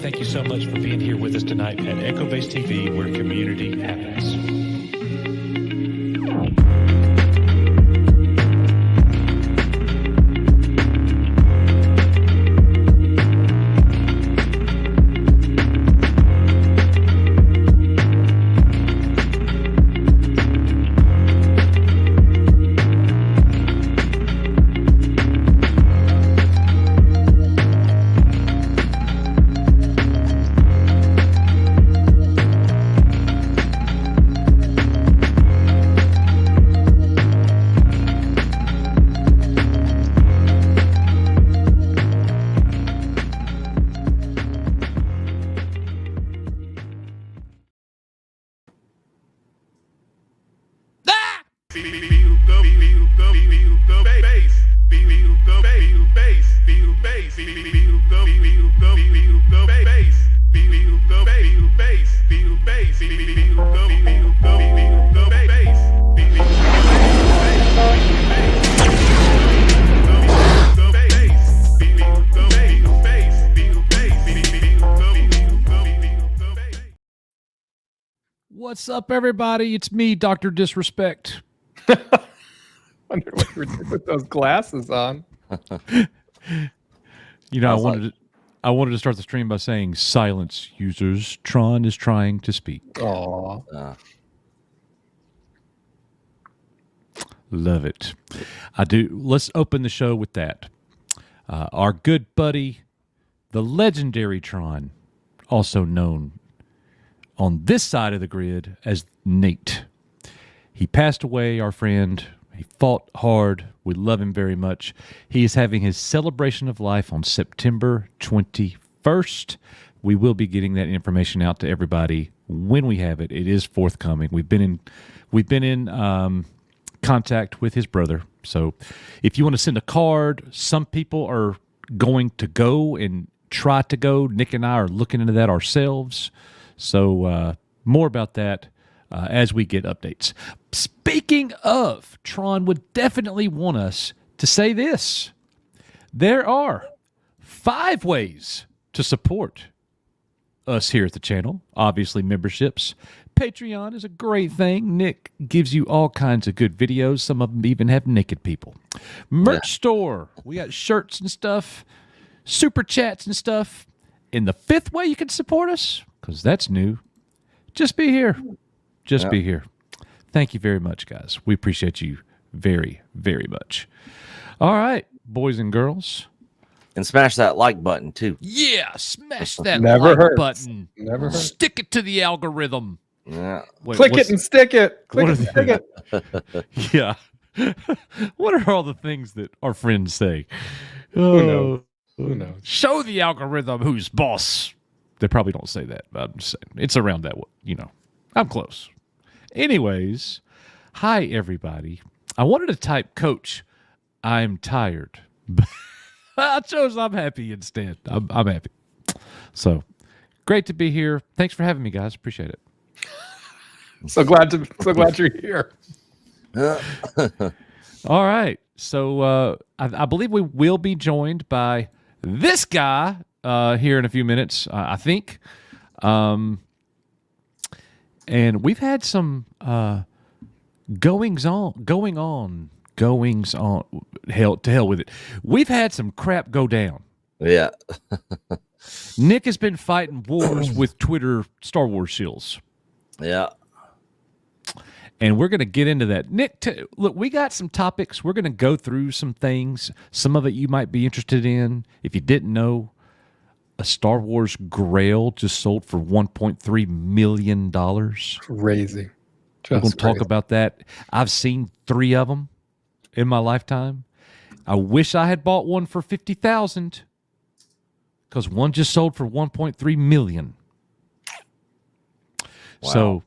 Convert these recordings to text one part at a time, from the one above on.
thank you so much for being here with us tonight at Echo Base TV, where community happens. What's up, everybody? It's me, Dr. Disrespect. Wonder what you were doing with those glasses on. You know, I wanted to start the stream by saying, "Silence, users. Tron is trying to speak." Aw. Love it. I do. Let's open the show with that. Our good buddy, the legendary Tron, also known on this side of the grid as Nate. He passed away, our friend. He fought hard. We love him very much. He is having his celebration of life on September 21st. We will be getting that information out to everybody when we have it. It is forthcoming. We've been in contact with his brother. So if you want to send a card, some people are going to go and try to go. Nick and I are looking into that ourselves. So more about that as we get updates. Speaking of, Tron would definitely want us to say this. There are 5 ways to support us here at the channel. Obviously, memberships. Patreon is a great thing. Nick gives you all kinds of good videos. Some of them even have naked people. Merch store. We got shirts and stuff. Super chats and stuff. And the 5th way you can support us, because that's new, just be here. Just be here. Thank you very much, guys. We appreciate you very, very much. All right, boys and girls. And smash that like button, too. Yeah, smash that Never like hurts. button. Never hurts. Stick it to the algorithm. Yeah. Wait, Click it and stick it. Click it and stick it. Yeah. What are all the things that our friends say? Who knows? Who knows? Show the algorithm who's boss. They probably don't say that, but I'm just saying. It's around that, I'm close. Anyways, hi, everybody. I wanted to type, Coach, I'm tired. I chose I'm happy instead. I'm happy. So, great to be here. Thanks for having me, guys. Appreciate it. So glad you're here. All right. So, I believe we will be joined by this guy here in a few minutes, I think. And we've had some goings on. Hell, to hell with it. We've had some crap go down. Yeah. Nick has been fighting wars with Twitter Star Wars shills. Yeah. And we're going to get into that. Nick, look, we got some topics. We're going to go through some things. Some of it you might be interested in. If you didn't know, a Star Wars Grail just sold for $1.3 million. Crazy. We're going to talk about that. I've seen 3 of them in my lifetime. I wish I had bought one for $50,000 because one just sold for $1.3 million. Wow. So,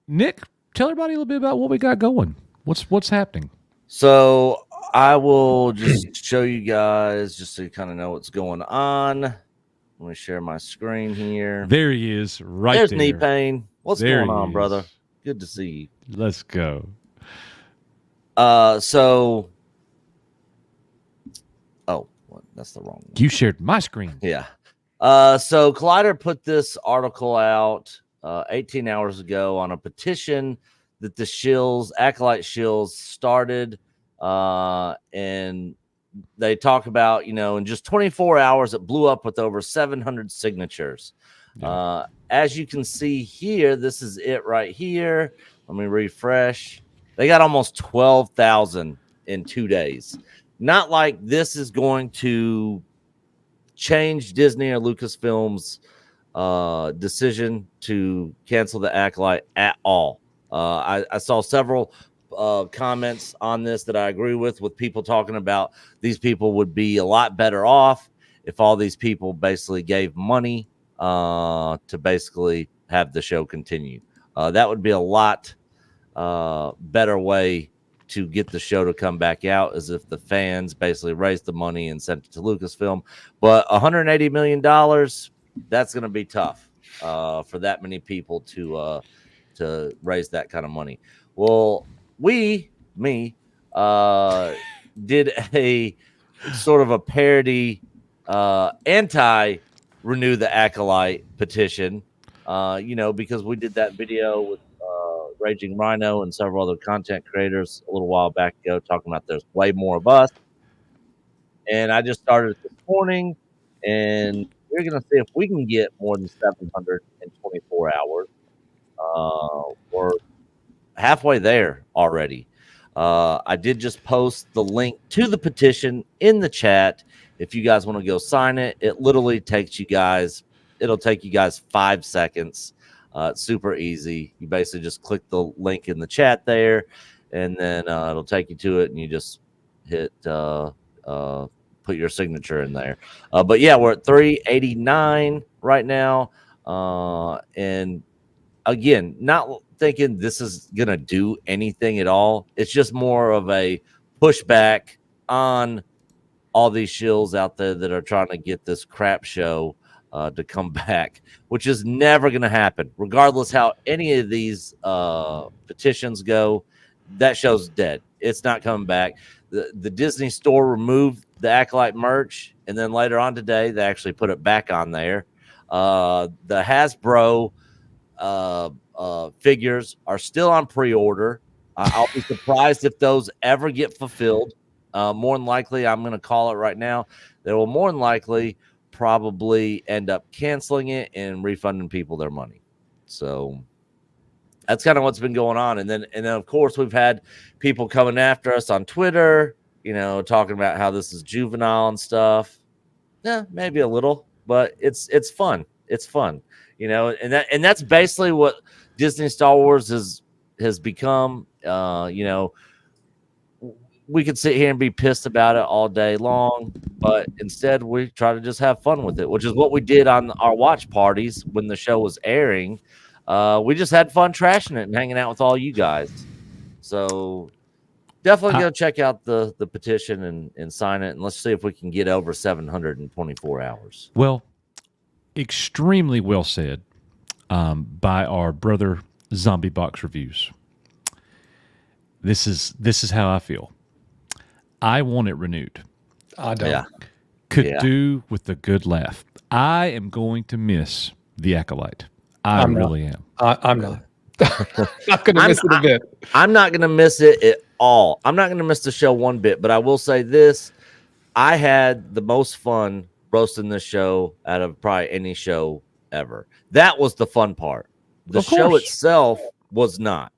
Nick, tell everybody a little bit about what we got going. What's happening? So I will just show you guys just so you kind of know what's going on. Let me share my screen here. There he is, right There's there. Knee Pain. What's There going he on, is. brother? Good to see you. Let's go. So, oh, what? That's the wrong one. You shared my screen. Yeah. So Collider put this article out 18 hours ago on a petition that the Acolyte shills started, and they talk about, in just 24 hours, it blew up with over 700 signatures. Yeah. As you can see here, this is it right here. Let me refresh. They got almost 12,000 in 2 days. Not like this is going to change Disney or Lucasfilm's decision to cancel the Acolyte at all. I saw several comments on this that I agree with people talking about these people would be a lot better off if all these people basically gave money to basically have the show continue. That would be a lot better way to get the show to come back out, as if the fans basically raised the money and sent it to Lucasfilm. But $180 million, that's going to be tough for that many people to raise that kind of money. Well, me, did a sort of a parody anti-renew the Acolyte petition, because we did that video with Raging Rhino and several other content creators a little while back ago talking about there's way more of us. And I just started it this morning, and we're going to see if we can get more than 724 hours. We're halfway there already. I did just post the link to the petition in the chat. If you guys want to go sign it, it literally takes you guys, it'll take you guys 5 seconds. It's super easy. You basically just click the link in the chat there, and then it'll take you to it, and you just hit put your signature in there. But yeah, we're at 389 right now. And again, not thinking this is going to do anything at all. It's just more of a pushback on all these shills out there that are trying to get this crap show to come back, which is never going to happen. Regardless how any of these petitions go, that show's dead. It's not coming back. The Disney store removed the Acolyte merch, and then later on today, they actually put it back on there. The Hasbro figures are still on pre-order. I'll be surprised if those ever get fulfilled. More than likely, I'm going to call it right now, they will more than likely probably end up canceling it and refunding people their money. So that's kind of what's been going on. And then of course we've had people coming after us on Twitter, talking about how this is juvenile and stuff. Yeah, maybe a little, but it's fun. It's fun, and that's basically what Disney Star Wars has become. We could sit here and be pissed about it all day long, but instead we try to just have fun with it, which is what we did on our watch parties when the show was airing. We just had fun trashing it and hanging out with all you guys. So definitely go check out the petition and sign it, and let's see if we can get over 724 hours. Well, extremely well said by our brother Zombie Box Reviews. This is how I feel. I want it renewed. I don't. Yeah. Could do with a good laugh. I am going to miss the Acolyte. I'm really am. I'm not. Not going to miss it a bit. I'm not going to miss it at all. I'm not going to miss the show one bit, but I will say this. I had the most fun roasting this show out of probably any show ever. That was the fun part. The show itself was not.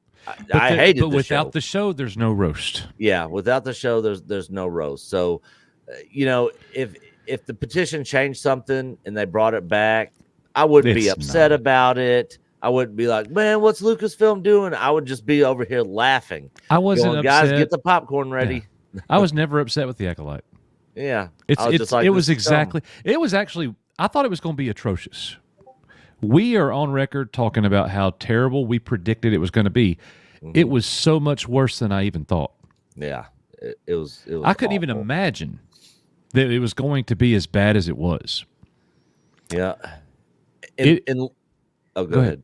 I hated but without the show, there's no roast. Yeah, without the show, there's no roast. So, if the petition changed something and they brought it back, I wouldn't be upset about it. I wouldn't be like, man, what's Lucasfilm doing? I would just be over here laughing. I wasn't upset. Guys, get the popcorn ready. Yeah. I was never upset with the Acolyte. Yeah, it was actually. I thought it was going to be atrocious. We are on record talking about how terrible we predicted it was going to be. Mm-hmm. It was so much worse than I even thought. Yeah, it was I couldn't even imagine that it was going to be as bad as it was. Yeah. Go ahead.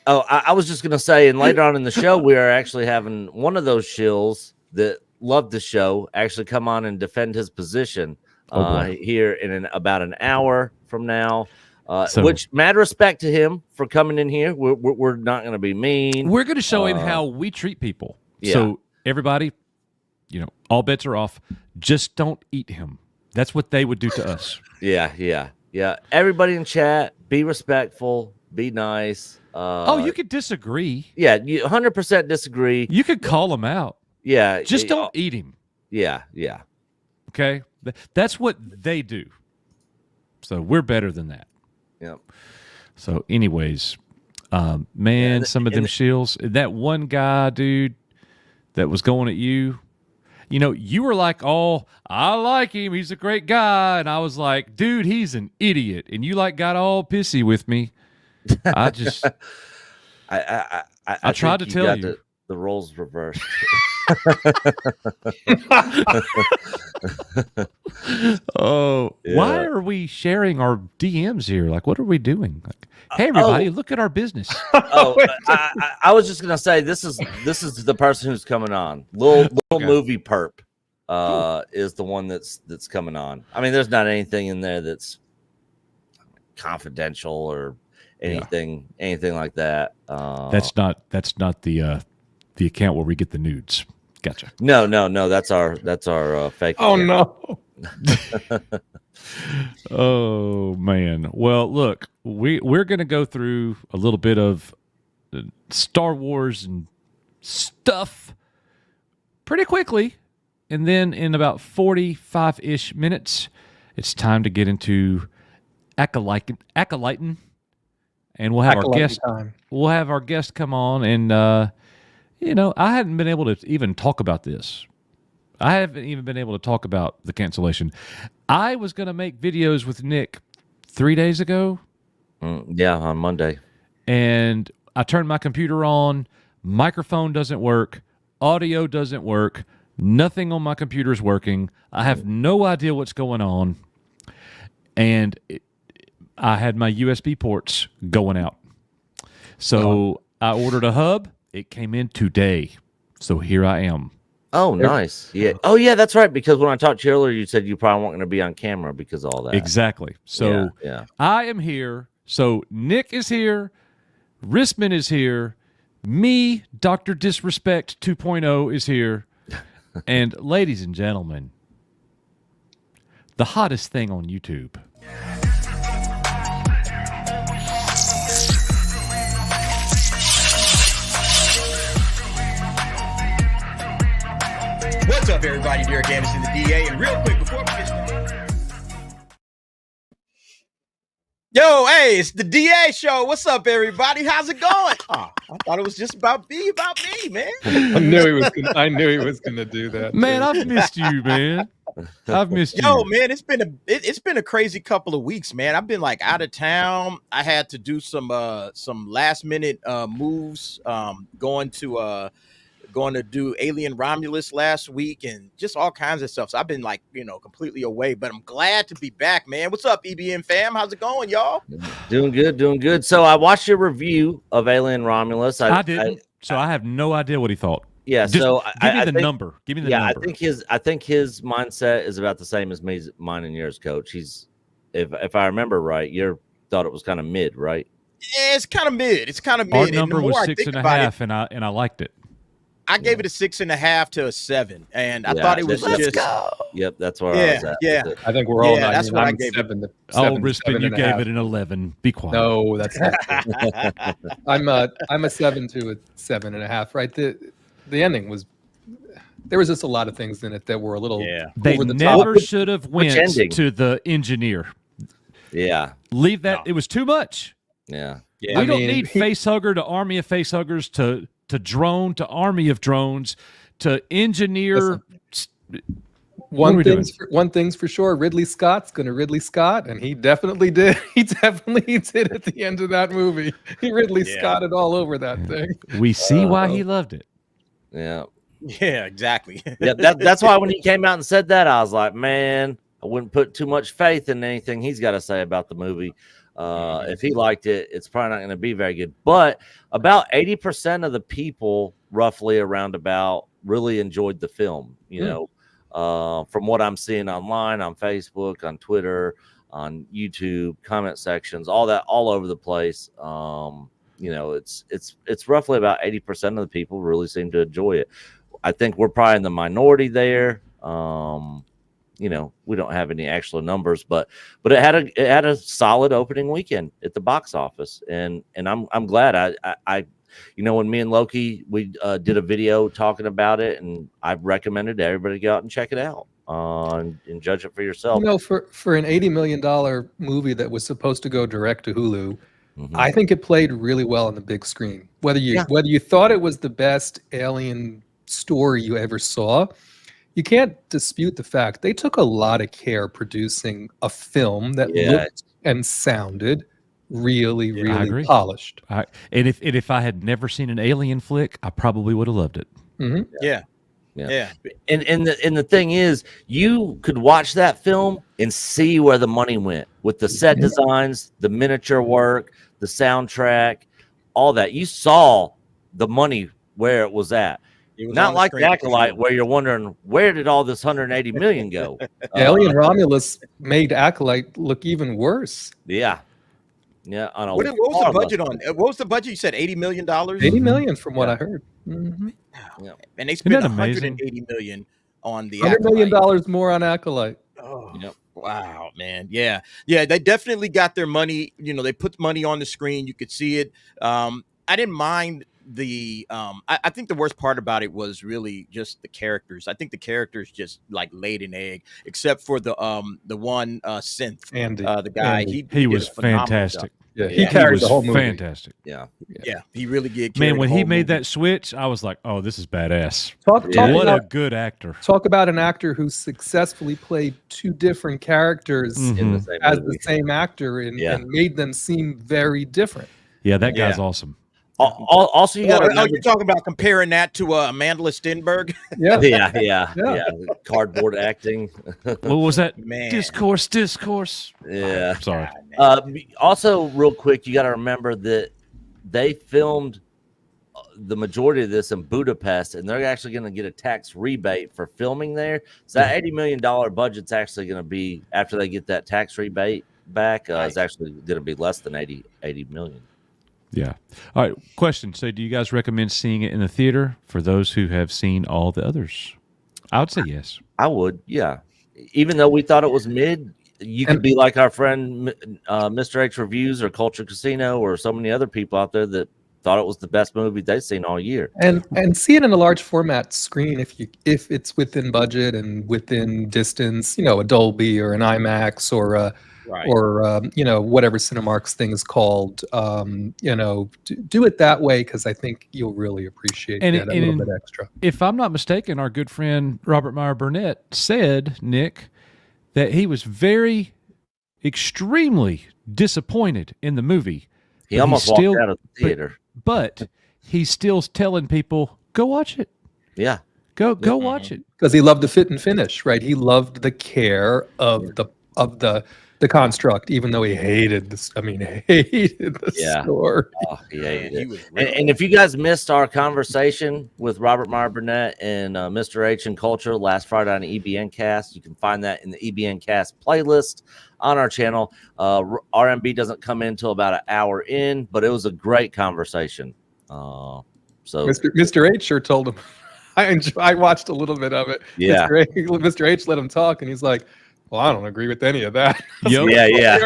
I was just going to say, and later on in the show, we are actually having one of those shills that loved the show actually come on and defend his position here in about an hour from now. So- Which mad respect to him for coming in here. We're not going to be mean. We're going to show him how we treat people. Yeah. So everybody, all bets are off. Just don't eat him. That's what they would do to us. Yeah. Everybody in chat, be respectful, be nice. You could disagree. Yeah, you 100% disagree. You could call him out. Yeah, Just don't eat him. Yeah. Okay? That's what they do. So we're better than that. Yeah. So anyways, man, some of them shills. That one guy, dude, that was going at you, you were like, oh, I like him. He's a great guy. And I was like, dude, he's an idiot. And you got all pissy with me. I just, I tried to think tell got you. The roles reversed. Why are we sharing our DMs here? What are we doing? Hey, everybody, look at our business. I was just gonna say this is the person who's coming on. Little movie perp is the one that's coming on. I mean, there's not anything in there that's confidential or anything like that. That's not the account where we get the nudes. Gotcha. No. That's our fake. Oh account. no. Oh man. Well, look, we're gonna go through a little bit of Star Wars and stuff pretty quickly, and then in about 45-ish minutes, it's time to get into acolyting, and we'll have our guest. We'll have our guest come on, and I hadn't been able to even talk about this. I haven't even been able to talk about the cancellation. I was going to make videos with Nick 3 days ago. On Monday. And I turned my computer on. Microphone doesn't work. Audio doesn't work. Nothing on my computer is working. I have no idea what's going on. And I had my USB ports going out. So I ordered a hub. It came in today. So here I am. Oh, nice. Yeah. Oh, yeah, that's right. Because when I talked to you earlier, you said you probably weren't going to be on camera because of all that. Exactly. So I am here. So Nick is here. Risman is here. Me, Dr. Disrespect 2.0 is here. And ladies and gentlemen, the hottest thing on YouTube. What's up, everybody? Derek Anderson, the DA. And real quick, before we get started. Yo, hey, it's the DA show. What's up, everybody? How's it going? Oh, I thought it was just about me, man. I knew he was gonna do that. Man, too. I've missed you, man. I've missed you. Yo, man, it's been a crazy couple of weeks, man. I've been out of town. I had to do some last minute moves, going to do Alien Romulus last week and just all kinds of stuff. So I've been completely away, but I'm glad to be back, man. What's up, EBM fam? How's it going, y'all? Doing good. So I watched your review of Alien Romulus. I didn't. So I have no idea what he thought. Yeah. Just so give me the number. Give me the number. I think his mindset is about the same as mine and yours, Coach. He's, if I remember right, you thought it was kind of mid, right? Yeah, it's kind of mid. Our number was 6.5, and I liked it. I gave it a 6.5 to a 7, and I thought it was just. Go. Yep, that's where I was at. Yeah, I think we're all. That's what I gave it. It. Rispen, you gave it an 11. Be quiet. No, that's not true. I'm a 7 to a 7.5. Right, the ending was. There was just a lot of things in it that were a little. Yeah. They over the never top. should have went to the engineer. Yeah. Leave that. No. It was too much. Yeah. We don't need facehugger to army of facehuggers to drone to army of drones to engineer. One thing's for sure. Ridley Scott's gonna Ridley Scott, and he definitely did. He definitely did at the end of that movie. He Ridley Scotted all over that thing. We see why he loved it. Yeah. Yeah, exactly. Yeah, that's why when he came out and said that, I was like, man, I wouldn't put too much faith in anything he's got to say about the movie. If he liked it, it's probably not going to be very good. But about 80% of the people, roughly around about, really enjoyed the film. You know, from what I'm seeing online, on Facebook, on Twitter, on YouTube, comment sections, all that, all over the place. You know, it's roughly about 80% of the people really seem to enjoy it. I think we're probably in the minority there. You know, we don't have any actual numbers, but it had a solid opening weekend at the box office, and I'm glad. I you know, when me and Loki we did a video talking about it, and I've recommended everybody go out and check it out and judge it for yourself. You know, for an $80 million movie that was supposed to go direct to Hulu, I think it played really well on the big screen. Whether you thought it was the best alien story you ever saw, you can't dispute the fact they took a lot of care producing a film that looked and sounded really, really polished. And if I had never seen an alien flick, I probably would have loved it. Yeah. And the thing is, you could watch that film and see where the money went with the set designs, the miniature work, the soundtrack, all that. You saw the money where it was at. Not like the Acolyte, where you're wondering, where did all this 180 million go? Alien Romulus made Acolyte look even worse. Yeah. What was the budget on? What was the budget? You said $80 million. $80 million, from what I heard. And they spent $180 million on the $100 million more on Acolyte. Oh, wow, man. Yeah. They definitely got their money. You know, they put money on the screen. You could see it. I didn't mind I think the worst part about it was really just the characters. I think the characters just like laid an egg, except for the one synth, Andy, the guy. Andy. He was fantastic. Yeah, he carried the whole movie. Fantastic. Yeah, he really did. Man, when he made that switch, I was like, "Oh, this is badass." What a good actor! Talk about an actor who successfully played two different characters as the same actor and made them seem very different. Yeah, that guy's awesome. Also, you got to you're talking about comparing that to Amanda Stenberg. Yeah. Cardboard acting. What was that? Man. Discourse. Yeah. Sorry. Also, real quick, you got to remember that they filmed the majority of this in Budapest, and they're actually going to get a tax rebate for filming there. So that $80 million budget's actually going to be, after they get that tax rebate back, is actually going to be less than 80 million. Yeah. All right. Question. So do you guys recommend seeing it in the theater for those who have seen all the others? I would say yes. I would. Yeah. Even though we thought it was mid, you could be like our friend, Mr. H Reviews or Culture Casino or so many other people out there that thought it was the best movie they've seen all year. And see it in a large format screen if it's within budget and within distance, you know, a Dolby or an IMAX or a or you know, whatever Cinemark's thing is called. You know, do it that way, because I think you'll really appreciate that a little bit extra. If I'm not mistaken, our good friend Robert Meyer Burnett said, Nick, that he was extremely disappointed in the movie. He almost walked out of the theater. But he's still telling people, go watch it. Yeah. Go watch it. Because he loved the fit and finish, right? He loved the care of the construct, even though he hated this. I mean, hated the store. Oh, he hated it. And if you guys missed our conversation with Robert Meyer Burnett and Mr. H and Culture last Friday on EBN Cast, you can find that in the EBN Cast playlist on our channel. RMB doesn't come in until about an hour in, but it was a great conversation. So Mr. H sure told him. I watched a little bit of it. Yeah. Mr. H let him talk, and he's like, well, I don't agree with any of that. Yep. Yeah.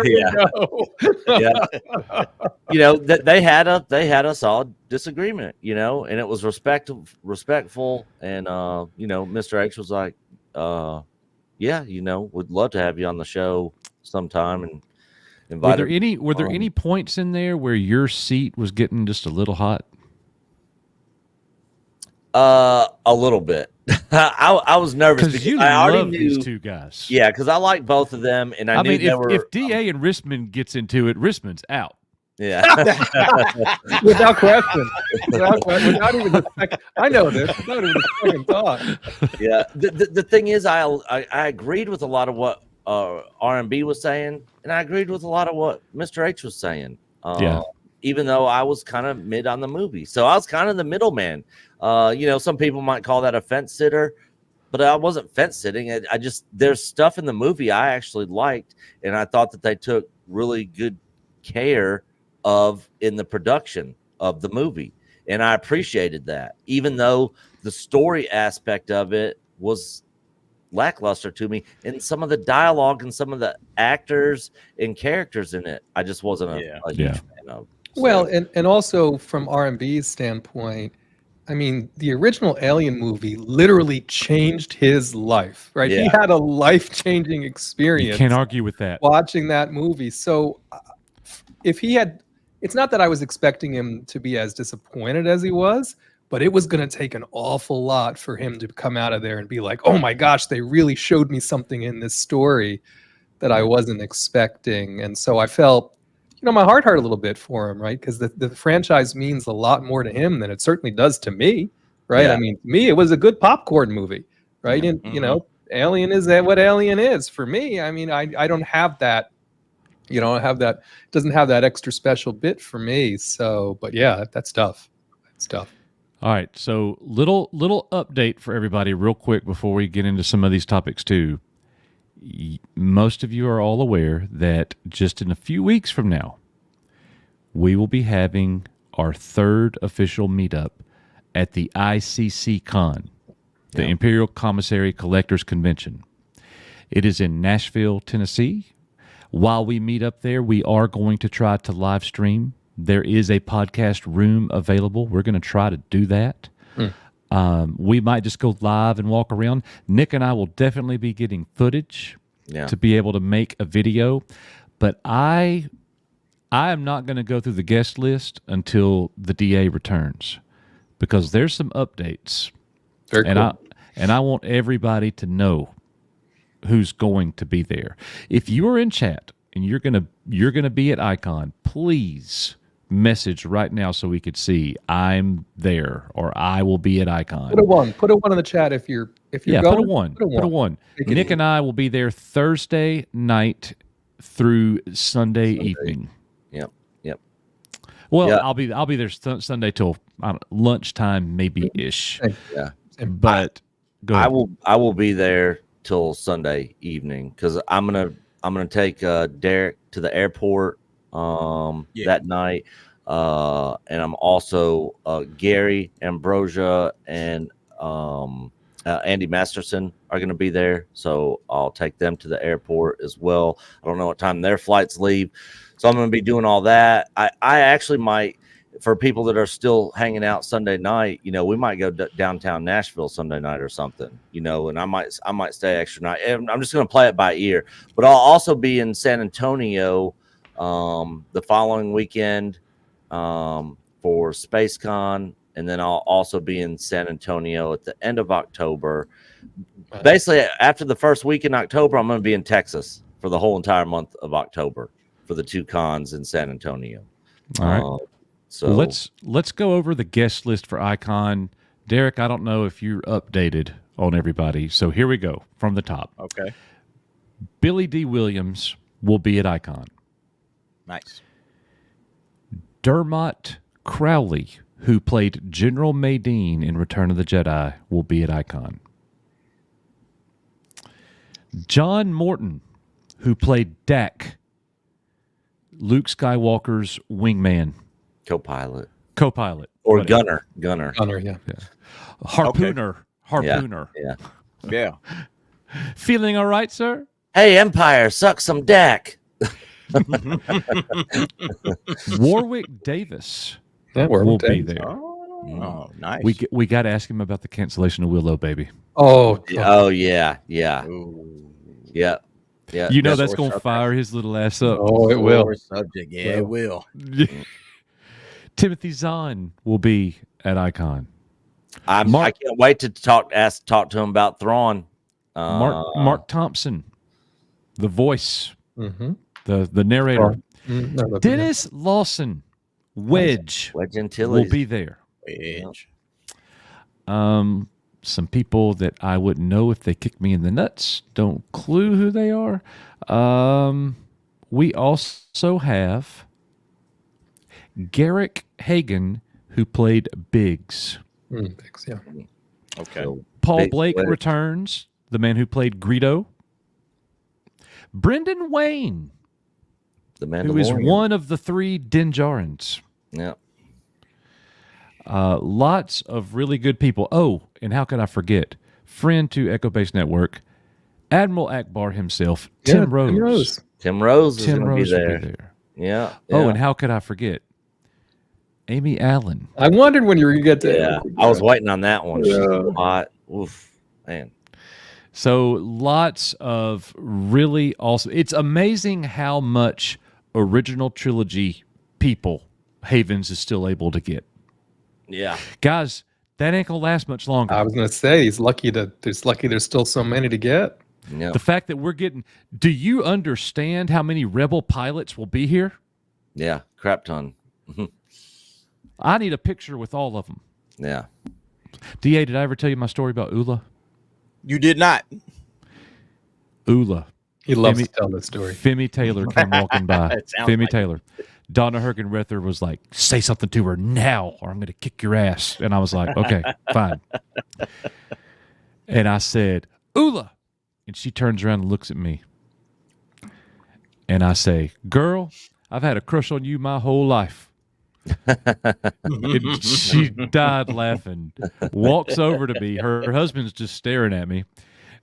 You know, they had a solid disagreement, you know, and it was respectful. And you know, Mr. H was like, yeah, you know, would love to have you on the show sometime and invite. Were there any points in there where your seat was getting just a little hot? A little bit. I was nervous because I already knew these two guys. Yeah, because I like both of them, and I knew mean, if DA and Rissman gets into it, Rissman's out. Yeah, without question. Without even a second. I know this. Without even a second thought. Yeah. The thing is, I agreed with a lot of what R&B was saying, and I agreed with a lot of what Mr. H was saying. Even though I was kind of mid on the movie, so I was kind of the middleman. You know, some people might call that a fence sitter. but I wasn't fence sitting. I just, there's stuff in the movie I actually liked, and I thought that they took really good care of in the production of the movie, and I appreciated that, even though the story aspect of it was lackluster to me, and some of the dialogue and some of the actors and characters in it, I just wasn't a huge fan of. So. Well, and also from R&B's standpoint, I mean, the original Alien movie literally changed his life, right? He had a life-changing experience. You can't argue with that. Watching that movie. So if he had, it's not that I was expecting him to be as disappointed as he was, but it was going to take an awful lot for him to come out of there and be like, oh my gosh, they really showed me something in this story that I wasn't expecting. And so I felt, my heart hurt a little bit for him, right? Because the franchise means a lot more to him than it certainly does to me, right? Yeah. I mean, to me, it was a good popcorn movie, right? And, Alien is what Alien is for me. I mean, I don't have that, it doesn't have that extra special bit for me. So, but yeah, that's tough. That's tough. All right, so little update for everybody real quick before we get into some of these topics too. Most of you are all aware that just in a few weeks from now, we will be having our third official meetup at the ICC Con, the Imperial Commissary Collectors Convention. It is in Nashville, Tennessee. While we meet up there, we are going to try to live stream. There is a podcast room available. We're going to try to do that. We might just go live and walk around. Nick and I will definitely be getting footage to be able to make a video. But I am not going to go through the guest list until the DA returns, because there's some updates. Very cool. I want everybody to know who's going to be there. If you are in chat and you're gonna be at Icon, please message right now so we could see I'm there or I will be at Icon. Put a one in the chat if you're going. Put a one. Nick and I will be there Thursday night through Sunday evening. Yep. Well, I'll be there Sunday till lunchtime maybe ish. Yeah. But go ahead. I will be there till Sunday evening, because I'm gonna take Derek to the airport that night, and I'm also Gary Ambrosia and Andy Masterson are going to be there, so I'll take them to the airport as well. I don't know what time their flights leave, so I'm going to be doing all that. I actually might, for people that are still hanging out Sunday night, we might go downtown Nashville Sunday night or something, and I might stay extra night. And I'm just going to play it by ear, but I'll also be in San Antonio the following weekend for SpaceCon, and then I'll also be in San Antonio at the end of October. Basically, after the first week in October, I'm going to be in Texas for the whole entire month of October for the 2 cons in San Antonio. All right. So let's go over the guest list for Icon. Derek, I don't know if you're updated on everybody, so here we go from the top. Okay. Billy D. Williams will be at Icon. Nice. Dermot Crowley, who played General Madine in Return of the Jedi, will be at Icon. John Morton, who played Dak, Luke Skywalker's wingman. co-pilot Or whatever. Gunner. Yeah. Harpooner. Yeah. Feeling all right, sir? Hey, Empire, suck some Dak. Warwick Davis will be there. Oh, nice. We got to ask him about the cancellation of Willow, baby. Oh yeah. Ooh. Yeah. That's going to fire his little ass up. Oh, it will. Subject. Yeah, it will. Timothy Zahn will be at Icon. I can't wait to talk to him about Thrawn. Mark Thompson, the voice, Mm-hmm. the narrator. No, Dennis Lawson, Wedge Antilles will be there. Wedge. Some people that I wouldn't know if they kicked me in the nuts. Don't clue who they are. We also have Garrick Hagan, who played Biggs. Biggs, yeah. Okay. So, Paul big Blake switch. returns, the man who played Greedo. Brendan Wayne, The who is Mandalorian. one of the 3 Din Djarins. Yeah. Lots of really good people. Oh, and how could I forget? Friend to Echo Base Network, Admiral Akbar himself, Tim Rose. Tim Rose. Tim Rose is Tim going to be Rose will there. be there. Yeah. Oh, yeah. and how could I forget? Amy Allen. I wondered when you were going to get to Yeah, I was waiting on that one. She's Yeah. hot. Oof, man. So lots of really awesome. It's amazing how much original trilogy people Havens is still able to get. Yeah. Guys, that ain't gonna last much longer. I was going to say he's lucky there's still so many to get. Yeah. The fact that we're getting, do you understand how many Rebel pilots will be here? Yeah. Crap ton. I need a picture with all of them. Yeah. DA, did I ever tell you my story about Ula? You did not. Ula. He loves Femi- to tell this story. Femi Taylor came walking by. It sounds Femi like Taylor. Donna Hergenrether was like, say something to her now or I'm going to kick your ass. And I was like, okay, fine. And I said, Ula. And she turns around and looks at me. And I say, girl, I've had a crush on you my whole life. And she died laughing, walks over to me. Her husband's just staring at me.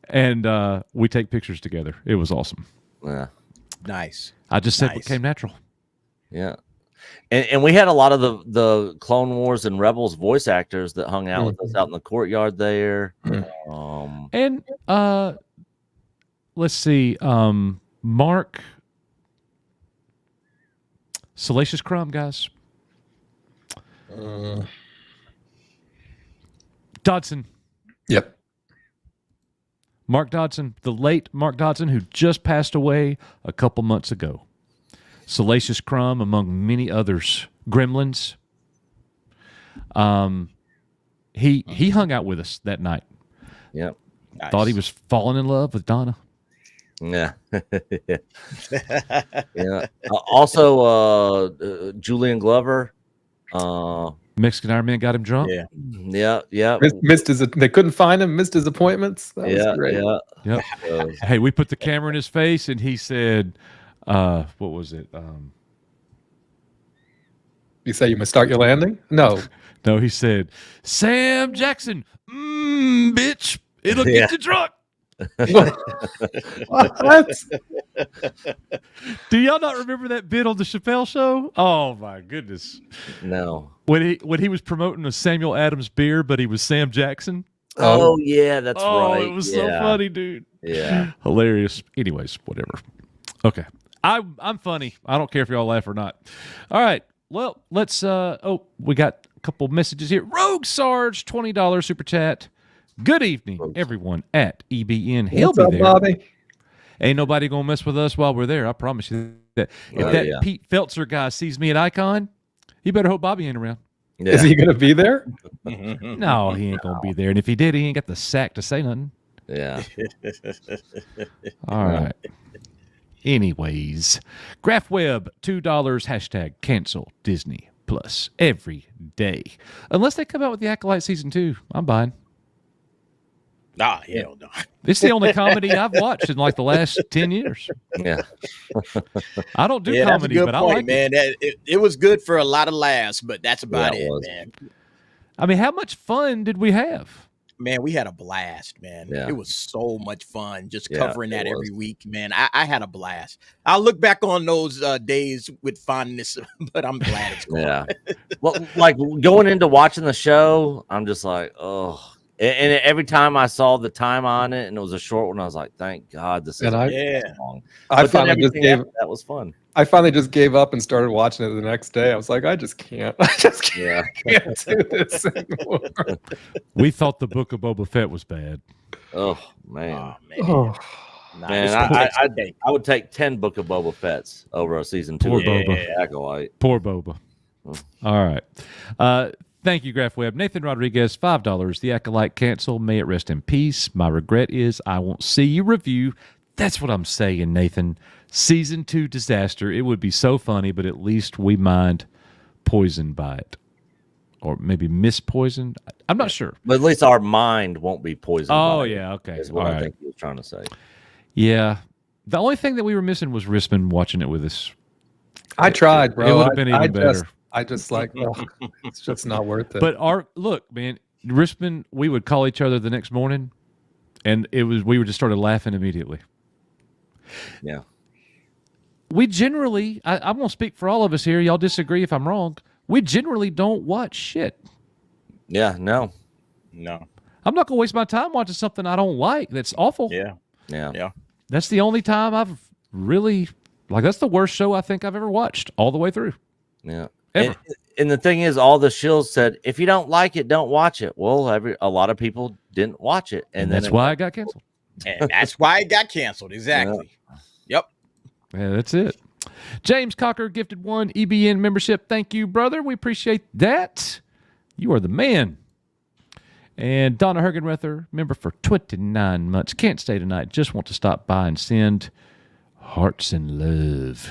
And we take pictures together. It was awesome. Yeah. Nice. I just said what Nice. came natural. Yeah. And we had a lot of the Clone Wars and Rebels voice actors that hung out with us out in the courtyard there. And let's see, Mark Salacious Crumb, guys. Dodson. Yep. Mark Dodson, the late Mark Dodson, who just passed away a couple months ago. Salacious Crumb, among many others. Gremlins. He hung out with us that night. Yep. Nice. Thought he was falling in love with Donna. Yeah. Yeah. Also, Julian Glover. Mexican Iron Man got him drunk. Yeah. Yeah. Yeah. They couldn't find him, missed his appointments. That was great. Yeah. Yep. So, Hey, we put the camera in his face and he said, what was it? You say you must start your landing? No. No, he said, Sam Jackson, bitch, it'll Yeah. get you drunk. What? Do y'all not remember that bit on the Chappelle Show? Oh my goodness! no. When he was promoting a Samuel Adams beer, but he was Sam Jackson. Oh, yeah, that's Oh, right. it was so Yeah. funny, dude. Yeah. Hilarious. Anyways, whatever. Okay, I'm funny. I don't care if y'all laugh or not. All right. Well, let's. We got a couple messages here. Rogue Sarge, $20 super chat. Good evening, everyone at EBN. He'll What's be up, there. Bobby? Ain't nobody gonna mess with us while we're there. I promise you that. If Oh, that yeah. Pete Feltzer guy sees me at Icon, he better hope Bobby ain't around. Yeah. Is he going to be there? No, he ain't gonna be there. And if he did, he ain't got the sack to say nothing. Yeah. All right. Anyways, GraphWeb, $2, hashtag cancel Disney Plus every day. Unless they come out with the Acolyte season 2, I'm buying. Nah, hell no. It's the only comedy I've watched in like the last 10 years. Yeah. I don't do Yeah, that's a comedy, good but I point, like it. man. It was good for a lot of laughs, but that's about Yeah, it it, was. man. I mean, how much fun did we have? Man, we had a blast, man. Yeah. It was so much fun just Yeah, covering that it every was. week, man. I had a blast. I'll look back on those days with fondness, but I'm glad it's gone. Yeah. Well, like going into watching the show, I'm just like, oh. And every time I saw the time on it and it was a short one, I was like, thank God this is Yeah. long. I But then finally just everything gave. after that was fun. I finally just gave up and started watching it the next day. I was like, I just can't. I just can't, Yeah. can't do this anymore. We thought the Book of Boba Fett was bad. Oh man. Oh, man. Oh, Nah, Man, it's okay. I would take 10 Book of Boba Fett's over a season 2 Poor of Boba. Acolyte. Poor Boba. All right. Thank you, GraphWeb. Nathan Rodriguez, $5. The Acolyte cancel. May it rest in peace. My regret is I won't see you review. That's what I'm saying, Nathan. Season 2 disaster. It would be so funny, but at least we mind poisoned by it. or maybe mispoisoned. I'm not sure. But at least our mind won't be poisoned. Oh by it, yeah, okay. is what All I right. think he was trying to say. Yeah. The only thing that we were missing was Risman watching it with us. I tried, bro. It would have been even better. I just like, oh, it's just not worth it. But look, man, Risman, we would call each other the next morning, and we would just started laughing immediately. Yeah. We generally, I'm going to speak for all of us here. Y'all disagree if I'm wrong. We generally don't watch shit. Yeah. No. I'm not going to waste my time watching something I don't like. That's awful. Yeah. Yeah. That's the only time I've really, that's the worst show I think I've ever watched all the way through. Yeah. Ever. And the thing is, all the shills said, if you don't like it, don't watch it. Well, a lot of people didn't watch it. And then that's why it got canceled. And that's why it got canceled. Exactly. Yep. Yeah, that's it. James Cocker gifted 1 EBN membership. Thank you, brother. We appreciate that. You are the man. And Donna Hergenrether, member for 29 months. Can't stay tonight. Just want to stop by and send hearts and love.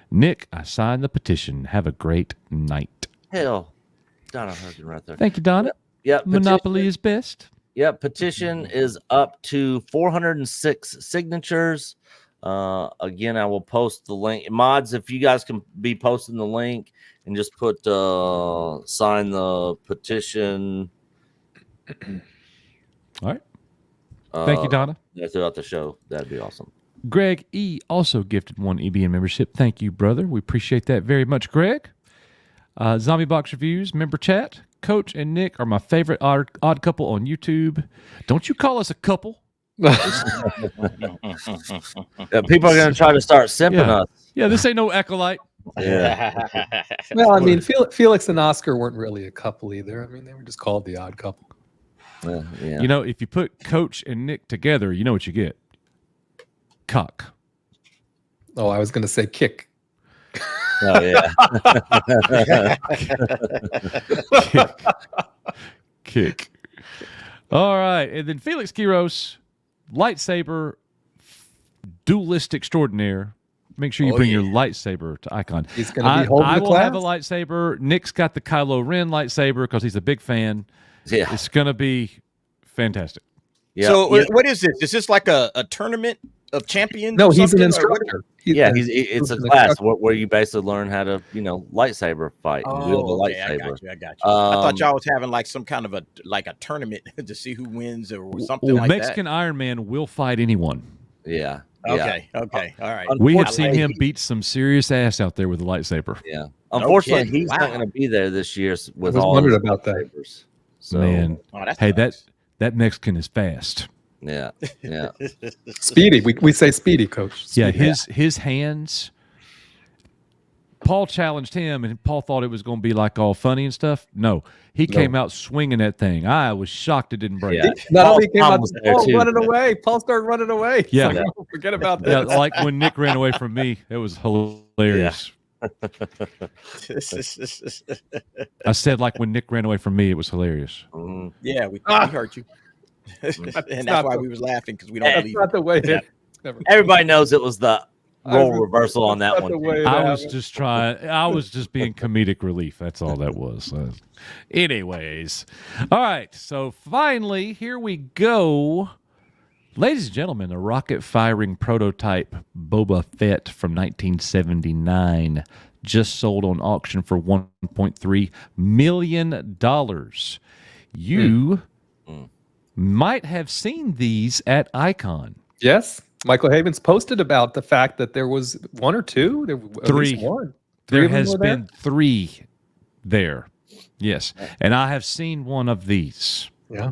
Nick, I signed the petition. Have a great night. Hell, Donna Hergenrether. Thank you, Donna. Yep. Monopoly is best. Yep. Petition is up to 406 signatures. Again, I will post the link. Mods, if you guys can be posting the link and just put sign the petition. All right. Thank you, Donna. Throughout the show, that'd be awesome. Greg E. also gifted 1 EBN membership. Thank you, brother. We appreciate that very much, Greg. Zombie Box Reviews, member chat. Coach and Nick are my favorite odd couple on YouTube. Don't you call us a couple. Yeah, people are going to try to start simping us. Yeah, this ain't no Acolyte. Yeah. Well, I mean, Felix and Oscar weren't really a couple either. I mean, they were just called the odd couple. Yeah. You know, if you put Coach and Nick together, you know what you get. Cock. Oh, I was going to say kick. Oh, yeah. Kick. All right. And then Felix Quiros, lightsaber duelist extraordinaire. Make sure you bring your lightsaber to Icon. He's going to be holding I the will have a class. lightsaber. Nick's got the Kylo Ren lightsaber because he's a big fan. Yeah. It's going to be fantastic. Yeah. So Yeah. what is this? Is this like a tournament of champions? No, or he's an something, or what? instructor. It's a class where you basically learn how to, lightsaber fight. And wield the Oh, okay, lightsaber. I got you. I thought y'all was having like some kind of a tournament to see who wins or something like Mexican Iron Man will fight anyone. Yeah. that. Okay, all right. We have Unfortunately, seen him beat some serious ass out there with a lightsaber. Yeah. Unfortunately, kidding. he's Wow. not going to be there this year with I was all wondering his about that. lightsabers. So, Man, Oh, that's hey, nice. that Mexican is fast. yeah. Speedy. We say speedy, coach. Yeah, Speedy. his hands. Paul challenged him, and Paul thought it was going to be like all funny and stuff. No, he came out swinging that thing. I was shocked it didn't break. Yeah. Not Paul only came Tom out, was there, Paul too. running away. Paul started running away. It's Yeah. like, oh, forget about Yeah, this. like when Nick ran away from me, it was hilarious. I said like when Nick ran away from me, it was hilarious. Mhm. Yeah, we heard you. And that's why we was laughing because we don't That's believe not the way it Yeah. never. Everybody knows it was the role I- reversal on that that's one. not the way it I was happened. I was just being comedic relief. That's all that was. Anyways, all right. So finally, here we go. Ladies and gentlemen, a rocket firing prototype Boba Fett from 1979 just sold on auction for $1.3 million. You might have seen these at Icon. Yes. Michael Havens posted about the fact that there was one or two. At least Three. one. There of them has were there? been 3 there. Yes. And I have seen one of these. Yeah.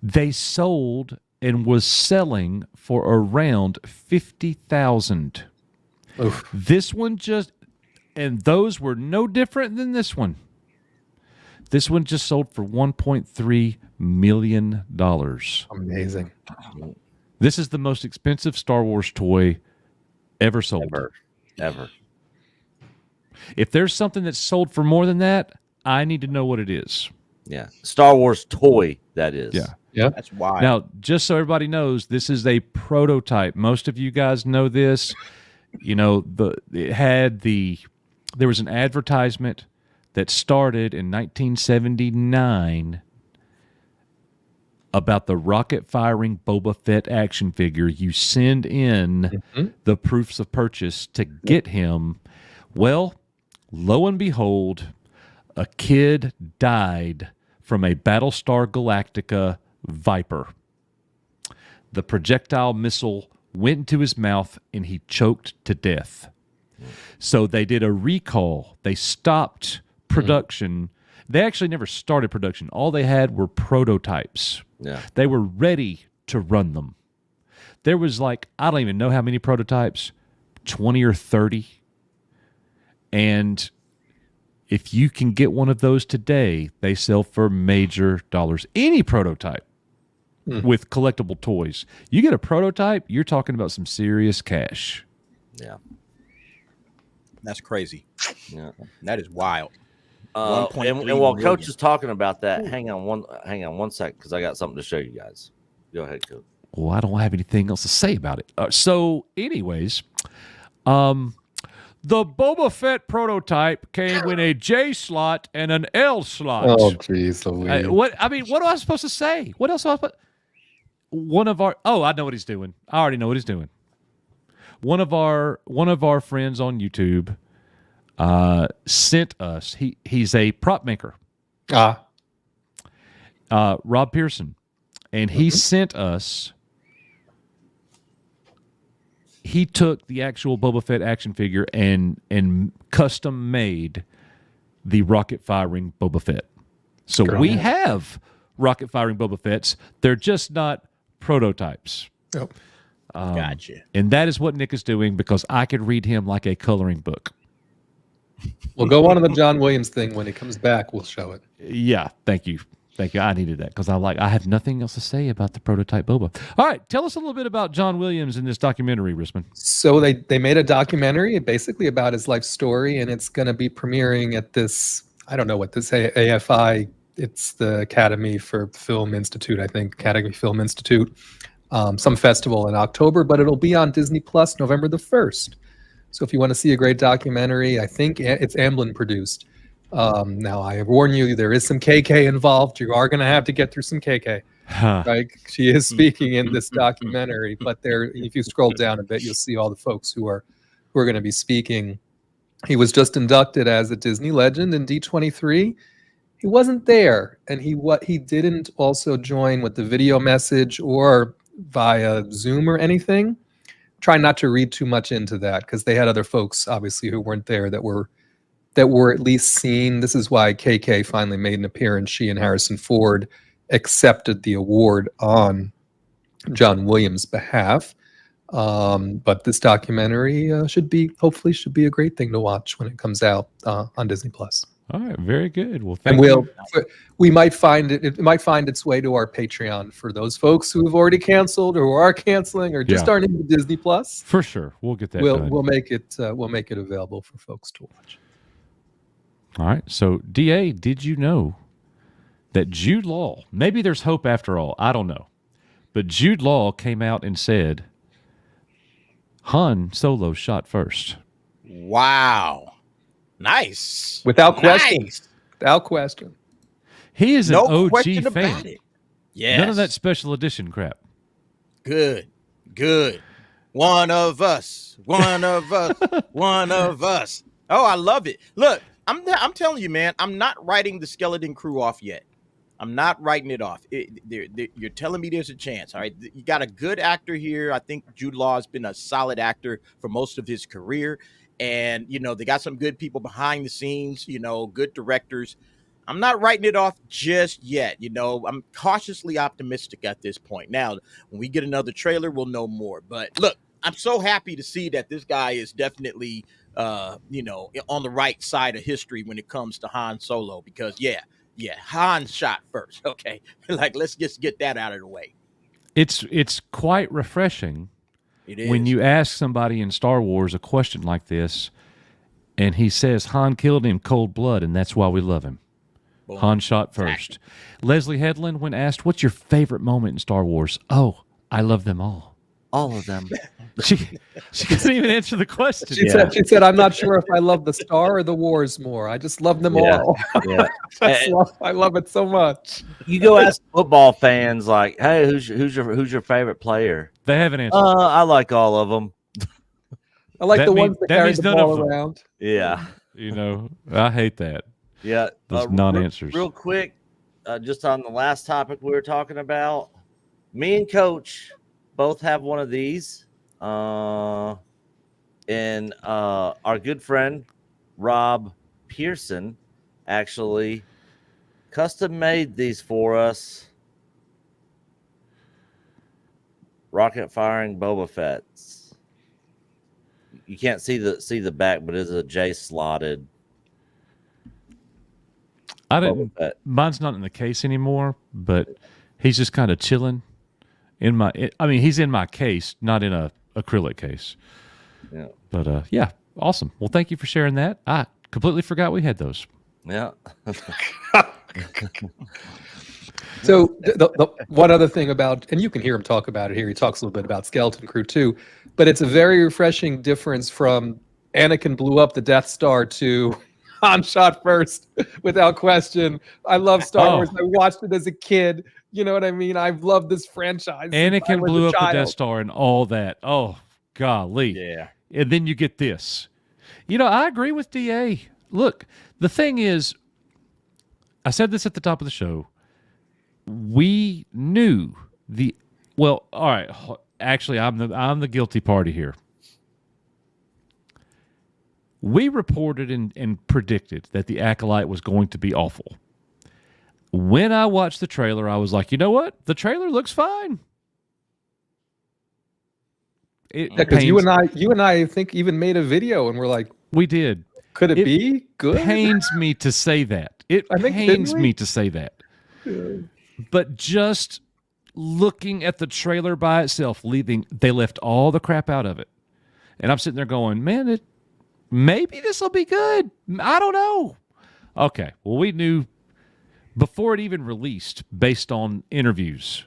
They sold and was selling for around 50,000. Oof. This one and those were no different than this one. This one just sold for $1.3 million. Amazing. This is the most expensive Star Wars toy ever sold. Ever. If there's something that's sold for more than that, I need to know what it is. Yeah. Star Wars toy, that is. Yeah. Yeah. that's why. Now, just so everybody knows, this is a prototype. Most of you guys know this. You know, there was an advertisement that started in 1979 about the rocket-firing Boba Fett action figure. You send in the proofs of purchase to get him. Well, lo and behold, a kid died from a Battlestar Galactica Viper. The projectile missile went into his mouth and he choked to death. So they did a recall. They stopped production. They actually never started production. All they had were prototypes. Yeah. They were ready to run them. There was like, I don't even know how many prototypes, 20 or 30. And if you can get one of those today, they sell for major dollars. Any prototype with collectible toys. You get a prototype, you're talking about some serious cash. Yeah. That's crazy. Yeah. That is wild. And 1.3 while million. Coach is talking about that, hang on one sec, because I got something to show you guys. Go ahead, Coach. Well, I don't have anything else to say about it. So, anyways, the Boba Fett prototype came in a J slot and an L slot. Oh, jeez, Louise. What am I supposed to say? What else am I supposed? I know what he's doing. I already know what he's doing. One of our friends on YouTube sent us. He's a prop maker. Rob Pearson, and he sent us. He took the actual Boba Fett action figure and custom made the rocket firing Boba Fett. So we have rocket firing Boba Fetts. They're just not prototypes. Yep. Gotcha. And that is what Nick is doing because I could read him like a coloring book. We'll go on to the John Williams thing when he comes back. We'll show it. Yeah, thank you. Thank you. I needed that because I have nothing else to say about the prototype Boba. All right, tell us a little bit about John Williams in this documentary, Risman. So they made a documentary basically about his life story, and it's going to be premiering at this, I don't know what this AFI, it's the Academy for Film Institute, I think, Academy Film Institute, some festival in October, but it'll be on Disney Plus November the 1st. So if you want to see a great documentary, I think it's Amblin produced. Now, I warn you, there is some KK involved. You are going to have to get through some KK. Right? She is speaking in this documentary, but if you scroll down a bit, you'll see all the folks who are going to be speaking. He was just inducted as a Disney legend in D23. He wasn't there, and he didn't also join with the video message or via Zoom or anything. Try not to read too much into that because they had other folks, obviously, who weren't there that were at least seen. This is why KK finally made an appearance. She and Harrison Ford accepted the award on John Williams' behalf. But this documentary hopefully should be a great thing to watch when it comes out on Disney Plus. All right, very good. Well, and we might find it might find its way to our Patreon for those folks who have already canceled or who are canceling or just aren't into Disney Plus. For sure, we'll get that done. We'll make it available for folks to watch. All right. So, DA, did you know that Jude Law, maybe there's hope after all, I don't know, but Jude Law came out and said Han Solo shot first. Wow. Nice. Without question. Nice. Without question. He is an OG question fan. about it. Yes. None of that special edition crap. Good. One of us. One of us. One of us. Oh, I love it. Look, I'm telling you, man, I'm not writing the Skeleton Crew off yet. I'm not writing it off. You're telling me there's a chance. All right. You got a good actor here. I think Jude Law has been a solid actor for most of his career. And, they got some good people behind the scenes, good directors. I'm not writing it off just yet. I'm cautiously optimistic at this point. Now, when we get another trailer, we'll know more. But look, I'm so happy to see that this guy is definitely, on the right side of history when it comes to Han Solo, because Han shot first. Okay. Let's just get that out of the way. It's quite refreshing. It is. When you ask somebody in Star Wars a question like this, and he says Han killed him cold blood, and that's why we love him. Boom. Han shot first. Exactly. Leslie Headland, when asked, what's your favorite moment in Star Wars? Oh, I love them all. All of them. She couldn't even answer the question. She said, I'm not sure if I love the Star or the Wars more. I just love them Yeah. all. Yeah. I love it so much. You go ask football fans, like, hey, who's your favorite player? They haven't answered. I like all of them. I like That the mean- ones that that carry means the none ball of them. around. Yeah. You know, I hate that. Yeah. Those non-answers. Real quick, just on the last topic we were talking about, me and Coach both have one of these. And our good friend Rob Pearson actually custom made these for us. Rocket firing Boba Fett's. You can't see the back, but it's a J slotted. I didn't. Boba Fett. Mine's not in the case anymore, but he's just kind of chilling in my. I mean, he's in my case, not in a acrylic case. Yeah. But yeah, awesome. Well, thank you for sharing that. I completely forgot we had those. Yeah. So the one other thing about, and you can hear him talk about it here. He talks a little bit about Skeleton Crew too, but it's a very refreshing difference from Anakin blew up the Death Star to Han shot first without question. I love Star Wars. I watched it as a kid. You know what I mean? I've loved this franchise. Anakin blew up the Death Star and all that. Oh, golly. Yeah. And then you get this. You know, I agree with DA. Look, the thing is, I said this at the top of the show. We knew all right, actually I'm the guilty party here. We reported and predicted that the Acolyte was going to be awful. When I watched the trailer, I was like, you know what? The trailer looks fine. Because you and I, I think, even made a video, and we're like, we did. Could it be good? It pains me to say that. It pains me to say that. But just looking at the trailer by itself, they left all the crap out of it. And I'm sitting there going, man, maybe this will be good. I don't know. Okay. Well, we knew before it even released, based on interviews,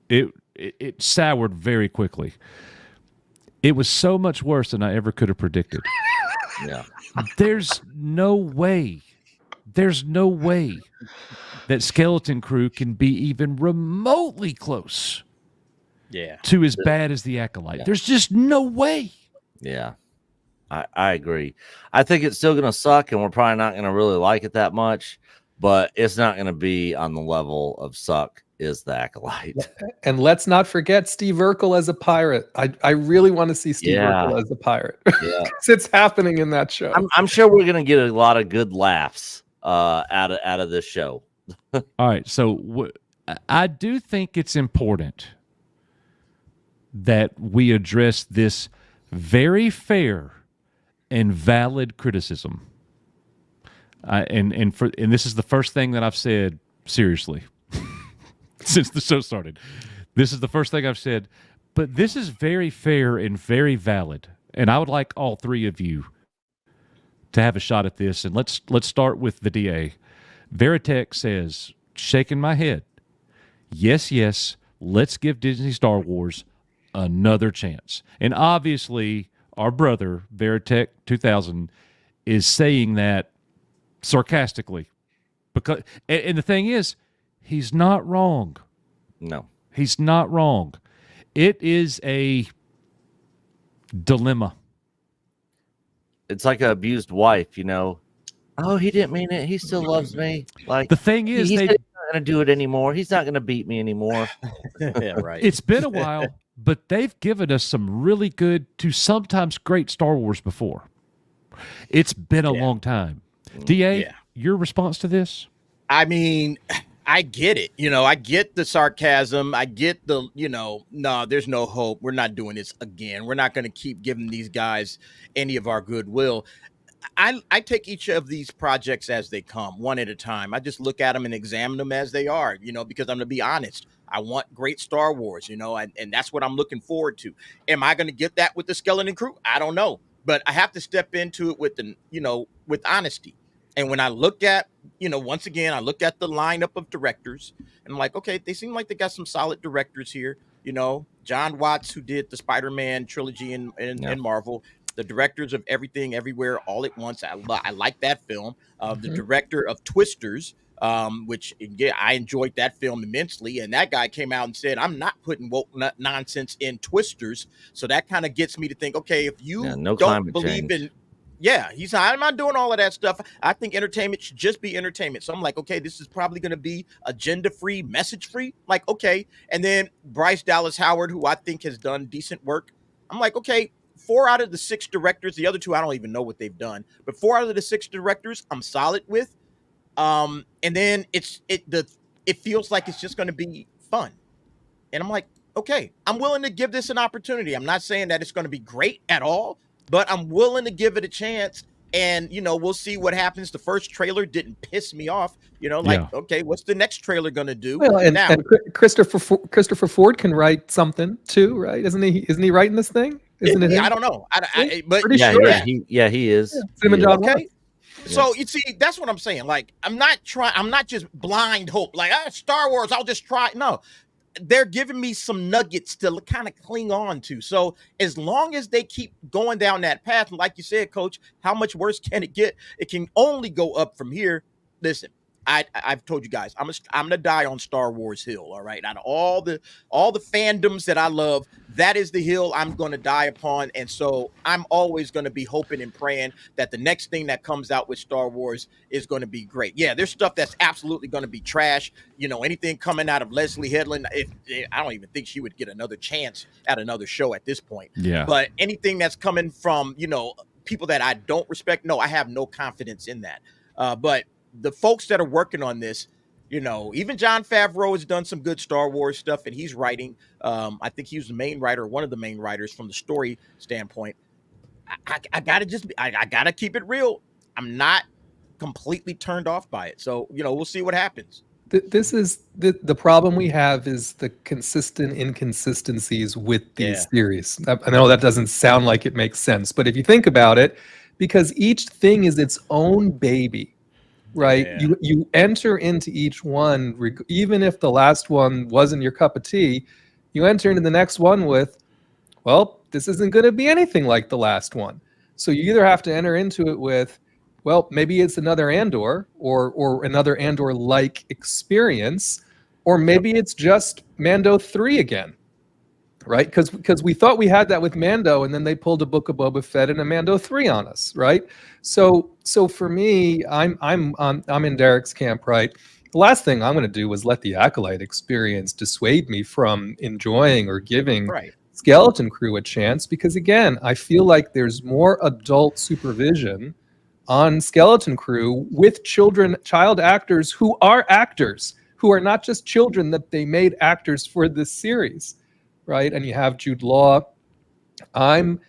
it soured very quickly. It was so much worse than I ever could have predicted. Yeah. There's no way that Skeleton Crew can be even remotely close to as bad as the Acolyte. There's just no way. Yeah. I agree. I think it's still going to suck, and we're probably not going to really like it that much, but it's not going to be on the level of suck is the Acolyte. And let's not forget Steve Urkel as a pirate. I really want to see Steve Urkel as a pirate. Yeah. It's happening in that show. I'm sure we're going to get a lot of good laughs out of this show. All right, so I do think it's important that we address this very fair and valid criticism. And this is the first thing that I've said seriously since the show started. This is the first thing I've said, but this is very fair and very valid. And I would like all three of you to have a shot at this. And let's start with the DA. Veritech says, shaking my head, yes, let's give Disney Star Wars another chance. And obviously, our brother, Veritech 2000, is saying that sarcastically. And the thing is, he's not wrong. No. He's not wrong. It is a dilemma. It's like an abused wife, you know. Oh, he didn't mean it. He still loves me. Like The thing is, he's not going to do it anymore. He's not going to beat me anymore. Yeah, right. it's been a while, but they've given us some really good to sometimes great Star Wars before. It's been a long time. DA, your response to this? I mean, I get it. You know, I get the sarcasm. I get the, no, there's no hope. We're not doing this again. We're not going to keep giving these guys any of our goodwill. I take each of these projects as they come, one at a time. I just look at them and examine them as they are, because I'm going to be honest. I want great Star Wars, and that's what I'm looking forward to. Am I going to get that with the Skeleton Crew? I don't know. But I have to step into it with with honesty. And when I look at, once again, I look at the lineup of directors and I'm like, okay, they seem like they got some solid directors here. John Watts, who did the Spider-Man trilogy in Marvel, the directors of Everything Everywhere All at Once. I like that film. The director of Twisters, which again, I enjoyed that film immensely. And that guy came out and said, I'm not putting woke nonsense in Twisters. So that kind of gets me to think, okay, if you don't believe in, he's not, I'm not doing all of that stuff. I think entertainment should just be entertainment. So I'm like, okay, this is probably going to be agenda-free, message-free. Like, okay. And then Bryce Dallas Howard, who I think has done decent work. I'm like, okay, 4 out of the 6 directors, the other 2, I don't even know what they've done, but 4 out of the 6 directors, I'm solid with. And then it feels like it's just going to be fun. And I'm like, okay, I'm willing to give this an opportunity. I'm not saying that it's going to be great at all, but I'm willing to give it a chance. And, we'll see what happens. The first trailer didn't piss me off. Okay, what's the next trailer going to do? Well, and Christopher Ford can write something too, right? Isn't he writing this thing? Isn't it? I don't know. But pretty sure. He is. Him and John Watts. So you see, that's what I'm saying. Like, I'm not just blind hope. Like, Star Wars, I'll just try. No, they're giving me some nuggets to kind of cling on to. So as long as they keep going down that path, and like you said, Coach, how much worse can it get? It can only go up from here. Listen, I've told you guys, I'm gonna die on Star Wars Hill. All right, out of all the fandoms that I love, that is the hill I'm gonna die upon. And so I'm always gonna be hoping and praying that the next thing that comes out with Star Wars is gonna be great. Yeah, there's stuff that's absolutely gonna be trash. Anything coming out of Leslie Headland, I don't even think she would get another chance at another show at this point. Yeah. But anything that's coming from people that I don't respect, no, I have no confidence in that. But the folks that are working on this, even Jon Favreau has done some good Star Wars stuff, and he's writing. I think he was the main writer, one of the main writers from the story standpoint. I gotta keep it real. I'm not completely turned off by it. So, we'll see what happens. This is the problem we have is the consistent inconsistencies with these series. I know that doesn't sound like it makes sense, but if you think about it, because each thing is its own baby. Right. Yeah. You enter into each one, even if the last one wasn't your cup of tea, you enter into the next one with, well, this isn't going to be anything like the last one. So you either have to enter into it with, well, maybe it's another Andor or another Andor-like experience, or maybe it's just Mando 3 again. Right, because we thought we had that with Mando, and then they pulled a Book of Boba Fett and a Mando 3 on us, right? So for me, I'm in Derek's camp, right? The last thing I'm going to do is let the Acolyte experience dissuade me from enjoying or giving Skeleton Crew a chance, because again, I feel like there's more adult supervision on Skeleton Crew with child actors who are not just children, that they made actors for this series. Right, and you have Jude Law. I'm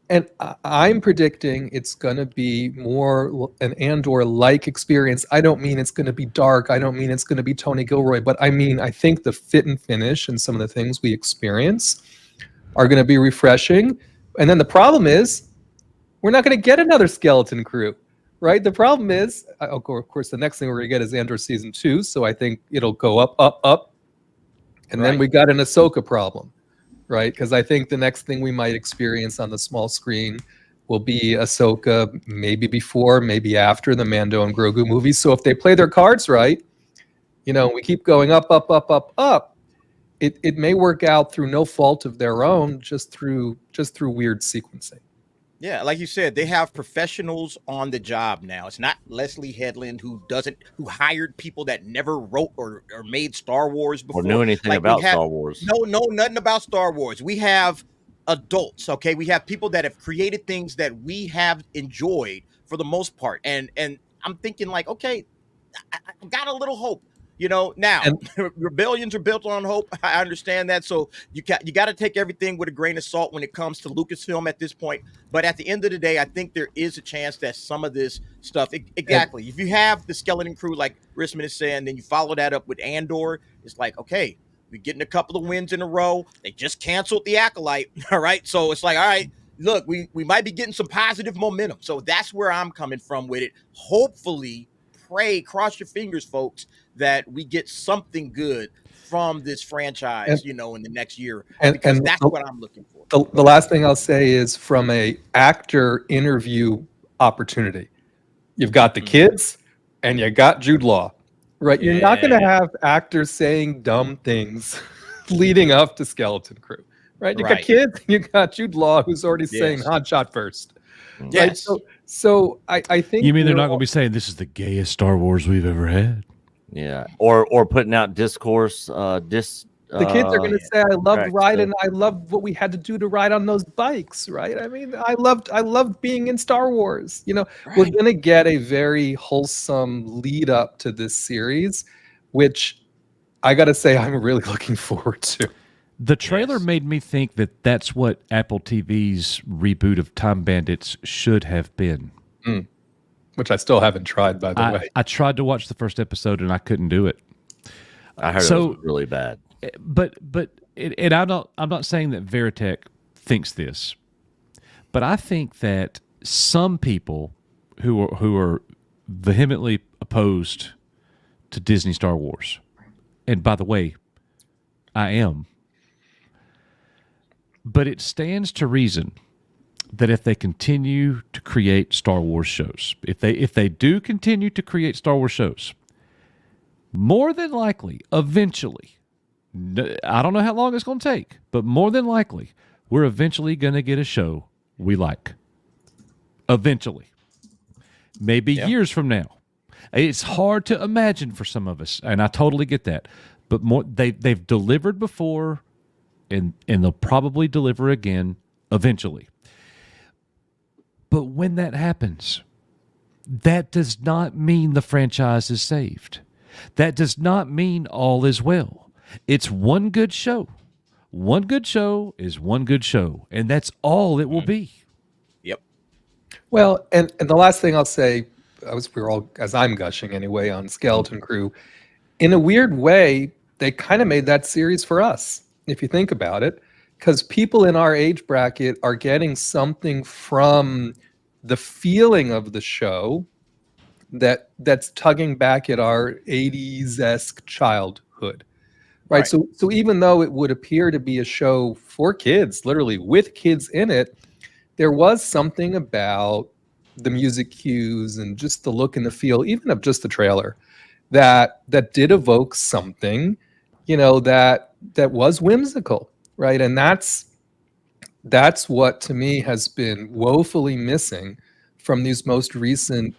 predicting it's going to be more an Andor-like experience. I don't mean it's going to be dark. I don't mean it's going to be Tony Gilroy, but I think the fit and finish and some of the things we experience are going to be refreshing. And then the problem is, we're not going to get another Skeleton Crew, right? The problem is, of course, the next thing we're going to get is Andor season 2. So I think it'll go up, up, up, and then we got an Ahsoka problem. Right, because I think the next thing we might experience on the small screen will be Ahsoka, maybe before, maybe after the Mando and Grogu movies. So if they play their cards right, we keep going up, up, up, up, up. It may work out through no fault of their own, just through weird sequencing. Yeah, like you said, they have professionals on the job now. It's not Leslie Headland who hired people that never wrote or made Star Wars before. Or knew anything about Star Wars. No, nothing about Star Wars. We have adults, okay? We have people that have created things that we have enjoyed for the most part. And I'm thinking like, okay, I got a little hope. Now rebellions are built on hope. I understand that. So you got to take everything with a grain of salt when it comes to Lucasfilm at this point. But at the end of the day, I think there is a chance that some of this stuff, exactly. If you have the Skeleton Crew, like Risman is saying, then you follow that up with Andor, it's like, okay, we're getting a couple of wins in a row. They just canceled the Acolyte. All right. So it's like, all right, look, we might be getting some positive momentum. So that's where I'm coming from with it. Hopefully, pray, cross your fingers, folks, that we get something good from this franchise, in the next year, and because that's what I'm looking for. The last thing I'll say is from a actor interview opportunity. You've got the kids and you got Jude Law, right? You're not going to have actors saying dumb things leading up to Skeleton Crew, right? You got kids and you got Jude Law who's already saying hot shot first. Yes. Right? So I think you mean they're not going to be saying this is the gayest Star Wars we've ever had? Yeah, or putting out discourse, the kids are going to say, "I loved riding. So. I loved what we had to do to ride on those bikes." Right? I mean, I loved being in Star Wars. We're going to get a very wholesome lead up to this series, which I got to say, I'm really looking forward to. The trailer made me think that that's what Apple TV's reboot of Time Bandits should have been. Which I still haven't tried, by the way. I tried to watch the first episode and I couldn't do it. I heard it was really bad. But I'm not saying that Veritech thinks this, but I think that some people who are vehemently opposed to Disney Star Wars, and by the way, I am, but it stands to reason that if they continue to create Star Wars shows, if they do continue to create Star Wars shows, more than likely, eventually, I don't know how long it's going to take, but more than likely, we're eventually going to get a show we like. Eventually. Maybe years from now. It's hard to imagine for some of us, and I totally get that. But they've delivered before, and they'll probably deliver again eventually. But when that happens, that does not mean the franchise is saved. That does not mean all is well. It's one good show. One good show is one good show, and that's all it will be. Yep. Well, and the last thing I'll say, we're all, as I'm gushing anyway, on Skeleton Crew, in a weird way, they kind of made that series for us, if you think about it, because people in our age bracket are getting something from the feeling of the show that's tugging back at our 80s-esque childhood. Right. So even though it would appear to be a show for kids, literally with kids in it, there was something about the music cues and just the look and the feel, even of just the trailer, that did evoke something, that was whimsical, right? And that's what to me has been woefully missing from these most recent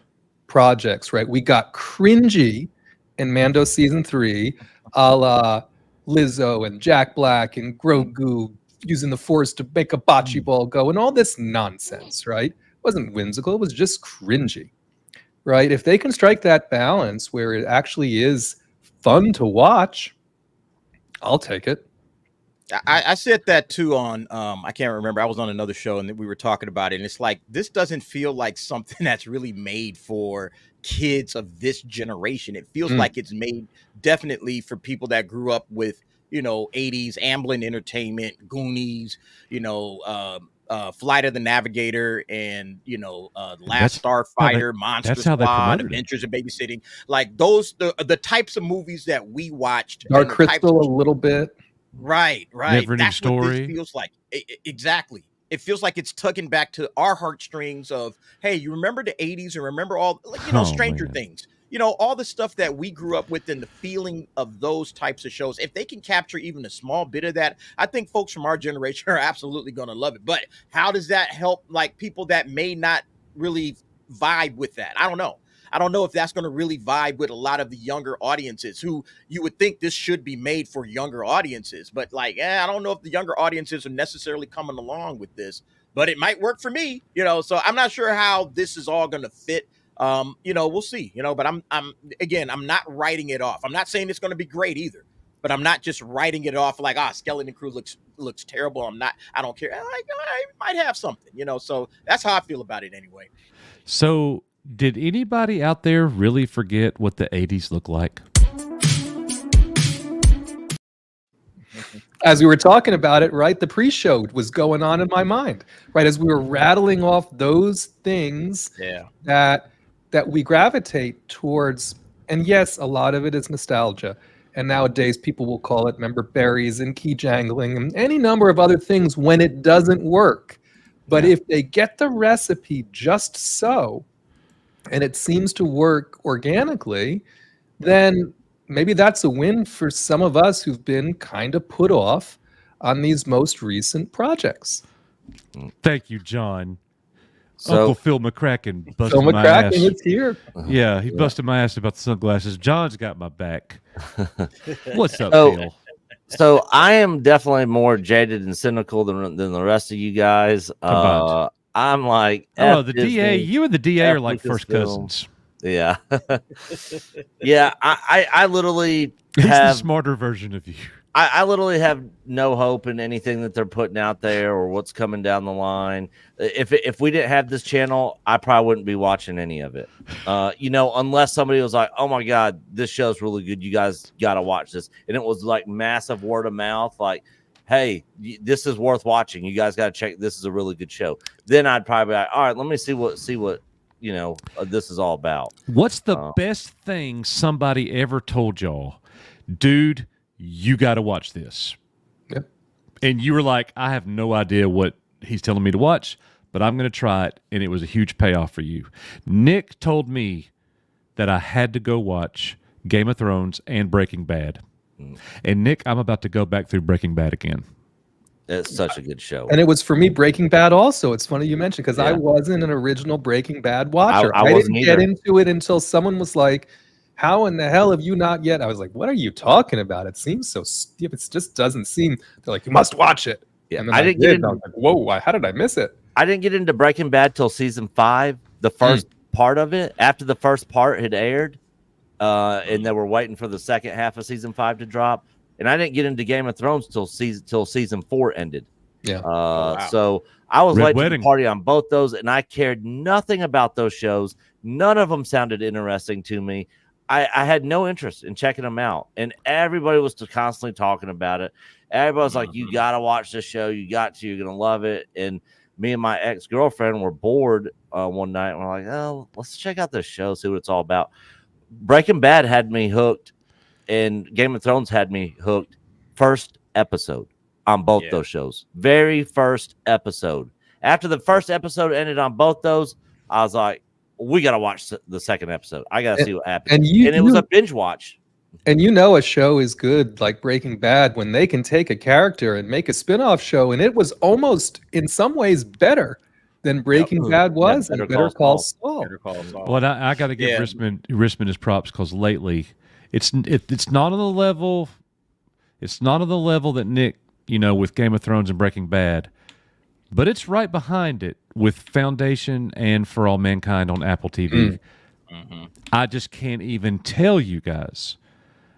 projects, right? We got cringy in Mando season 3, a la Lizzo and Jack Black and Grogu using the Force to make a bocce ball go and all this nonsense, right? It wasn't whimsical. It was just cringy, right? If they can strike that balance where it actually is fun to watch, I'll take it. I said that too on, I can't remember. I was on another show and we were talking about it. And it's like, this doesn't feel like something that's really made for kids of this generation. It feels like it's made definitely for people that grew up with, 80s Amblin Entertainment, Goonies, Flight of the Navigator, and Last Starfighter, Monster Squad, Adventures in Babysitting. Like those, the types of movies that we watched. Dark Crystal a little bit. Right. Never-ending Story. What this feels like. Exactly. It feels like it's tugging back to our heartstrings of, hey, you remember the 80s and remember all, Stranger Things. All the stuff that we grew up with and the feeling of those types of shows. If they can capture even a small bit of that, I think folks from our generation are absolutely going to love it. But how does that help, like, people that may not really vibe with that? I don't know. I don't know if that's going to really vibe with a lot of the younger audiences who you would think this should be made for younger audiences. But I don't know if the younger audiences are necessarily coming along with this, but it might work for me, so I'm not sure how this is all going to fit. We'll see, but I'm not writing it off. I'm not saying it's going to be great either, but I'm not just writing it off like, Skeleton Crew looks terrible. I don't care. I might have something, so that's how I feel about it anyway. So, did anybody out there really forget what the 80s looked like? As we were talking about it, right, the pre-show was going on in my mind, right, as we were rattling off those things that we gravitate towards And yes, a lot of it is nostalgia. And nowadays people will call it member berries and key jangling and any number of other things when it doesn't work. But if they get the recipe just so, and it seems to work organically, then maybe that's a win for some of us who've been kind of put off on these most recent projects. Thank you, John. So Uncle Phil McCracken busted Phil my ass. McCracken is here. Yeah, he busted my ass about the sunglasses. John's got my back. What's up, So- Phil? So I am definitely more jaded and cynical than the rest of you guys. Combined. I'm like, Oh, F the Disney, DA. You and the DA F are like first Lucasfilm. cousins. Yeah, yeah. I literally He's the have smarter version of you. I literally have no hope in anything that they're putting out there or what's coming down the line. If we didn't have this channel, I probably wouldn't be watching any of it. Unless somebody was like, "Oh my God, this show's really good. You guys got to watch this," and it was like massive word of mouth, like, "Hey, this is worth watching. You guys got to check. This is a really good show." Then I'd probably be like, "All right, let me see what this is all about." What's the best thing somebody ever told y'all, dude? You got to watch this. Yep. And you were like, I have no idea what he's telling me to watch, but I'm going to try it. And it was a huge payoff for you. Nick told me that I had to go watch Game of Thrones and Breaking Bad. And Nick, I'm about to go back through Breaking Bad again. It's such a good show. And it was for me Breaking Bad also. It's funny you mentioned because I Yeah. wasn't an original Breaking Bad watcher. I I wasn't didn't get either. into it until someone was like, "How in the hell have you not yet?" I was like, "What are you talking about? It seems so stiff. It just doesn't seem." They're like, "You must watch it." Yeah, And then I didn't get did, into and I was like, "Whoa, how did I miss it?" I didn't get into Breaking Bad till season 5, the first part of it. After the first part had aired, and they were waiting for the second half of season 5 to drop. And I didn't get into Game of Thrones till season 4 ended. Yeah. Wow. So I was Red late to Wedding. the party on both those, and I cared nothing about those shows. None of them sounded interesting to me. I had no interest in checking them out, and everybody was constantly talking about it. Everybody was like, "You got to watch this show. You got to. You're gonna love it." And me and my ex-girlfriend were bored one night, and we're like, "Oh, let's check out this show, see what it's all about." Breaking Bad had me hooked, and Game of Thrones had me hooked. First episode on both those shows. Very first episode. After the first episode ended on both those, I was like, we got to watch the second episode. I got to see what happens. And it was a binge watch. And a show is good like Breaking Bad when they can take a character and make a spin-off show, and it was almost in some ways better than Breaking Bad was, and Better Call Saul. Better Call Saul. Well, I got to give Risman his props because lately it's not on the level. It's not on the level that Nick, with Game of Thrones and Breaking Bad, but it's right behind it with Foundation and For All Mankind on Apple TV. I just can't even tell you guys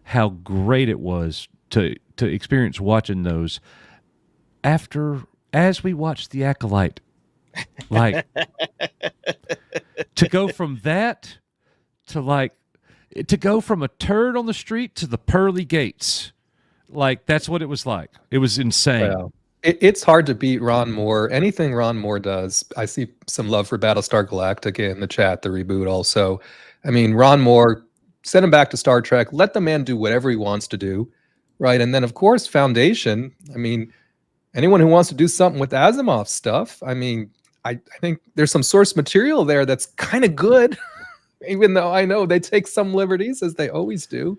how great it was to experience watching those as we watched The Acolyte. Like, to go from that to go from a turd on the street to the pearly gates. Like, that's what it was like. It was insane. Wow. It's hard to beat Ron Moore. Anything Ron Moore does, I see some love for Battlestar Galactica in the chat, the reboot also. I mean, Ron Moore, send him back to Star Trek. Let the man do whatever he wants to do, right? And then, of course, Foundation. I mean, anyone who wants to do something with Asimov stuff, I mean, I think there's some source material there that's kind of good, even though I know they take some liberties, as they always do.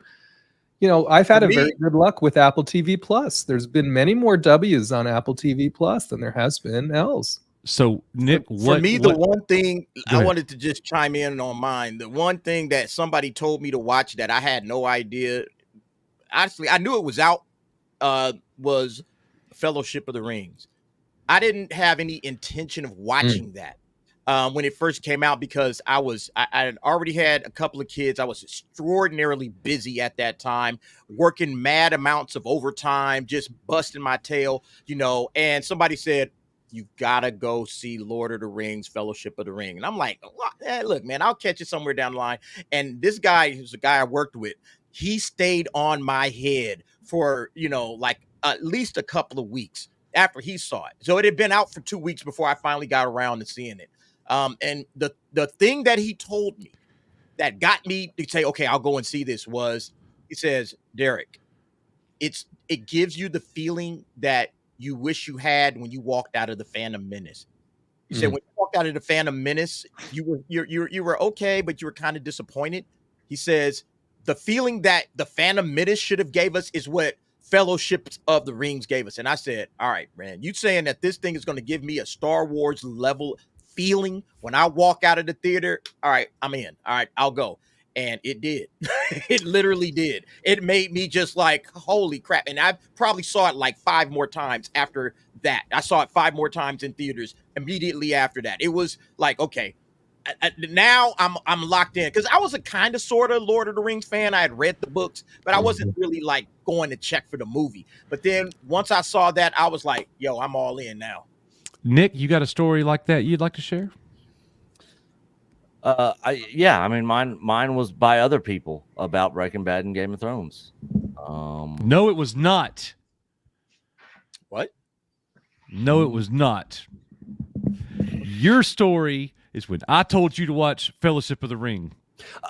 I've had very good luck with Apple TV Plus. There's been many more W's on Apple TV Plus than there has been L's. So, Nick, the one thing I wanted to just chime in on mine, the one thing that somebody told me to watch that I had no idea, honestly, I knew it was out, was Fellowship of the Rings. I didn't have any intention of watching that when it first came out because I had already had a couple of kids. I was extraordinarily busy at that time, working mad amounts of overtime, just busting my tail, and somebody said, "You gotta go see Lord of the Rings, Fellowship of the Ring." And I'm like, look, man, I'll catch you somewhere down the line. And this guy, who's a guy I worked with, he stayed on my head for, like at least a couple of weeks after he saw it. So it had been out for 2 weeks before I finally got around to seeing it. And the thing that he told me that got me to say, okay, I'll go and see this was, he says, Derek, it gives you the feeling that you wish you had when you walked out of the Phantom Menace. You said when you walked out of the Phantom Menace, you were okay, but you were kind of disappointed. He says the feeling that the Phantom Menace should have gave us is what Fellowship of the Rings gave us. And I said, all right, man, you saying that this thing is going to give me a Star Wars level feeling when I walk out of the theater? All right, I'm in. All right, I'll go. And it did. It literally did. It made me just like, holy crap. And I probably saw it like 5 more times after that. I saw it 5 more times in theaters immediately after that. It was like, okay, now I'm locked in, because I was a kind of sort of Lord of the Rings fan. I had read the books, but I wasn't really like going to check for the movie. But then once I saw that, I was like, yo, I'm all in now. Nick, you got a story like that you'd like to share? I mean, mine was by other people about Breaking Bad and Game of Thrones. No, it was not. What? No, it was not. Your story is when I told you to watch Fellowship of the Ring.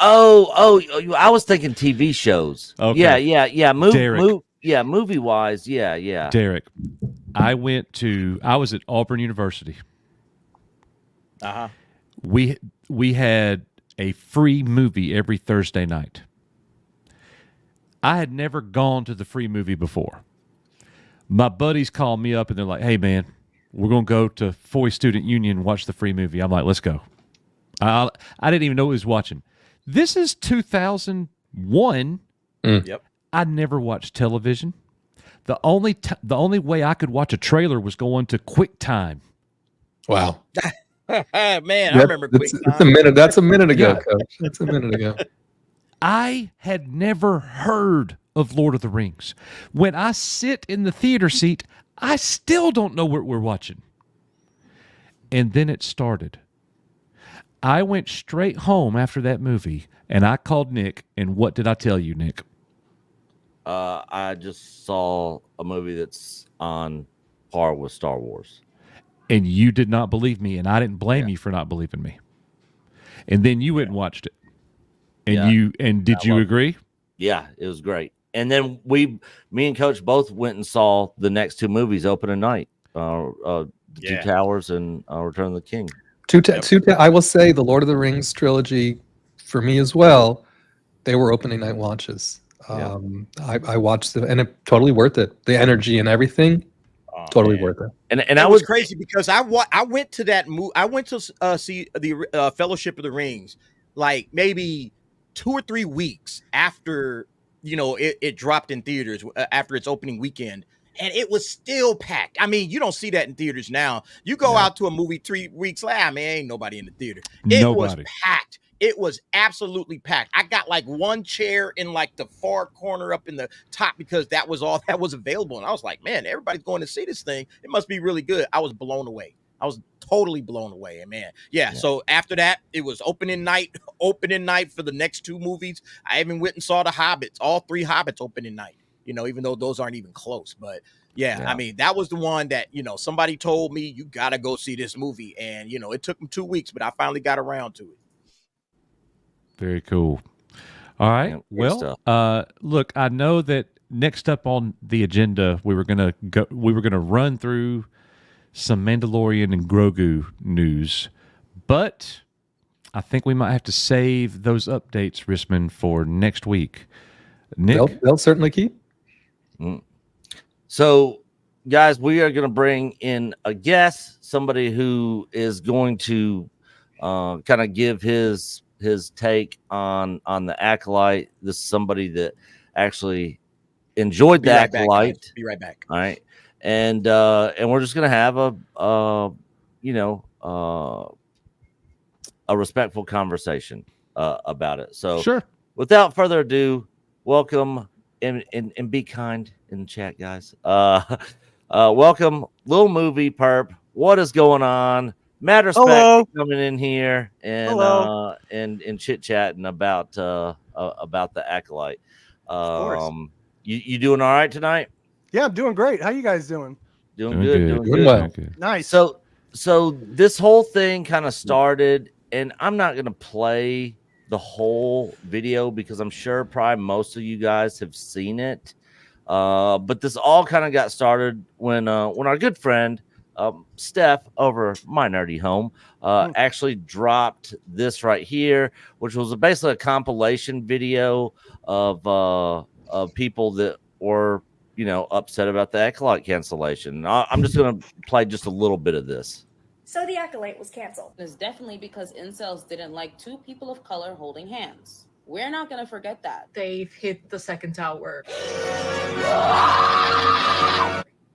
Oh, I was thinking TV shows. Okay. Yeah. Derek. Movie wise, yeah. Derek, I was at Auburn University. Uh-huh. We had a free movie every Thursday night. I had never gone to the free movie before. My buddies called me up and they're like, hey, man, we're going to go to Foy Student Union and watch the free movie. I'm like, let's go. I didn't even know who was watching. This is 2001. Yep. I never watched television. The only way I could watch a trailer was going to QuickTime. Wow. Man, I remember QuickTime. That's a minute ago, Yeah. Coach. That's a minute ago. I had never heard of Lord of the Rings. When I sit in the theater seat, I still don't know what we're watching. And then it started. I went straight home after that movie, and I called Nick, and what did I tell you, Nick? I just saw a movie that's on par with Star Wars. And you did not believe me, and I didn't blame you for not believing me. And then you went and watched it. And did you agree? Yeah, it was great. And then me and Coach both went and saw the next 2 movies opening night, Two Towers and Return of the King. I will say the Lord of the Rings trilogy, for me as well, they were opening night watches. I watched them, and it totally worth it. The energy and everything, totally worth it. And I was crazy because I went to that movie. I went to see the Fellowship of the Rings like maybe 2 or 3 weeks after it dropped in theaters after its opening weekend. And it was still packed. I mean, you don't see that in theaters now. You go out to a movie 3 weeks later, man, ain't nobody in the theater. It was packed. It was absolutely packed. I got like one chair in like the far corner up in the top because that was all that was available. And I was like, man, everybody's going to see this thing. It must be really good. I was blown away. I was totally blown away. And man, so after that, it was opening night for the next 2 movies. I even went and saw the Hobbits, all 3 Hobbits opening night. Even though those aren't even close. But I mean, that was the one that, somebody told me, you got to go see this movie. And, it took them 2 weeks, but I finally got around to it. Very cool. All right. Well, look, I know that next up on the agenda, we were gonna run through some Mandalorian and Grogu news, but I think we might have to save those updates, Risman, for next week. Nick, they'll certainly keep. So, guys, we are going to bring in a guest, somebody who is going to kind of give his take on the Acolyte. This is somebody that actually enjoyed the Acolyte. Be right back. All right, and we're just going to have a respectful conversation about it. So, sure. Without further ado, welcome and be kind in the chat, guys. Welcome, Little Movie Perp. What is going on? Mad respect coming in here and chit chatting about the Acolyte. Of course. You doing all right tonight? Yeah, I'm doing great. How you guys doing? Doing good. Doing well. Nice. So this whole thing kind of started, and I'm not gonna play the whole video because I'm sure probably most of you guys have seen it. But this all kind of got started when our good friend Steph over my nerdy home actually dropped this right here, which was basically a compilation video of people that were upset about the Acolyte cancellation. I'm just gonna play just a little bit of this. So the Acolyte was canceled. It's definitely because incels didn't like two people of color holding hands. We're not gonna forget that. They've hit the second tower.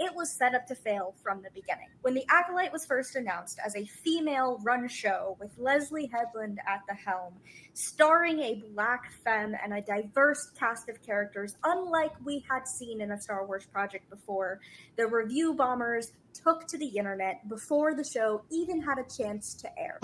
It was set up to fail from the beginning. When the Acolyte was first announced as a female-run show with Leslie Headland at the helm, starring a black femme and a diverse cast of characters, unlike we had seen in a Star Wars project before, the review bombers took to the internet before the show even had a chance to air.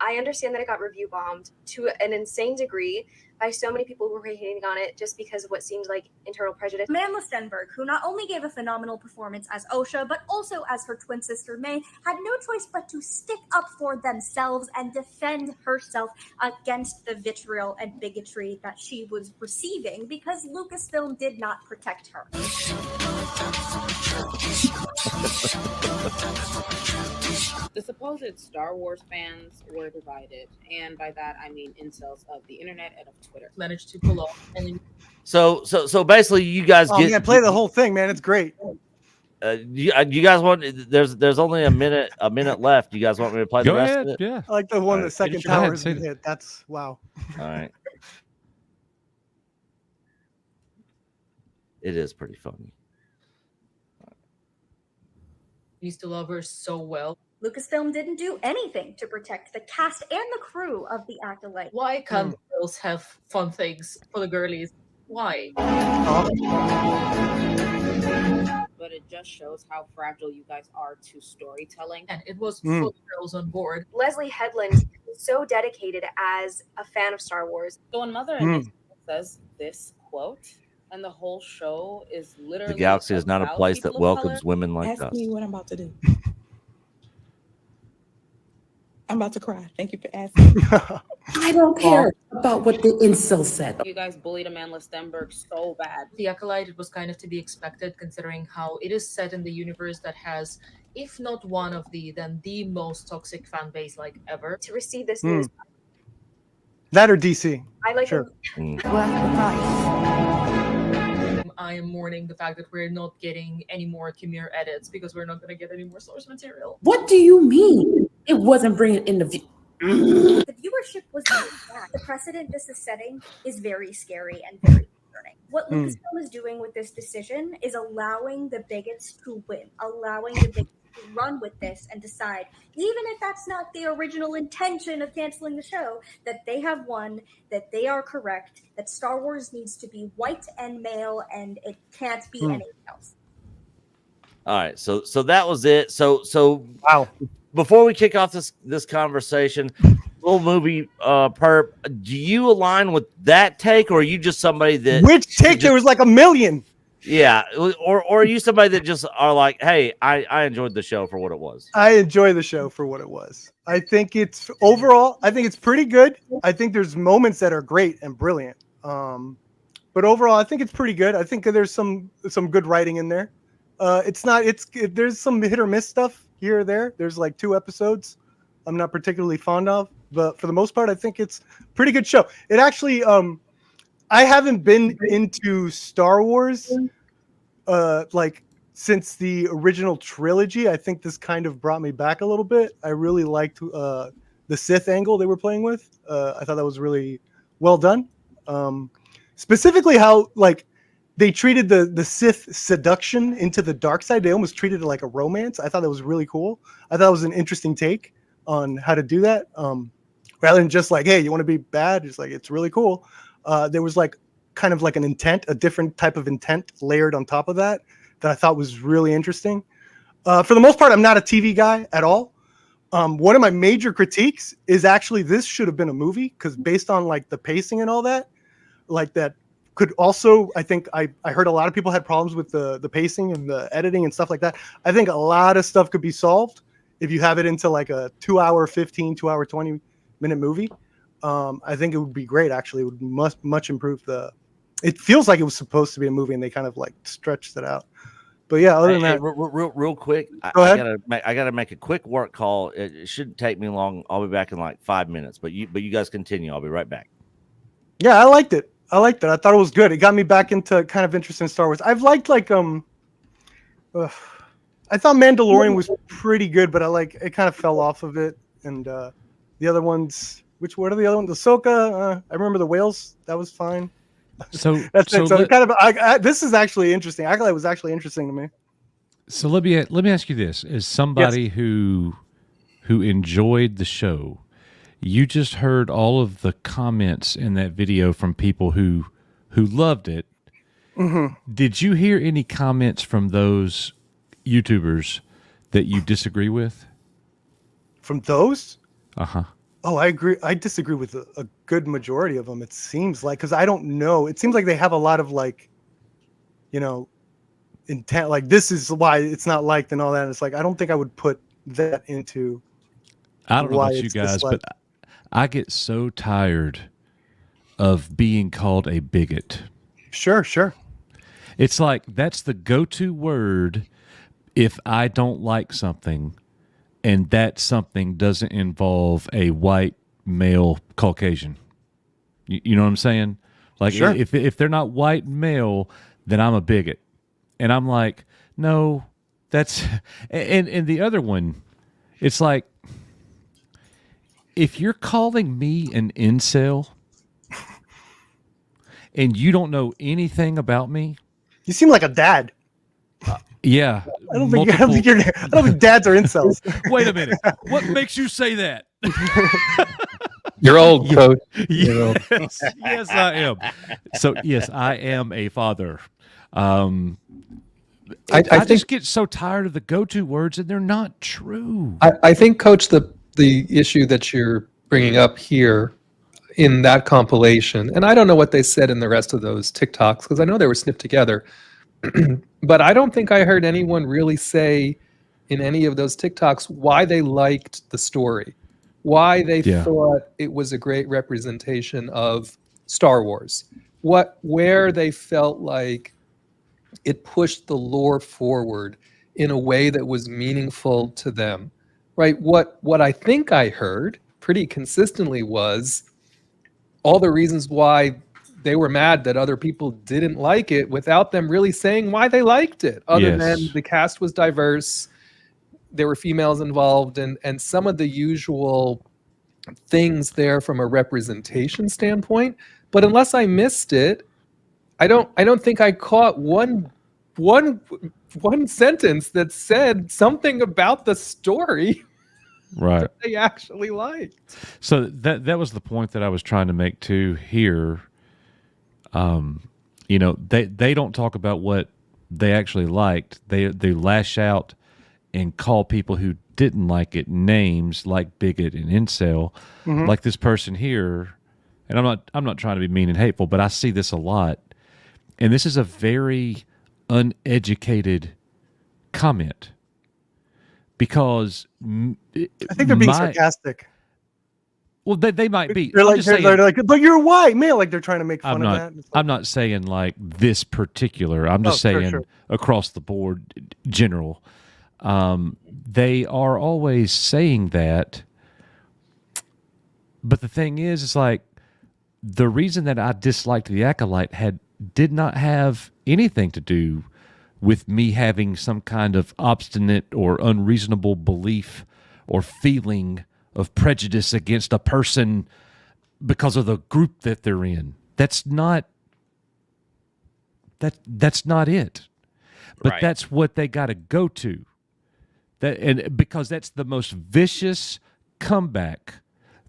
I understand that it got review bombed to an insane degree by so many people who were hating on it just because of what seemed like internal prejudice. Amanda Stenberg, who not only gave a phenomenal performance as Osha, but also as her twin sister May, had no choice but to stick up for themselves and defend herself against the vitriol and bigotry that she was receiving because Lucasfilm did not protect her. The supposed Star Wars fans were divided, and by that I mean incels of the internet and of Twitter. Managed to pull off. And So basically, you guys man, play the whole thing, man. It's great. You guys want? There's only a minute left. You guys want me to play the rest of it? Yeah. I like the one All the right. second Go ahead, tower is say that. hit. That's wow. All right. It is pretty funny. used to love her so well. Lucasfilm didn't do anything to protect the cast and the crew of the Acolyte. Why can't the girls have fun things for the girlies? Why? But it just shows how fragile you guys are to storytelling. And it was full girls on board. Leslie Headland is so dedicated as a fan of Star Wars. So when Mother in this says this quote, and the whole show is literally The galaxy is not a about place that people of welcomes color. women like Ask us. me what I'm about to do. I'm about to cry. Thank you for asking. I don't care about what the incel said. You guys bullied Amanda Stenberg so bad. The Acolyte, it was kind of to be expected considering how it is set in the universe that has, if not one of then the most toxic fan base like ever. To receive this news, That or DC. I like Sure. I am mourning the fact that we're not getting any more Khmer edits because we're not going to get any more source material. What do you mean? It wasn't bringing in the view. The viewership was very bad. The precedent this is setting is very scary and very concerning. What Lucasfilm is doing with this decision is allowing the bigots to win, allowing the bigots to run with this and decide, even if that's not the original intention of canceling the show, that they have won, that they are correct, that Star Wars needs to be white and male, and it can't be anything else. All right, so that was it. So Wow. before we kick off this conversation, little movie perp, do you align with that take, or are you just somebody that Which take? There was like a million. yeah, or are you somebody that just are like, hey, I enjoyed the show for what it was? I enjoy the show for what it was. I think it's overall, I think it's pretty good. I think there's moments that are great and brilliant. But overall, I think it's pretty good. I think there's some good writing in there. There's some hit or miss stuff here or there. There's like 2 episodes I'm not particularly fond of, but for the most part, I think it's a pretty good show. It actually, I haven't been into Star Wars like since the original trilogy. I think this kind of brought me back a little bit. I really liked the Sith angle they were playing with. I thought that was really well done. Specifically how like they treated the Sith seduction into the dark side. They almost treated it like a romance. I thought that was really cool. I thought it was an interesting take on how to do that. Rather than just like, hey, you want to be bad? It's like, it's really cool. There was like kind of like an intent, a different type of intent layered on top of that I thought was really interesting. For the most part, I'm not a TV guy at all. One of my major critiques is actually this should have been a movie, because based on like the pacing and all that, like that could also, I think I heard a lot of people had problems with the pacing and the editing and stuff like that. I think a lot of stuff could be solved if you have it into like a 2 hour 15, 2 hour 20-minute movie, I think it would be great. Actually, it would much improve it feels like it was supposed to be a movie and they kind of like stretched it out. But yeah, other than that, real quick, go ahead. I gotta make a quick work call. It shouldn't take me long. I'll be back in like 5 minutes. But you guys continue. I'll be right back. Yeah, I liked it. I thought it was good. It got me back into kind of interest in Star Wars. I've liked I thought Mandalorian was pretty good, but it kind of fell off of it. And the other ones, what are the other ones? Ahsoka. I remember the whales. That was fine. So that's it. So kind of, this is actually interesting. Acolyte was actually interesting to me. So let me ask you this: as somebody who enjoyed the show, you just heard all of the comments in that video from people who loved it. Mm-hmm. Did you hear any comments from those YouTubers that you disagree with? From those? Uh-huh. Oh, I agree. I disagree with a good majority of them. It seems like, because I don't know. It seems like they have a lot of intent. Like, this is why it's not liked and all that. And it's like, I don't think I would put that into. I don't know about you guys, but I get so tired of being called a bigot. Sure. It's like that's the go-to word if I don't like something. And that something doesn't involve a white male Caucasian. You know what I'm saying? Like, sure. if they're not white male, then I'm a bigot. And I'm like, no, that's... And the other one, it's like, if you're calling me an incel and you don't know anything about me... You seem like a dad. Yeah. I don't think dads are incels. Wait a minute. What makes you say that? You're old, Coach. Yes, yes, I am. So, yes, I am a father. I just get so tired of the go-to words, and they're not true. I think, Coach, the issue that you're bringing up here in that compilation, and I don't know what they said in the rest of those TikToks, because I know they were snipped together, but I don't think I heard anyone really say in any of those TikToks why they liked the story, why they thought it was a great representation of Star Wars, where they felt like it pushed the lore forward in a way that was meaningful to them, right? What I think I heard pretty consistently was all the reasons why they were mad that other people didn't like it without them really saying why they liked it, other than the cast was diverse, there were females involved, and some of the usual things there from a representation standpoint. But unless I missed it, I don't think I caught one sentence that said something about the story right that they actually liked. So that was the point that I was trying to make too here. They don't talk about what they actually liked. They lash out and call people who didn't like it names like bigot and incel, like this person here. And I'm not trying to be mean and hateful, but I see this a lot. And this is a very uneducated comment because I think they're being sarcastic. Well, they might be. They're like, but you're white male. Like they're trying to make fun of that. I'm not saying like this particular. I'm just saying across the board, general. They are always saying that. But the thing is, it's like the reason that I disliked the Acolyte did not have anything to do with me having some kind of obstinate or unreasonable belief or feeling of prejudice against a person because of the group that they're in. That's not it. But that's what they got to go to. And because that's the most vicious comeback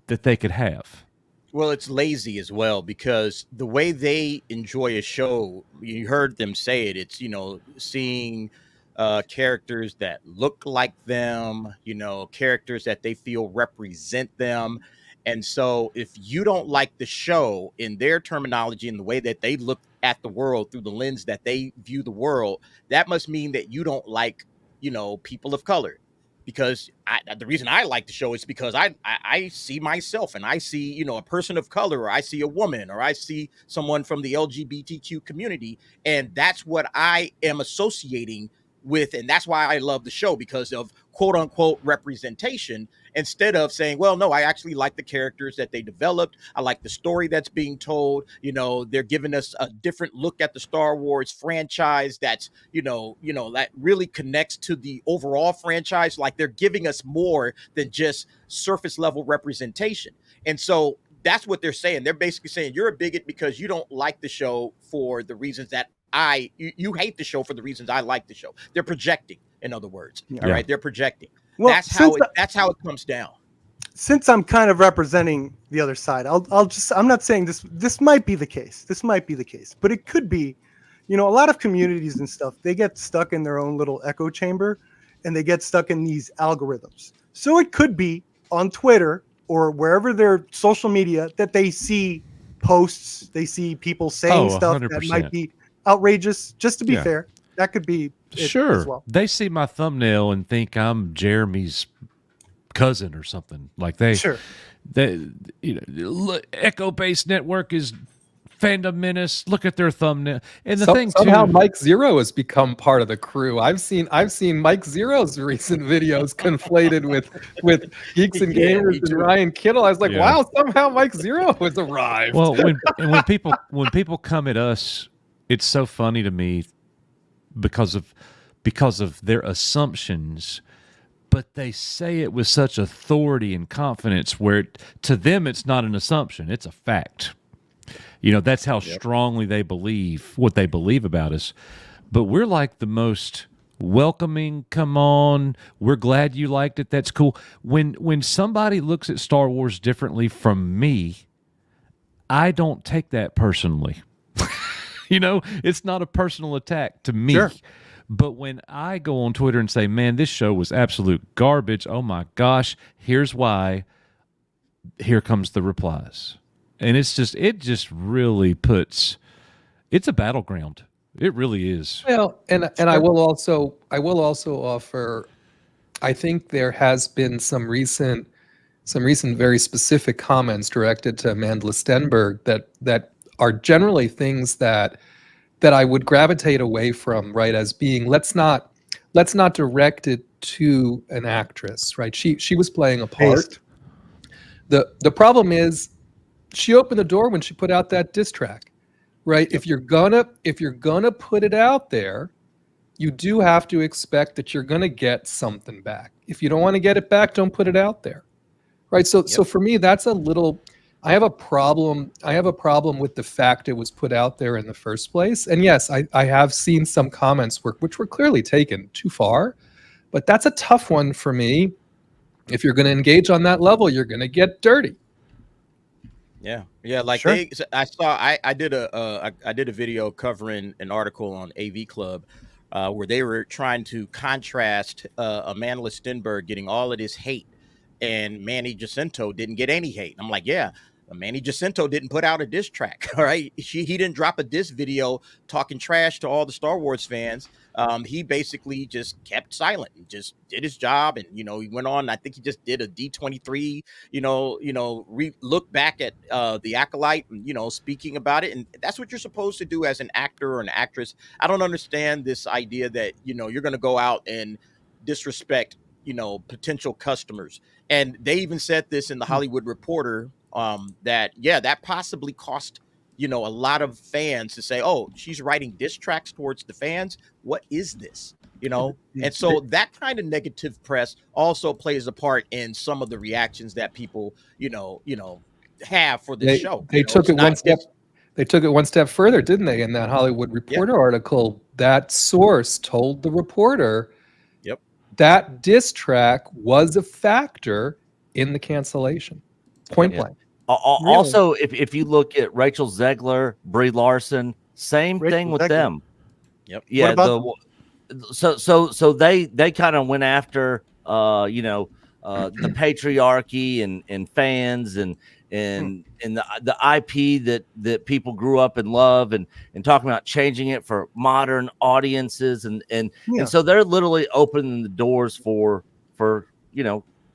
that they could have. Well, it's lazy as well, because the way they enjoy a show, you heard them say it, it's, seeing characters that look like them, characters that they feel represent them. And so if you don't like the show in their terminology and the way that they look at the world through the lens that they view the world, that must mean that you don't like, people of color. because the reason I like the show is because I see myself, and I see, a person of color, or I see a woman, or I see someone from the LGBTQ community, and that's what I am associating with, and that's why I love the show, because of quote unquote representation, instead of saying, well, no, I actually like the characters that they developed. I like the story that's being told. They're giving us a different look at the Star Wars franchise that's, that really connects to the overall franchise. Like, they're giving us more than just surface level representation. And so that's what they're saying. They're basically saying you're a bigot because you don't like the show for the reasons that you hate the show for the reasons I like the show. They're projecting, in other words. All right. They're projecting. Well, that's how it comes down. Since I'm kind of representing the other side, I'm not saying this might be the case. This might be the case, but it could be, a lot of communities and stuff, they get stuck in their own little echo chamber, and they get stuck in these algorithms. So it could be on Twitter or wherever their social media that they see posts, they see people saying stuff 100%. that might be outrageous. Just to be fair, that could be it as well. They see my thumbnail and think I'm Jeremy's cousin or something. Like look, Echo Base Network is Fandom Menace. Look at their thumbnail. And the thing somehow too, Mike Zero has become part of the crew. I've seen Mike Zero's recent videos conflated with Geeks and Gamers and Ryan Kittle. I was like, wow, somehow Mike Zero has arrived. Well, when people come at us, it's so funny to me because of their assumptions, but they say it with such authority and confidence where to them it's not an assumption, it's a fact. That's how strongly they believe what they believe about us. But we're like the most welcoming, come on, we're glad you liked it, that's cool. When somebody looks at Star Wars differently from me, I don't take that personally. It's not a personal attack to me. Sure. But when I go on Twitter and say, man, this show was absolute garbage, oh my gosh, here's why, here comes the replies. And it just really it's a battleground. It really is. Well, and I will also offer, I think there has been some recent very specific comments directed to Amanda Stenberg that are generally things that I would gravitate away from, right, as being let's not direct it to an actress, right? She was playing a part. The problem is she opened the door when she put out that diss track, right? If you're gonna put it out there, you do have to expect that you're gonna get something back. If you don't want to get it back, don't put it out there, right? So for me, that's a little. I have a problem with the fact it was put out there in the first place. And yes, I have seen some comments which were clearly taken too far, but that's a tough one for me. If you're going to engage on that level, you're going to get dirty. Yeah. Like sure. I did a video covering an article on AV Club where they were trying to contrast Amanda Stenberg getting all of this hate, and Manny Jacinto didn't get any hate. I'm like, yeah. Manny Jacinto didn't put out a diss track, all right? He didn't drop a diss video talking trash to all the Star Wars fans. He basically just kept silent and just did his job. And, he went on, I think he just did a D23, look back at the Acolyte and, speaking about it. And that's what you're supposed to do as an actor or an actress. I don't understand this idea that, you're going to go out and disrespect, potential customers. And they even said this in the Hollywood Reporter, that possibly cost, a lot of fans to say, oh, she's writing diss tracks towards the fans. What is this? And so that kind of negative press also plays a part in some of the reactions that people, have for this show. They took it one step. They took it one step further, didn't they? In that Hollywood Reporter article, that source told the reporter that diss track was a factor in the cancellation. Point blank. Also, if you look at Rachel Zegler, Brie Larson, same thing with them. Yep. Yeah. So they kind of went after the patriarchy and fans and the IP that people grew up and love and talking about changing it for modern audiences and so they're literally opening the doors for for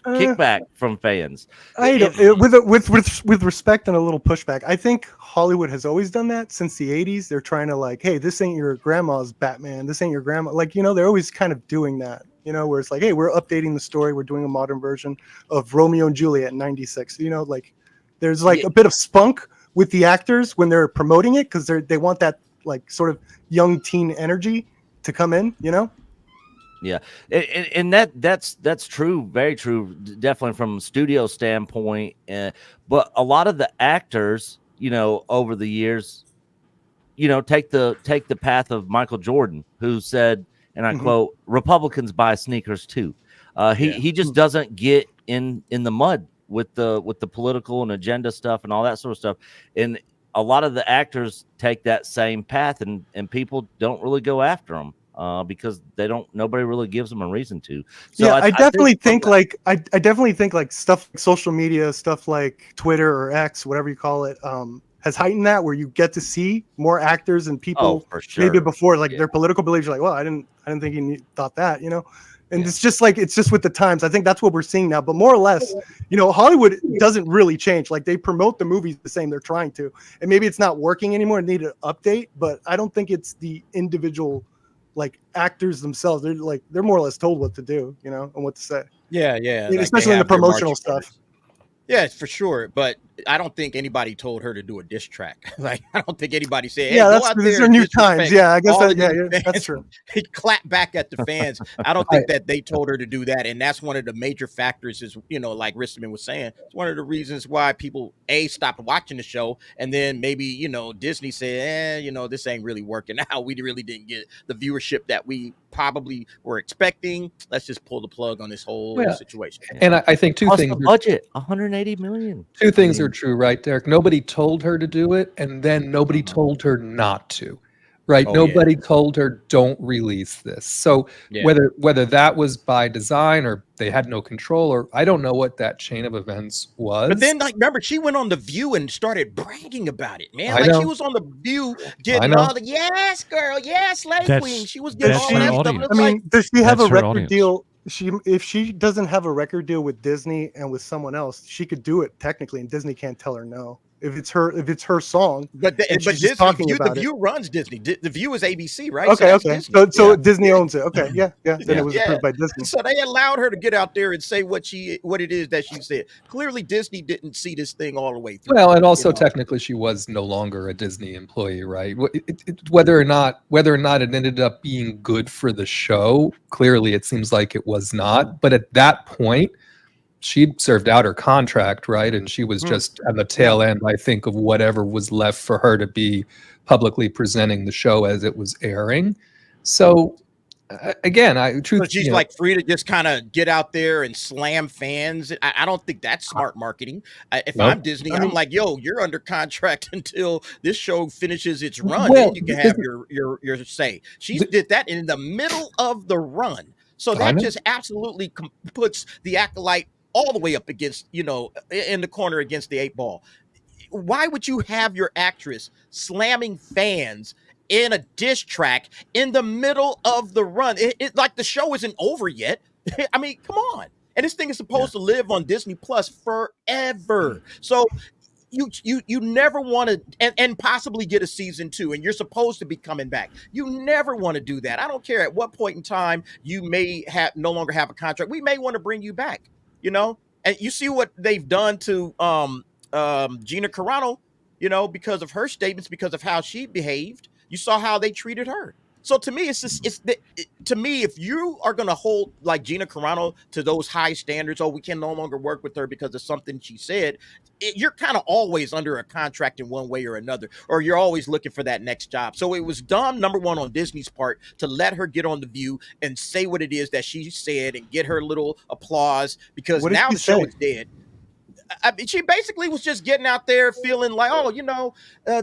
kickback from fans. With respect and a little pushback, I think Hollywood has always done that since the 80s. They're trying to like, hey, this ain't your grandma's Batman. This ain't your grandma. Like, they're always kind of doing that, where it's like, hey, we're updating the story. We're doing a modern version of Romeo and Juliet in 96. Like there's like a bit of spunk with the actors when they're promoting it because they want that like sort of young teen energy to come in, Yeah, and that's true, very true, definitely from a studio standpoint. But a lot of the actors, over the years, take the path of Michael Jordan, who said, and I quote, "Republicans buy sneakers too." He just doesn't get in the mud with the political and agenda stuff and all that sort of stuff. And a lot of the actors take that same path, and people don't really go after them. Because nobody really gives them a reason to. So yeah, I definitely think like stuff like social media, stuff like Twitter or X, whatever you call it, has heightened that where you get to see more actors and people for sure. maybe before like their political beliefs. You're like, well, I didn't think he thought that, and it's just with the times. I think that's what we're seeing now. But more or less, Hollywood doesn't really change. Like they promote the movies the same. They're trying to, and maybe it's not working anymore. Need an update, but I don't think it's the individual like actors themselves. They're more or less told what to do, and what to say. Yeah. I mean, especially in the promotional stuff. Yeah, for sure. But I don't think anybody told her to do a diss track. Like, I don't think anybody said, hey, that's these are new times. Yeah, I guess that's true. He clapped back at the fans. I don't think that they told her to do that. And that's one of the major factors is, like Risterman was saying, it's one of the reasons why people, stopped watching the show. And then maybe, Disney said, this ain't really working out. We really didn't get the viewership that we probably were expecting. Let's just pull the plug on this whole situation. And I think two things. The budget, 180 million. Two things are true, right, Derek? Nobody told her to do it, and then nobody told her not to, right? Nobody told her don't release this. So whether that was by design or they had no control, or I don't know what that chain of events was. But then, remember, she went on The View and started bragging about it, man. She was on The View getting all the yes, girl, yes, slave queen. She was getting all that stuff. I mean, does she have a record deal? If she doesn't have a record deal with Disney and with someone else, she could do it technically, and Disney can't tell her no. If it's her song, but Disney, The View runs Disney. The View is ABC, right? Okay. So Disney owns it. Okay, yeah. Then it was approved by Disney. So they allowed her to get out there and say what it is that she said. Clearly, Disney didn't see this thing all the way through. Well, and also technically, she was no longer a Disney employee, right? Whether or not it ended up being good for the show, clearly it seems like it was not. But at that point, she'd served out her contract, right? And she was just at the tail end, I think, of whatever was left for her to be publicly presenting the show as it was airing. So again, she's like free to just kind of get out there and slam fans. I don't think that's smart marketing. If I'm Disney, I'm like, yo, you're under contract until this show finishes its run. Then you can have your say. She did that in the middle of the run. So that just absolutely puts the Acolyte all the way up against, in the corner against the 8 ball. Why would you have your actress slamming fans in a diss track in the middle of the run? It like the show isn't over yet. I mean, come on. And this thing is supposed to live on Disney Plus forever. So you never want to and possibly get a season 2, and you're supposed to be coming back. You never want to do that. I don't care at what point in time you may no longer have a contract. We may want to bring you back, and you see what they've done to Gina Carano, because of her statements, because of how she behaved. You saw how they treated her. So to me, to me, if you are going to hold like Gina Carano to those high standards, we can no longer work with her because of something she said, you're kind of always under a contract in one way or another, or you're always looking for that next job. So it was dumb, number one, on Disney's part to let her get on The View and say what it is that she said and get her little applause, because now the show is dead. I mean, she basically was just getting out there feeling like,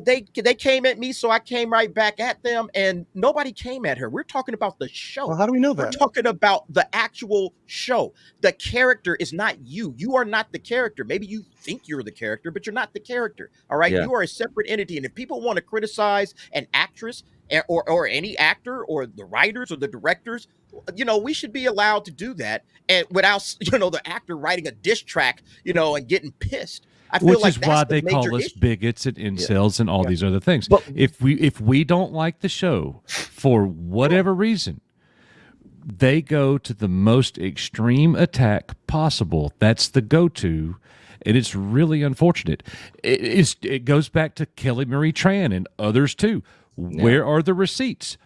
they came at me, so I came right back at them, and nobody came at her. We're talking about the show. Well, how do we know that? We're talking about the actual show. The character is not you. You are not the character. Maybe you think you're the character, but you're not the character. All right. Yeah. You are a separate entity. And if people want to criticize an actress, or any actor or the writers or the directors, we should be allowed to do that, and without the actor writing a diss track, and getting pissed. I feel Which like is that's why the they major call us issue. bigots and incels and all these other things. But- if we don't like the show for whatever reason, they go to the most extreme attack possible. That's the go-to, and it's really unfortunate. It goes back to Kelly Marie Tran and others too. Where are the receipts?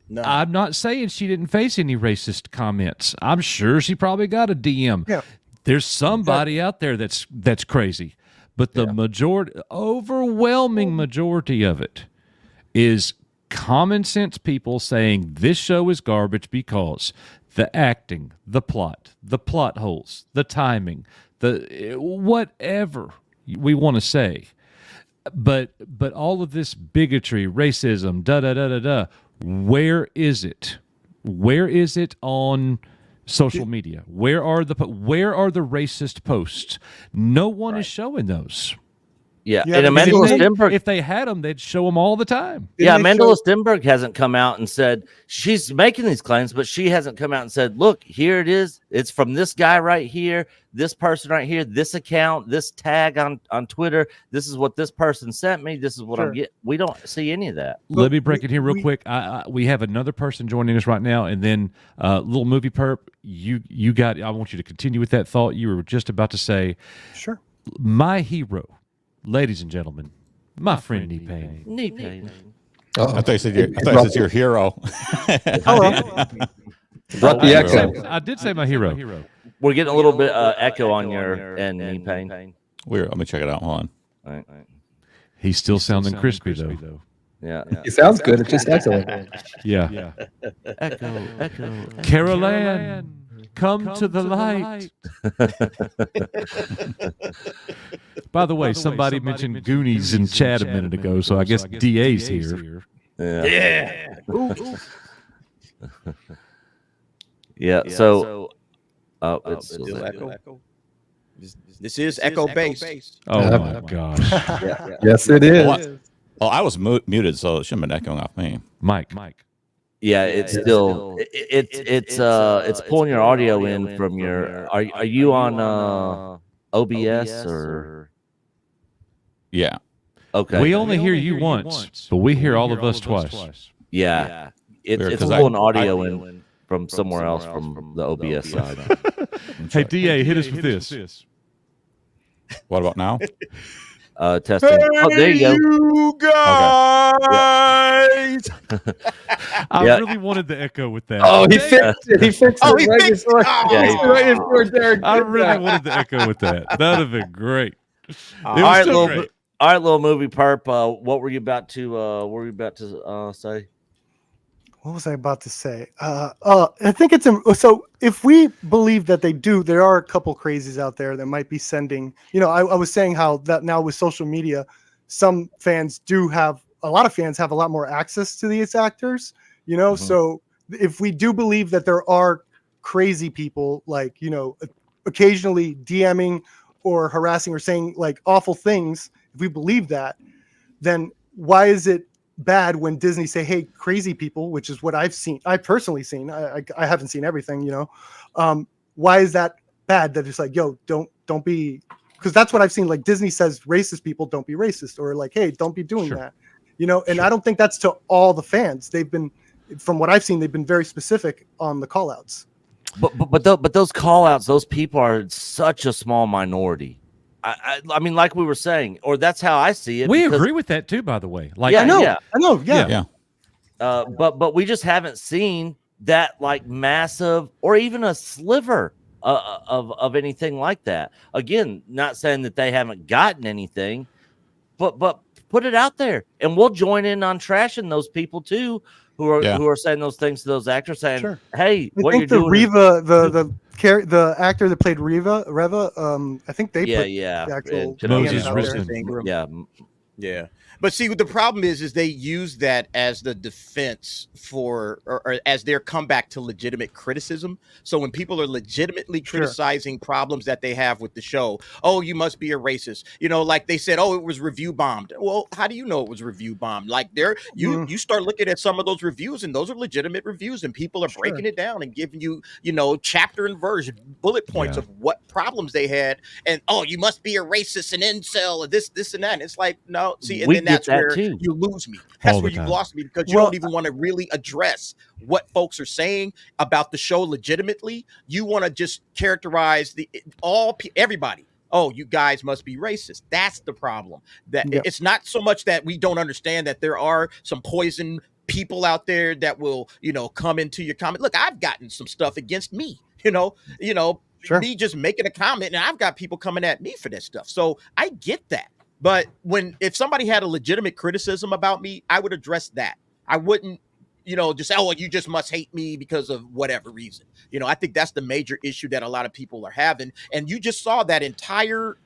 No. I'm not saying she didn't face any racist comments. I'm sure she probably got a DM. Yeah. There's somebody out there that's crazy, but the overwhelming majority of it is common sense people saying this show is garbage because the acting, the plot holes, the timing, the whatever we want to say. But all of this bigotry, racism, where is it? Where is it on social media? Where are the racist posts? No one is showing those. Yeah, Yeah, and because Amanda they- Stenberg. If they had them, they'd show them all the time. Yeah, Didn't they Amanda show- Stenberg hasn't come out and said she's making these claims, but she hasn't come out and said, "Look, here it is. It's from this guy right here, this person right here, this account, this tag on Twitter. This is what this person sent me. This is what I'm Sure. getting." We don't see any of that. Let me break it here real we- quick. We have another person joining us right now, and then little movie perp. You got. I want you to continue with that thought you were just about to say. Sure. My hero, ladies and gentlemen, my friend Knee Pain. Knee pain. I thought you said your hero. Hello. Brought the echo. I did say my hero. We're getting a little bit echo on your end, knee pain. Weird. Let me check it out. Hold on. All right. He's still sounding crispy though. Yeah. It sounds good. It's just excellent. Yeah. Echo. Carol Ann, come to the light. By the way, somebody mentioned Goonies in chat a minute ago, so I guess DA's here. Yeah. Yeah. So, it's still Still there. echo. This is echo based. Oh my gosh, Yes, it is. Oh, I was muted, so it shouldn't have been echoing off me. Mike. Yeah, it's still it's pulling your audio in from your. Are you on OBS or? Yeah. Okay. We only hear you once, but we hear all of us twice. Yeah. It's Weird, it's 'cause pulling audio in from somewhere else from the OBS side. Hey, DA, hit us with this. What about now? Testing. Oh, there you go. You guys. I Yeah. really wanted the echo with that. Oh, he fixed it. He fixed Oh, it he right fixed before. it. Oh. Yeah, he- right before Derek. I did really that. wanted the echo with that. That would have been great. It All was right, still little great. little movie perp. What were you about to say? What was I about to say? I think it's so. If we believe that they do, there are a couple crazies out there that might be sending. I was saying how that now with social media, some fans do have a lot of fans have a lot more access to these actors. So if we do believe that there are crazy people like occasionally DMing or harassing or saying like awful things, if we believe that, then why is it bad when Disney say, "Hey, crazy people," which is what I've personally seen. I haven't seen everything, why is that bad? That it's like, yo, don't be, because that's what I've seen. Like Disney says, racist people don't be racist, or like, hey, don't be doing that, And I don't think that's to all the fans. They've been, from what I've seen, they've been very specific on the call outs. But those call outs, those people are such a small minority. I mean, like we were saying, or that's how I see it. We because- agree with that too, by the way. Like, Yeah, I know, Yeah. yeah. But we just haven't seen that like massive or even a sliver of anything like that. Again, not saying that they haven't gotten anything, but put it out there, and we'll join in on trashing those people too, who are saying those things to those actors, saying, Sure. "Hey, I what think you're the doing." Reva, the actor that played Reva, I think they put yeah, the actual and Moses DMs out there. Risman. yeah. Yeah. But see, the problem is they use that as the defense for, or as their comeback to legitimate criticism. So when people are legitimately criticizing problems that they have with the show, oh, you must be a racist. You know, like they said, oh, it was review bombed. Well, how do you know it was review bombed? Like you start looking at some of those reviews, and those are legitimate reviews, and people are breaking it down and giving you, you know, chapter and verse, bullet points of what problems they had, and oh, you must be a racist, an incel, or this, and that. And it's like, no, see, and then that's where you lose me. That's where you lost me, because you don't even want to really address what folks are saying about the show legitimately. You want to just characterize everybody. Oh, you guys must be racist. That's the problem. That it's not so much that we don't understand that there are some poison people out there that will, you know, come into your comment. Look, I've gotten some stuff against me, me just making a comment, and I've got people coming at me for that stuff. So I get that. But if somebody had a legitimate criticism about me, I would address that. I wouldn't, just say, oh, you just must hate me because of whatever reason. I think that's the major issue that a lot of people are having. And you just saw that entire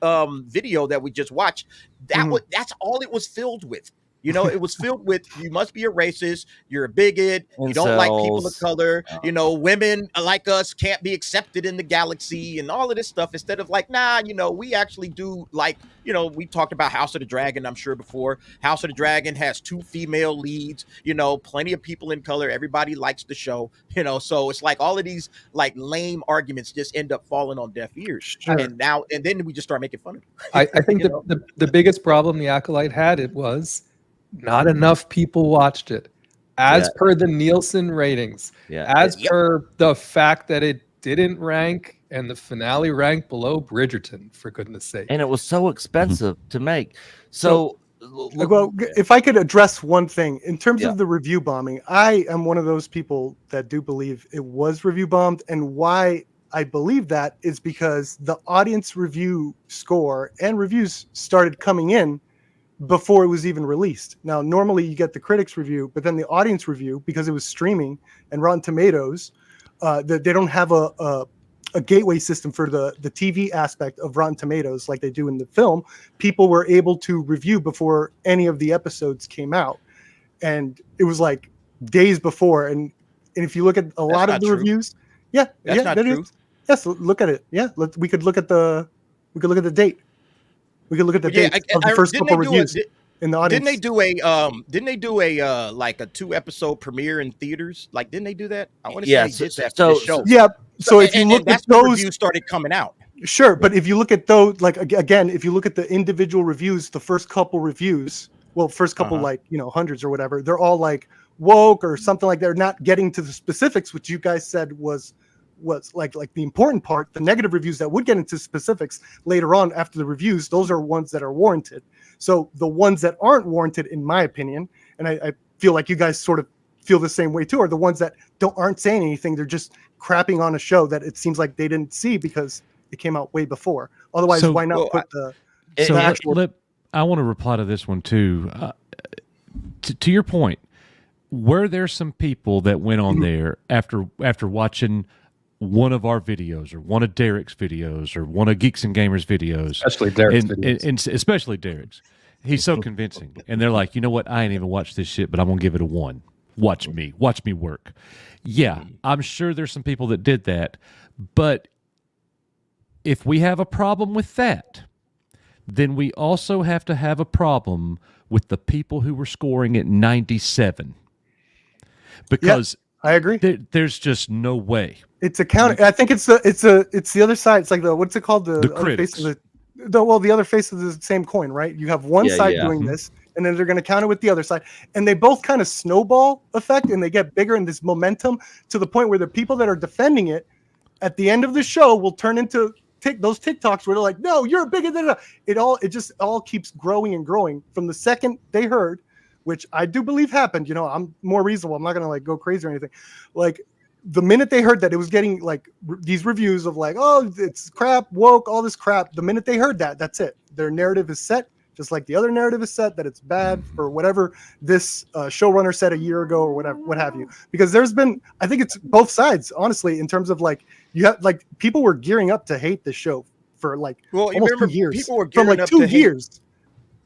video that we just watched. That's all it was filled with. It was filled with, you must be a racist, you're a bigot, you don't like people of color, women like us can't be accepted in the galaxy and all of this stuff, instead of like, nah, we actually do like, we talked about House of the Dragon, I'm sure before. House of the Dragon has 2 female leads, plenty of people in color, everybody likes the show, so it's like all of these like lame arguments just end up falling on deaf ears. And then we just start making fun of it. I think the biggest problem the Acolyte had, it was not enough people watched it, as per the Nielsen ratings, as per the fact that it didn't rank and the finale ranked below Bridgerton, for goodness sake. And it was so expensive to make. So, well, if I could address one thing in terms of the review bombing, I am one of those people that do believe it was review bombed. And why I believe that is because the audience review score and reviews started coming in before it was even released. Now, normally you get the critics review, but then the audience review, because it was streaming and Rotten Tomatoes, they don't have a gateway system for the TV aspect of Rotten Tomatoes like they do in the film. People were able to review before any of the episodes came out. And it was like days before. And if you look at a lot of the reviews, that's not true. Yes, look at it. Yeah, we could look at the date. We could look at the dates of the first couple reviews in the audience. Didn't they do a like a 2-episode premiere in theaters? Like, didn't they do that? I want to say they did that for the show. Yeah. So if you look at those, reviews started coming out. Sure, but if you look at those, like again, if you look at the individual reviews, the first couple reviews, like hundreds or whatever, they're all like woke or something like that. They're not getting to the specifics, which you guys said was like the important part. The negative reviews that would get into specifics later on after the reviews, those are ones that are warranted. So the ones that aren't warranted, in my opinion, and I feel like you guys sort of feel the same way too, are the ones that aren't saying anything. They're just crapping on a show that it seems like they didn't see because it came out way before. Otherwise, why not put the actual... I want to reply to this one too. To your point, were there some people that went on there after watching one of our videos or one of Derek's videos or one of Geeks and Gamers videos, especially Derek's videos. And especially Derek's, he's so convincing, and they're like, you know what, I ain't even watched this shit, but I'm gonna give it a 1. Watch me work. Yeah, I'm sure there's some people that did that, but if we have a problem with that, then we also have to have a problem with the people who were scoring at 97, because I agree. There's just no way. It's I think it's the other side. It's like what's it called? The other face of the other face of the same coin, right? You have one side doing this, and then they're going to counter with the other side, and they both kind of snowball effect, and they get bigger in this momentum to the point where the people that are defending it at the end of the show will turn into those TikToks where they're like, "No, you're a bigot." It just all keeps growing and growing from the second they heard, which I do believe happened. I'm more reasonable. I'm not going to like go crazy or anything. Like, the minute they heard that it was getting like these reviews of like, oh, it's crap, woke, all this crap. The minute they heard that, that's it. Their narrative is set, just like the other narrative is set, that it's bad for whatever this showrunner said a year ago or whatever, what have you. Because there's been, I think it's both sides, honestly, in terms of like, you have like people were gearing up to hate the show for like almost 2 years. People were gearing up like 2 years.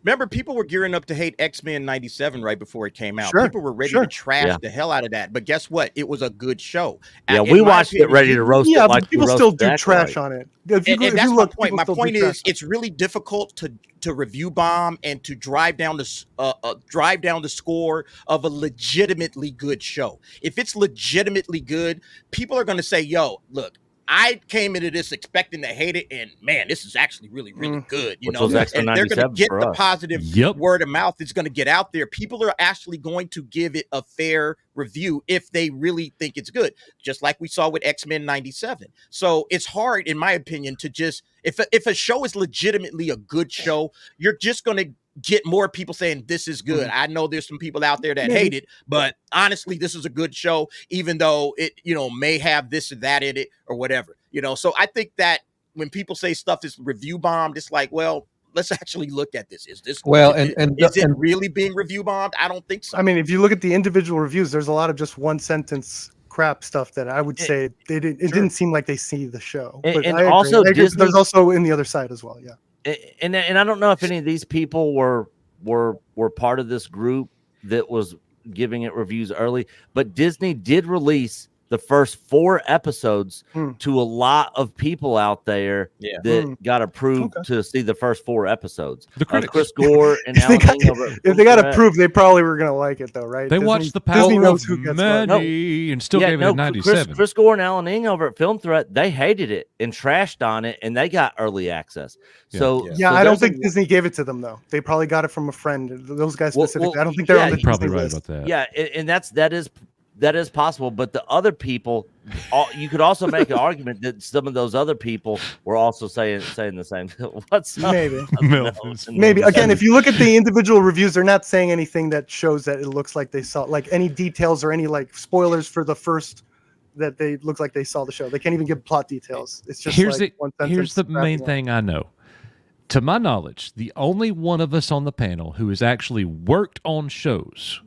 remember, people were gearing up to hate X-Men 97 right before it came out. Sure, People were ready sure. to trash Yeah. the hell out of that. But guess what? It was a good show. Yeah, In we my watched it opinion, ready to roast Yeah, it like but people we still roasted do the trash Acolyte. on it. If you, and if that's you my look, point. people My still do point trash is, it's really difficult to review bomb and to drive down the score of a legitimately good show. If it's legitimately good, people are going to say, "Yo, look, I came into this expecting to hate it, and man, this is actually really, really good." You Which know, was X-Men and they're going to 97 get for the us. positive Yep. word of mouth. It's going to get out there. People are actually going to give it a fair review if they really think it's good, just like we saw with X-Men 97. So it's hard, in my opinion, to just if a show is legitimately a good show, you're just going to get more people saying this is good. I know there's some people out there that hate it, but honestly, this is a good show, even though it, may have this or that in it or whatever, So I think that when people say stuff is review bombed, it's like, well, let's actually look at this. Is this is it really being review bombed? I don't think so. I mean, if you look at the individual reviews, there's a lot of just one sentence crap stuff that I would say it didn't seem like they see the show. But And I agree. also I agree, but Disney- there's also in the other side as well. Yeah. And I don't know if any of these people were part of this group that was giving it reviews early, but Disney did release the first 4 episodes to a lot of people out there that got approved to see the first 4 episodes. The critics. Chris Gore and If they Alan got, over at if they got Film approved, they probably were gonna like it though, right? They Disney- watched the Disney power knows of who gets money and still gave it a 97. Chris Gore and Alan Ing over at Film Threat, they hated it and trashed on it, and they got early access. So I don't think Disney gave it to them though. They probably got it from a friend. Those guys specifically. I don't think they're on the probably Disney right list. about that. Yeah, and that is possible, but the other people, you could also make an argument that some of those other people were also saying the same. What's up? Maybe again, if you look at the individual reviews, they're not saying anything that shows that it looks like they saw like any details or any like spoilers for the first that they look like they saw the show. They can't even give plot details. It's just here's one here's the sentence main wrapping up. thing I know. To my knowledge, the only one of us on the panel who has actually worked on shows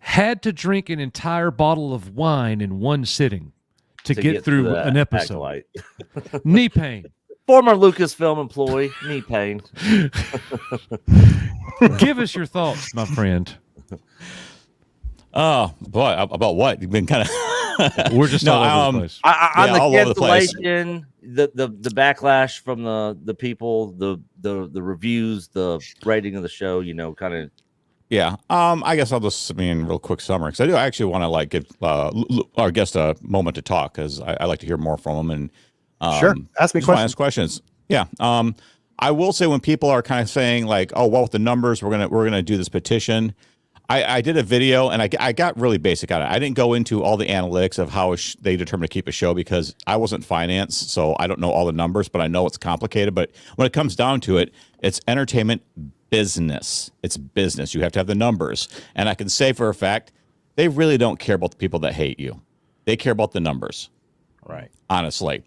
had to drink an entire bottle of wine in one sitting to get through the an episode. Acolyte. Knee pain. Former Lucasfilm employee, knee pain. Give us your thoughts, my friend. Oh boy, about what? You've been kind of. We're just all over the place. On the all over the place. cancellation, the backlash from the people, the reviews, the rating of the show, kind of. Yeah. I guess I'll just real quick summary because I actually want to give our guest a moment to talk because I like to hear more from him and Sure, ask me just wanna questions. ask questions. Yeah. I will say when people are kind of saying like, oh well, with the numbers, we're gonna do this petition. I did a video and I got really basic on it. I didn't go into all the analytics of how they determine to keep a show because I wasn't finance, so I don't know all the numbers, but I know it's complicated. But when it comes down to it, it's entertainment business. It's business. You have to have the numbers. And I can say for a fact, they really don't care about the people that hate you. They care about the numbers. Right. Honestly.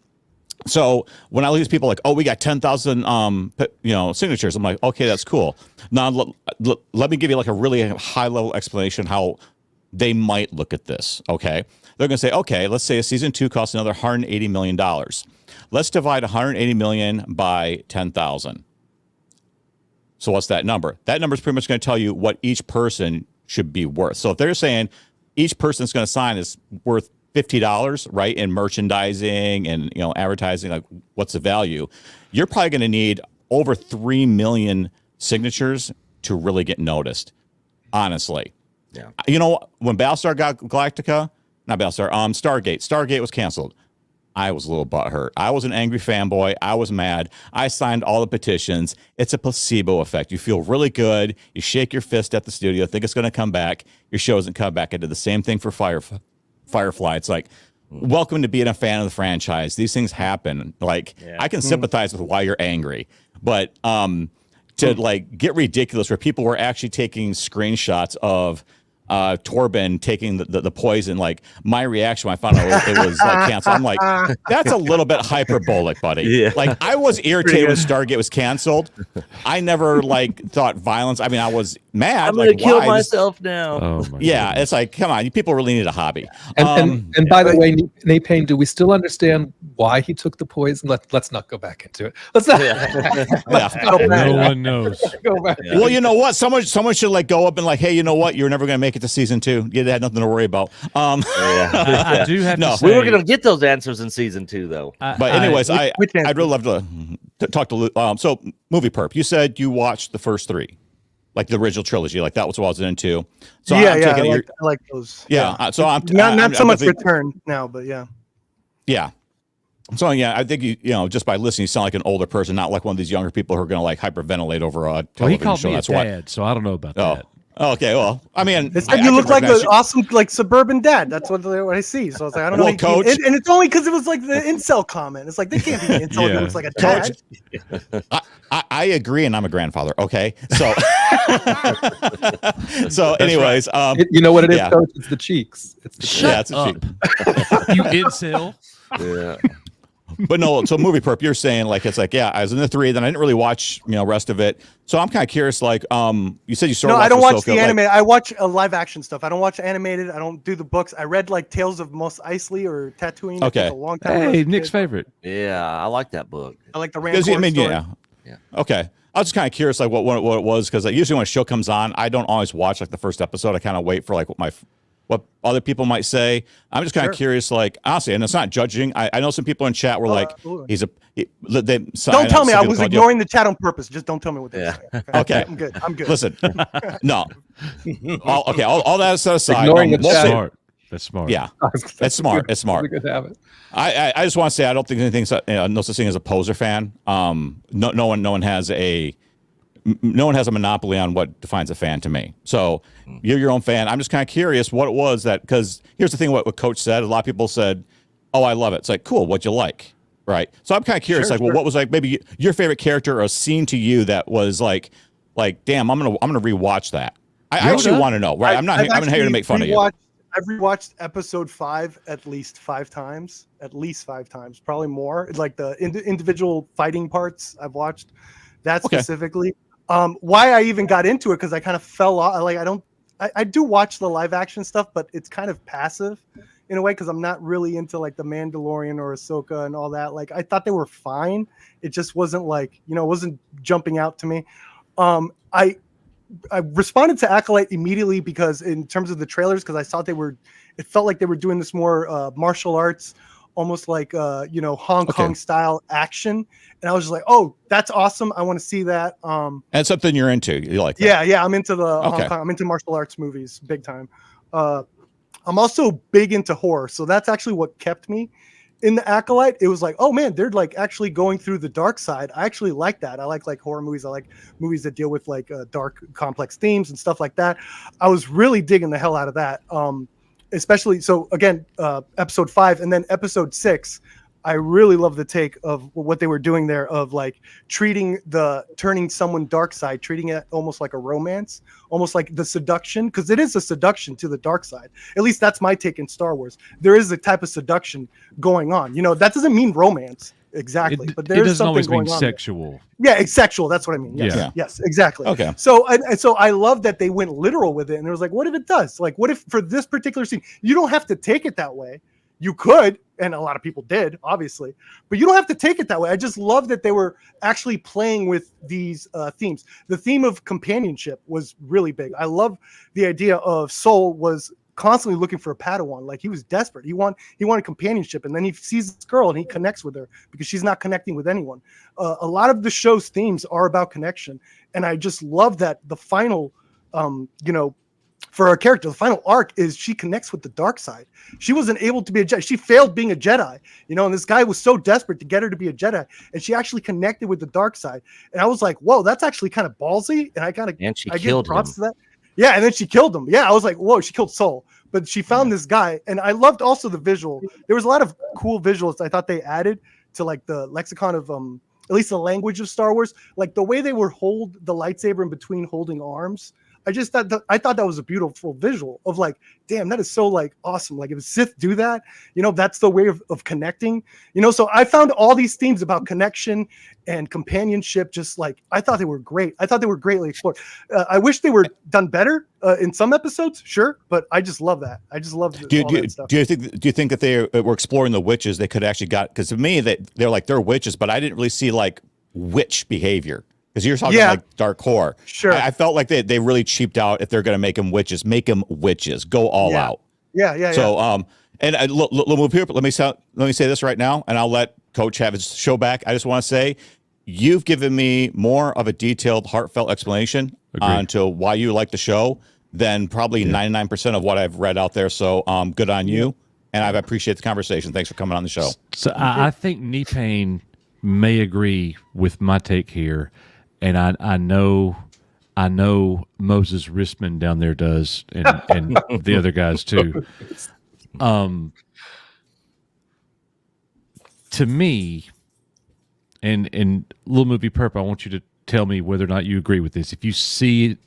So when I look at these people like, oh, we got 10,000, signatures. I'm like, okay, that's cool. Now let me give you like a really high level explanation how they might look at this. Okay. They're going to say, okay, let's say a season 2 costs another $180 million. Let's divide 180 million by 10,000. So what's that number? That number is pretty much going to tell you what each person should be worth. So if they're saying each person that's going to sign is worth $50, right, in merchandising and advertising, like what's the value? You're probably going to need over 3 million signatures to really get noticed. Honestly, yeah. When Battlestar Galactica, not Battlestar, Stargate was canceled. I was a little butthurt. I was an angry fanboy. I was mad. I signed all the petitions. It's a placebo effect. You feel really good. You shake your fist at the studio, think it's going to come back. Your show doesn't come back. I did the same thing for Firefly. It's like, welcome to being a fan of the franchise. These things happen. Like, I can sympathize with why you're angry, but to get ridiculous where people were actually taking screenshots of Torben taking the poison, like my reaction when I found out it was like canceled, I'm like, that's a little bit hyperbolic, buddy. Yeah. Like I was irritated when Stargate was canceled. I never like thought violence. I mean, I was mad. I'm like, gonna kill why? myself now. Oh my Yeah, goodness. it's like, come on, you people really need a hobby. And by the way, Nate Payne, do we still understand why he took the poison? Let's not go back into it. Let's not. Let's not go back. No one knows. Go back. Yeah. Well, you know what? Someone should like go up and like, hey, you know what? You're never gonna make it to season 2. You had nothing to worry about. I do have No. to say, We were gonna get those answers in season 2, though. But anyways, I'd answer? really love to talk to Lou. So movie perp, you said you watched the first 3, like the original trilogy, like that was what I was into. So yeah, I'm yeah, taking I it. like those. Yeah, so I'm not so much definitely- Return now, but yeah. Yeah. So yeah, I think you know just by listening, you sound like an older person, not like one of these younger people who are going to like hyperventilate over a well, he television called show. me a That's why. dad, so I don't know about Oh. that. Okay, well, I mean, They said I you could look like recognize an awesome, like suburban dad. That's what I see. So I was like, I don't know. Well, Coach- and it's only because it was like the incel comment. It's like they can't be an incel. If Yeah. it looks like a Coach- dad. I agree, and I'm a grandfather. Okay, so anyways, You know what it is, yeah. Coach? It's the cheeks. It's the yeah, it's a up. cheat. You incel. Yeah. But no, so movie perp, you're saying like it's like yeah, I was in the 3, then I didn't really watch rest of it. So I'm kind of curious, like you said you sort No, of I don't watch Ahsoka, the like- anime. I watch live action stuff. I don't watch animated. I don't do the books. I read like Tales of Mos Eisley or Tatooine. I think, Okay. a long time ago. Hey, Nick's favorite. Yeah, I like that book. I like the Because, Rancor I mean, story. yeah. Yeah. Okay. I was just kind of curious, like what it was, because usually when a show comes on, I don't always watch like the first episode. I kind of wait for like what other people might say. I'm just kind of Sure. curious, like honestly, and it's not judging. I know some people in chat were like, absolutely. Don't tell me. I was ignoring the chat on purpose. Just don't tell me what they Yeah. say. Okay. I'm good. I'm good. Listen, no. All that set aside. Ignoring the mostly- chat. Smart. That's smart. Yeah, it's smart. It's smart. That's a good habit. I just want to say I don't think anything's no such thing as a poser fan. No one has a monopoly on what defines a fan to me. So you're your own fan. I'm just kind of curious what it was that, because here's the thing, what Coach said, a lot of people said, oh, I love it. It's like, cool, what'd you like? Right. So I'm kind of curious, Sure, like, well, what was like maybe your favorite character or a scene to you that was like, damn, I'm gonna rewatch that. I actually want to know, right? I'm not here to make fun of you. I've rewatched episode 5 at least 5 times. Probably more. Like the individual fighting parts I've watched that Okay. specifically. Why I even got into it, because I kind of fell off. Like I do watch the live action stuff, but it's kind of passive in a way, because I'm not really into like the Mandalorian or Ahsoka and all that. Like I thought they were fine. It just wasn't like, it wasn't jumping out to me. I responded to Acolyte immediately because in terms of the trailers, because I thought it felt like they were doing this more martial arts, almost like Hong Kong style action, and I was just like, oh, that's awesome, I want to see that. And something you're into, you like that. Yeah, I'm into the Hong Kong, I'm into martial arts movies big time. I'm also big into horror, so that's actually what kept me in the Acolyte. It was like, oh man, they're like actually going through the dark side. I actually like that. I like horror movies. I like movies that deal with like dark, complex themes and stuff like that. I was really digging the hell out of that. Especially, so again, episode 5 and then episode 6, I really love the take of what they were doing there of like turning someone dark side, treating it almost like a romance, almost like the seduction, because it is a seduction to the dark side. At least that's my take in Star Wars. There is a type of seduction going on. That doesn't mean romance exactly, but there is something going on. It doesn't always mean sexual. Yeah, it's sexual. That's what I mean. Yes, Yeah. yes, exactly. Okay. So and so I love that they went literal with it, and it was like, what if it does? Like, what if for this particular scene, you don't have to take it that way. You could, and a lot of people did, obviously, but you don't have to take it that way. I just love that they were actually playing with these themes. The theme of companionship was really big. I love the idea of Soul was constantly looking for a Padawan. Like he was desperate. He wanted companionship, and then he sees this girl and he connects with her because she's not connecting with anyone. A lot of the show's themes are about connection, and I just love that the final, for our character, the final arc is she connects with the dark side. She wasn't able to be a Jedi. She failed being a Jedi, and this guy was so desperate to get her to be a Jedi, and she actually connected with the dark side. And I was like, whoa, that's actually kind of ballsy. And I killed give props him. to that. Yeah, and then she killed him. Yeah, I was like, whoa, she killed Soul. But she found this guy, and I loved also the visual. There was a lot of cool visuals I thought they added to like the lexicon of at least the language of Star Wars. Like the way they would hold the lightsaber in between holding arms. I thought that was a beautiful visual of like, damn, that is so like awesome. Like if Sith do that, that's the way of connecting, so I found all these themes about connection and companionship. Just like, I thought they were great. I thought they were greatly explored. I wish they were done better in some episodes, sure. But I just love that. I just love all that stuff. Do you think that they were exploring the witches? They could actually because to me they're like, they're witches, but I didn't really see like witch behavior. Because you're talking like dark horror. Sure. I felt like they really cheaped out. If they're going to make them witches, go all out. Yeah. So and look, let me say this right now, and I'll let Coach have his show back. I just want to say, you've given me more of a detailed, heartfelt explanation onto why you like the show than probably 99% of what I've read out there. So good on you, and I appreciate the conversation. Thanks for coming on the show. So I think Nipane may agree with my take here. And I know Moses Risman down there does, and the other guys too. To me, and Little Movie Perp, I want you to tell me whether or not you agree with this. If you see it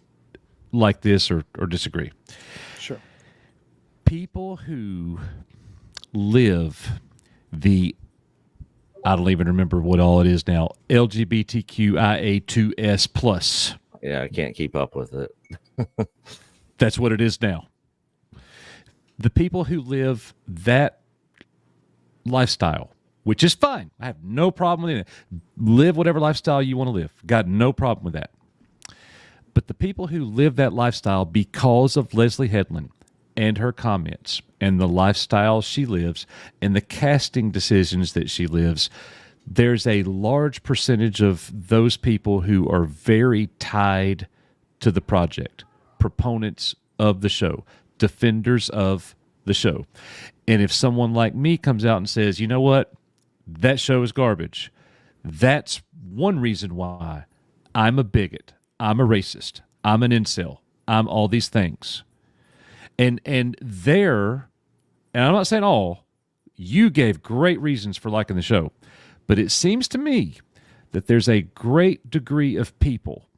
like this or disagree. Sure. People who live the, I don't even remember what all it is now, LGBTQIA2S plus. Yeah, I can't keep up with it. That's what it is now. The people who live that lifestyle, which is fine. I have no problem with it. Live whatever lifestyle you want to live. Got no problem with that. But the people who live that lifestyle because of Leslie Headland and her comments and the lifestyle she lives and the casting decisions that she lives, there's a large percentage of those people who are very tied to the project, proponents of the show, defenders of the show. And if someone like me comes out and says, you know what, that show is garbage, that's one reason why I'm a bigot, I'm a racist, I'm an incel, I'm all these things. And I'm not saying all, you gave great reasons for liking the show, but it seems to me that there's a great degree of people,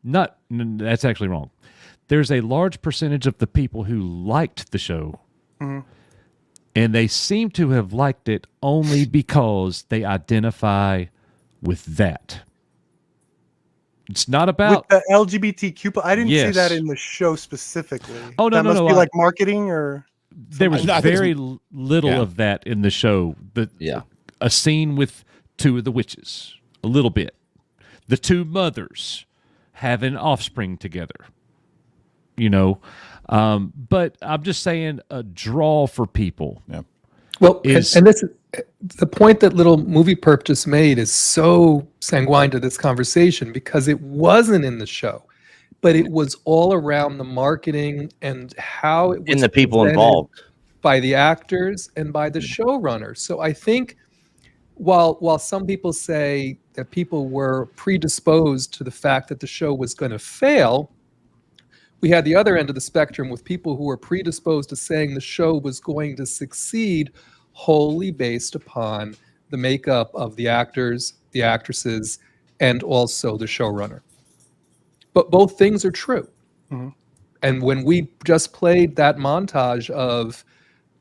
that's actually wrong. There's a large percentage of the people who liked the show, and they seem to have liked it only because they identify with that. It's not about with the LGBTQ. I didn't see that in the show specifically. Oh no, that no, must no, be like marketing or. There was very little of that in the show. A scene with two of the witches, a little bit. The two mothers having offspring together. But I'm just saying, a draw for people. Yeah. Well, and this is the point that Little Movie Perp just made is so sanguine to this conversation because it wasn't in the show, but it was all around the marketing and how it was in the people involved by the actors and by the showrunner. So I think while some people say that people were predisposed to the fact that the show was going to fail, we had the other end of the spectrum with people who were predisposed to saying the show was going to succeed wholly based upon the makeup of the actors, the actresses, and also the showrunner. But both things are true. Mm-hmm. And when we just played that montage of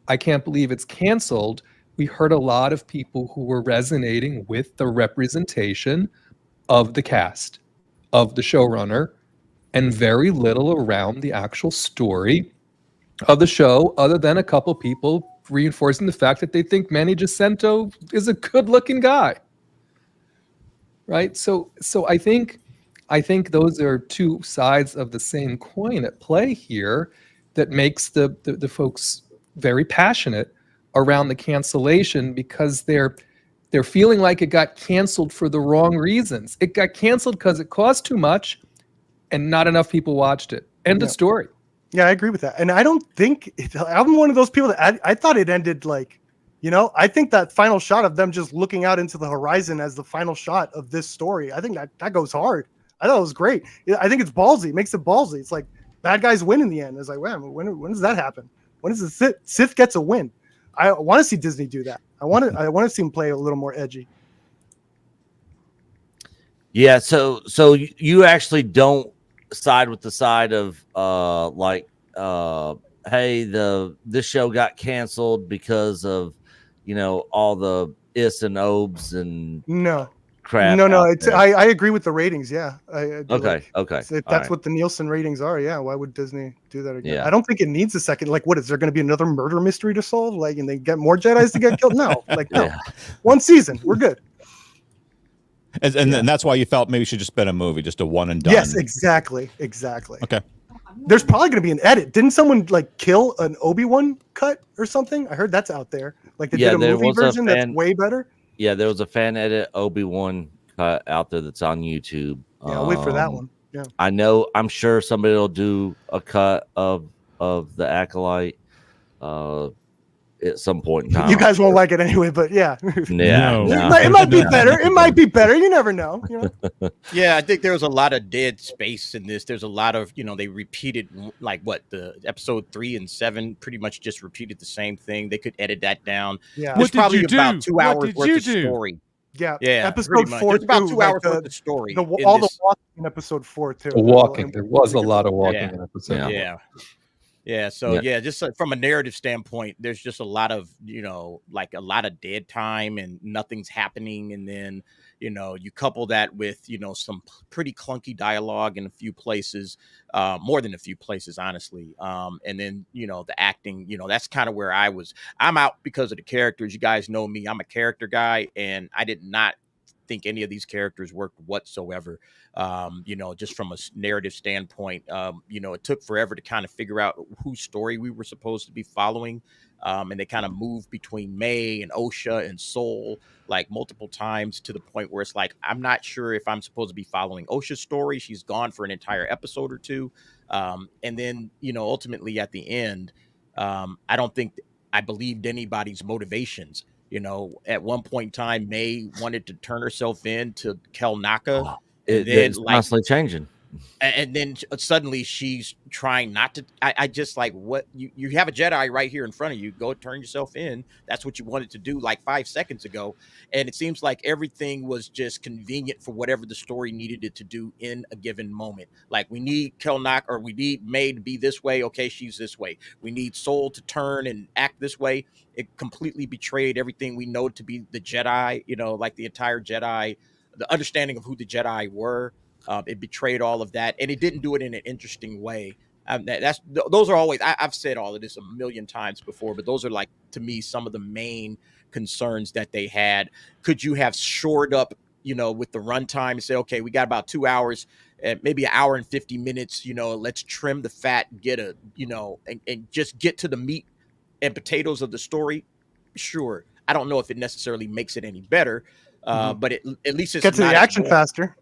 I Can't Believe It's Canceled, we heard a lot of people who were resonating with the representation of the cast, of the showrunner, and very little around the actual story of the show, other than a couple people reinforcing the fact that they think Manny Jacinto is a good-looking guy. Right? So I think those are two sides of the same coin at play here that makes the folks very passionate around the cancellation because they're feeling like it got canceled for the wrong reasons. It got canceled because it cost too much and not enough people watched it. End of story. Yeah, I agree with that. And I don't think I'm one of those people that I thought it ended like, I think that final shot of them just looking out into the horizon as the final shot of this story, I think that goes hard. I thought it was great. I think it's ballsy. It makes it ballsy. It's like bad guys win in the end. It's like, when does that happen? When does the Sith gets a win? I want to see Disney do that. I want to see them play a little more edgy. Yeah. So you actually don't side with the side of hey, this show got canceled because of all the is and obes and No. crap No, out it's there. I agree with the ratings. Yeah, Okay. If All that's right. what the Nielsen ratings are, yeah. Why would Disney do that again? Yeah. I don't think it needs a second. Like, what is there going to be another murder mystery to solve? Like, and they get more Jedi's to get killed? No, like no. Yeah. One season, we're good. And that's why you felt maybe it should just been a movie, just a one and done. Yes, exactly. Okay. There's probably going to be an edit. Didn't someone like kill an Obi-Wan cut or something? I heard that's out there. Like they did a there movie was version that's way better. Yeah, there was a fan edit Obi-Wan cut out there that's on YouTube. Yeah, I'll wait for that one. Yeah. I'm sure somebody will do a cut of the Acolyte at some point in time. You guys won't like it anyway, but yeah. Yeah, It might be better. It might be better. You never know. Yeah, I think there was a lot of dead space in this. There's a lot of, they repeated like the episode 3 and 7 pretty much just repeated the same thing. They could edit that down. Yeah. There's probably about 2 hours worth of story. Yeah. Yeah. Episode 4 There's about too, 2 hours worth of story. The walking in episode 4 too. The walking. There was a lot of walking in episode 4. Yeah. Yeah. So just from a narrative standpoint, there's just a lot of, like a lot of dead time and nothing's happening. And then, you couple that with, some pretty clunky dialogue in a few places, more than a few places, honestly. And then, the acting, that's kind of where I'm out because of the characters. You guys know me. I'm a character guy, and I did not think any of these characters worked whatsoever. Just from a narrative standpoint, it took forever to kind of figure out whose story we were supposed to be following. And they kind of moved between May and Osha and Soul like multiple times to the point where it's like, I'm not sure if I'm supposed to be following Osha's story. She's gone for an entire episode or two. And then, ultimately at the end, I don't think I believed anybody's motivations. At one point in time, May wanted to turn herself in to Kel Naka. It's constantly changing. And then suddenly she's trying not to. I just like, what you have a Jedi right here in front of you. Go turn yourself in. That's what you wanted to do like 5 seconds ago. And it seems like everything was just convenient for whatever the story needed it to do in a given moment. Like we need Kelnock or we need May to be this way. Okay, she's this way. We need Soul to turn and act this way. It completely betrayed everything we know to be the Jedi, like the entire Jedi, the understanding of who the Jedi were. It betrayed all of that, and it didn't do it in an interesting way. Those are always, I've said all of this a million times before, but those are like, to me, some of the main concerns that they had. Could you have shored up, with the runtime and say, okay, we got about 2 hours, maybe an hour and 50 minutes, let's trim the fat, get and just get to the meat and potatoes of the story. Sure. I don't know if it necessarily makes it any better, but at least it's get to the action faster.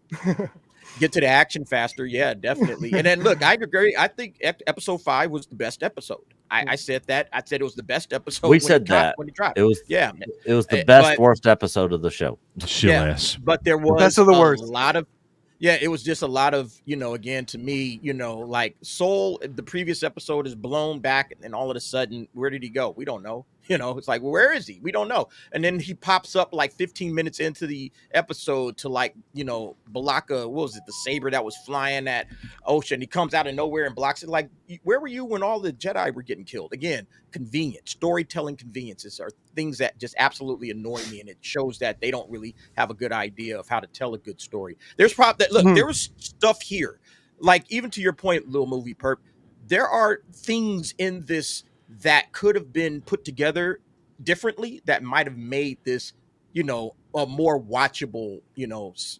Get to the action faster. Yeah, definitely. And then look, I agree. I think episode 5 was the best episode. I said that. I said it was the best episode. We said that when it dropped. It was the best, worst episode of the show. But there was best of the worst. A lot of, it was just a lot of, again, to me, like Soul, the previous episode is blown back, and all of a sudden, where did he go? We don't know. It's like, well, where is he? We don't know. And then he pops up like 15 minutes into the episode to like, Balaka, what was it? The saber that was flying at Ocean. He comes out of nowhere and blocks it. Like, where were you when all the Jedi were getting killed? Again, convenient. Storytelling conveniences are things that just absolutely annoy me. And it shows that they don't really have a good idea of how to tell a good story. There's probably that. Look, there was stuff here. Like, even to your point, Little Movie Perp, there are things in this that could have been put together differently that might have made this, a more watchable,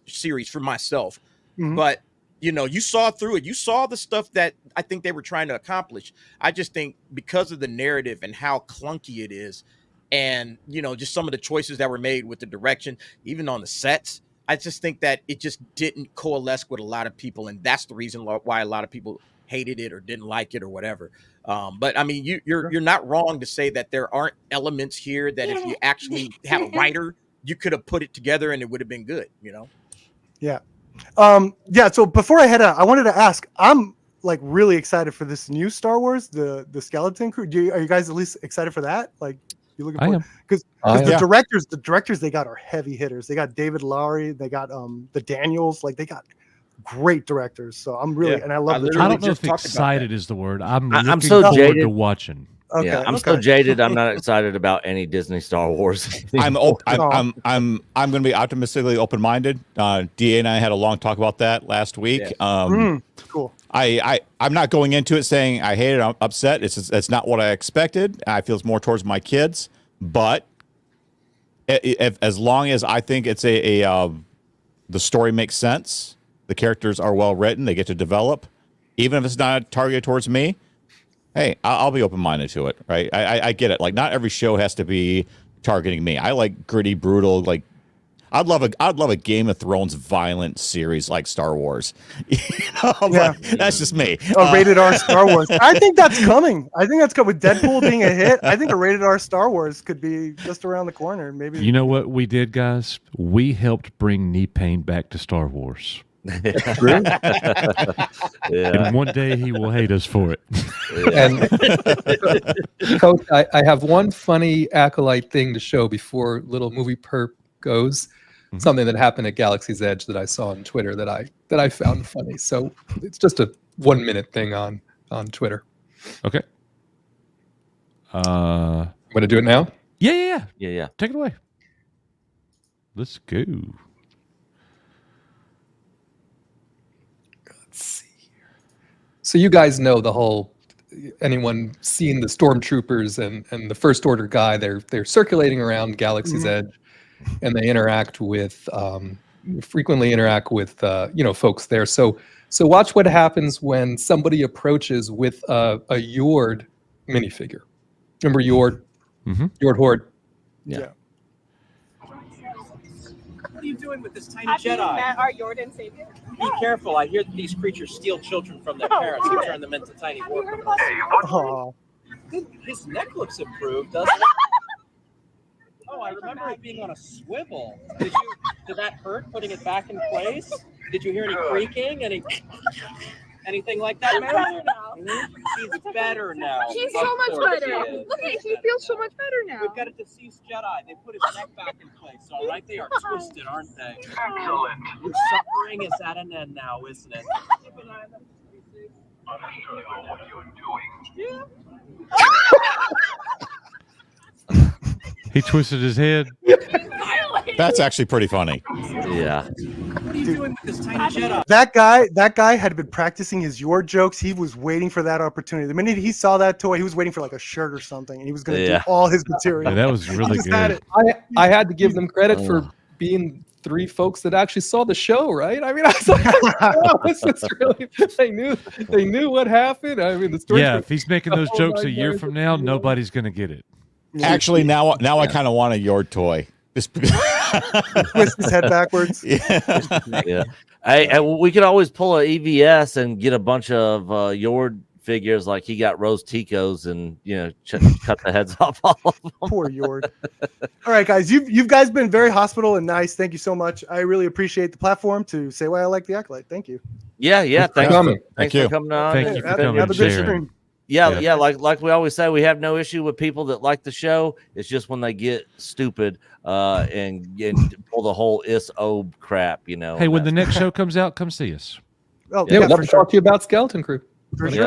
series for myself. But, you saw through it. You saw the stuff that I think they were trying to accomplish. I just think because of the narrative and how clunky it is and, just some of the choices that were made with the direction, even on the sets, I just think that it just didn't coalesce with a lot of people. And that's the reason why a lot of people hated it or didn't like it or whatever. But I mean, you're not wrong to say that there aren't elements here that if you actually had a writer, you could have put it together and it would have been good, Yeah. So before I head out, I wanted to ask, I'm like really excited for this new Star Wars, the Skeleton Crew. Are you guys at least excited for that? Like, you looking for? Because the directors they got are heavy hitters. They got David Lowery, they got the Daniels, like they got great directors. So I'm really, Yeah. and I love I the literally I don't know just if talked about excited that. is the word. I'm I'm looking so forward jaded. to watching. Okay, Yeah, I'm okay. so jaded. I'm not excited about any Disney Star Wars. I'm anymore. I'm going to be optimistically open minded. Da and I had a long talk about that last week. Yeah. Cool. I'm not going into it saying I hate it. I'm upset. It's not what I expected. I feel it's more towards my kids, but as long as I think it's the story makes sense, the characters are well written, they get to develop, even if it's not targeted towards me. Hey, I'll be open minded to it. Right? I get it. Like not every show has to be targeting me. I like gritty, brutal. Like I'd love a Game of Thrones violent series like Star Wars. But that's just me. A rated R Star Wars. I think that's coming. I think that's coming with Deadpool being a hit. I think a rated R Star Wars could be just around the corner. Maybe. You know what we did, guys? We helped bring knee pain back to Star Wars. Yeah. And one day he will hate us for it. And Coach, I have one funny Acolyte thing to show before little movie perp goes. Something that happened at Galaxy's Edge that I saw on Twitter that I found funny. So it's just a 1 minute thing on Twitter. Okay. Want to do it now? Yeah. Yeah. Take it away. Let's go. Let's see here. So you guys know the whole. Anyone seen the stormtroopers and the First Order guy? They're circulating around Galaxy's Edge, and they interact with frequently interact with folks there. So watch what happens when somebody approaches with a Yord minifigure. Remember Yord? Yord Horde. Yeah. What are you doing with this tiny Have you Jedi? met our Jordan Savior? Be careful. I hear that these creatures steal children from their parents and turn them into tiny war criminals. Oh. His neck looks improved, doesn't it? Oh, I remember it being on a swivel. Did that hurt putting it back in place? Did you hear any creaking? Anything like that, man? Better now. He's better now. He's Of so much course better. he is. Look at he feels so much better now. We've got a deceased Jedi. They put his neck back in place, all right? They are twisted, aren't they? Excellent. Your suffering is at an end now, isn't it? Understood what you're doing. He twisted his head. That's actually pretty funny. Yeah. What are you doing with this tiny Jedi? That guy had been practicing his Yord jokes. He was waiting for that opportunity. The minute he saw that toy, he was waiting for like a shirt or something, and he was going to do all his material. Yeah, that was really He just had good. it. I had to give them credit for being 3 folks that actually saw the show, right? I mean, I was like, oh, this is really, they knew what happened. I mean, the story. Yeah, if he's making those jokes a year from now, nobody's going to get it. Actually, now I kind of want a Yord toy. Just twist his head backwards. Yeah. Hey, we could always pull a EVS and get a bunch of Yord figures like he got Rose Tico's and cut the heads off all of them. Poor Yord. All right, guys, you've guys been very hospitable and nice. Thank you so much. I really appreciate the platform to say why I like the Acolyte. Thank you. Yeah. Thanks for coming on. Thank you for coming and sharing. Yeah. Like we always say, we have no issue with people that like the show. It's just when they get stupid and pull the whole is-o crap, Hey, when the next show comes out, come see us. Oh, Yeah, we'd love for to sure. talk to you about Skeleton Crew. For sure.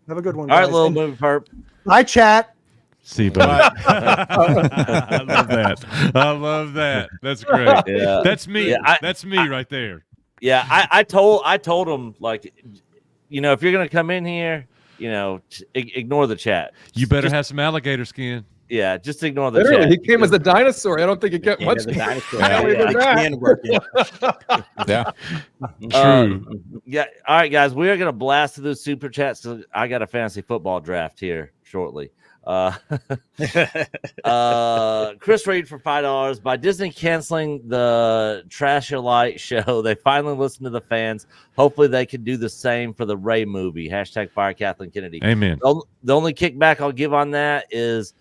Have a good one. All right, guys. little And movie perp. Hi, chat. See you, buddy. I love that. I love that. That's great. Yeah. That's me. Yeah, That's me right there. Yeah, I told him, like, if you're gonna come in here, ignore the chat. You better have some alligator skin. Yeah, just ignore the Literally, chat. he came as a dinosaur. I don't think it get much. the dinosaur. Yeah. True. Yeah. All right, guys, we are gonna blast through the super chats. So I got a fantasy football draft here shortly. Chris Reed for $5. By Disney canceling the Acolyte show, they finally listened to the fans. Hopefully they can do the same for the Ray movie. #Fire Kathleen Kennedy. Amen. The only kickback I'll give on that is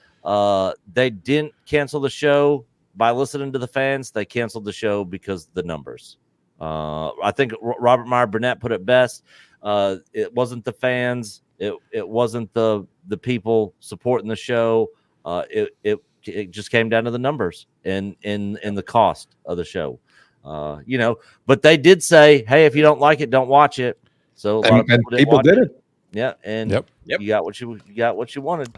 they didn't cancel the show by listening to the fans. They canceled the show because of the numbers. I think Robert Meyer Burnett put it best. It wasn't the fans. It wasn't the people supporting the show. It just came down to the numbers and the cost of the show. You know, but they did say, hey, if you don't like it, don't watch it. So a lot of And people people watch did it. it. Yeah, and Yep. you got what you wanted.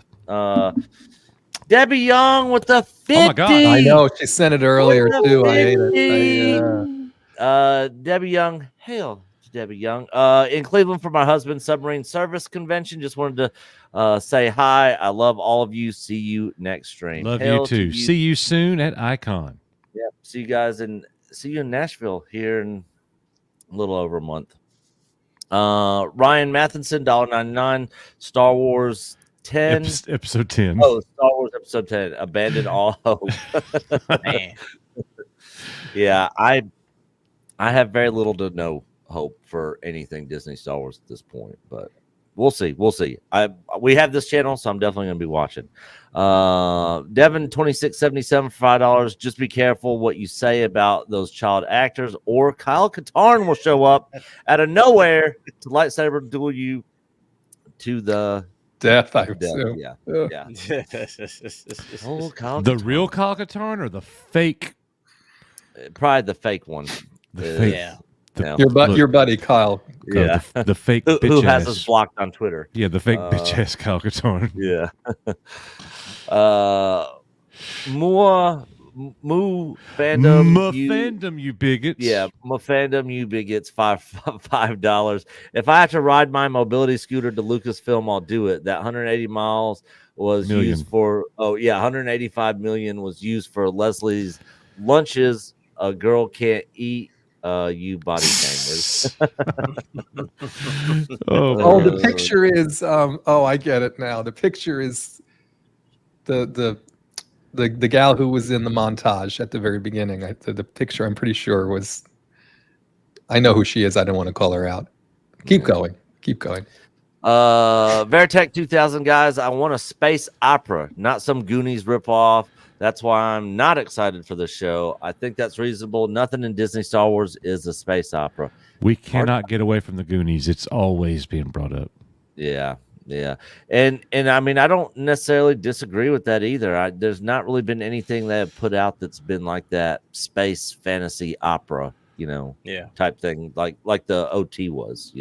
Debbie Young with the 50. Oh my God. I know she sent it earlier too. I hate it. 50. Debbie Young, hail to Debbie Young. In Cleveland for my husband's submarine service convention. Just wanted to say hi. I love all of you. See you next stream. Love Hail you too. to you. See you soon at Icon. Yeah, see you guys see you in Nashville here in a little over a month. Ryan Matheson, $1.99. Star Wars 10. Episode 10. Oh, Star Wars episode 10. Abandon all hope. Man. Yeah, I have very little to no hope for anything Disney Star Wars at this point, but we'll see. We'll see. We have this channel, so I'm definitely gonna be watching. Devin 2677 for $5. Just be careful what you say about those child actors, or Kyle Katarn will show up out of nowhere to lightsaber duel you to the death. I death. assume. Yeah. Ugh. Yeah. Oh, Kyle The Katarn. real Kyle Katarn or the fake? Probably the fake one. The fake. Yeah. Your buddy Kyle. Yeah. The fake who bitch has ass. us blocked on Twitter. Yeah, the fake bitch ass Kyle Katarn. Yeah. Moo fandom. Fandom, you bigots. Yeah, fandom, you bigots. $5. If I have to ride my mobility scooter to Lucasfilm, I'll do it. That 180 miles was used for 185 million was used for Leslie's lunches. A girl can't eat. You body shamers. Oh, the picture is I get it now. The picture is the gal who was in the montage at the very beginning. The picture, I'm pretty sure, was. I know who she is. I don't want to call her out. Keep going. Veritech 2000 guys. I want a space opera, not some Goonies ripoff. That's why I'm not excited for the show. I think that's reasonable. Nothing in Disney Star Wars is a space opera. We cannot get away from the Goonies. It's always being brought up. Yeah. And I mean, I don't necessarily disagree with that either. There's not really been anything that I've put out that's been like that space fantasy opera, type thing, like the OT was,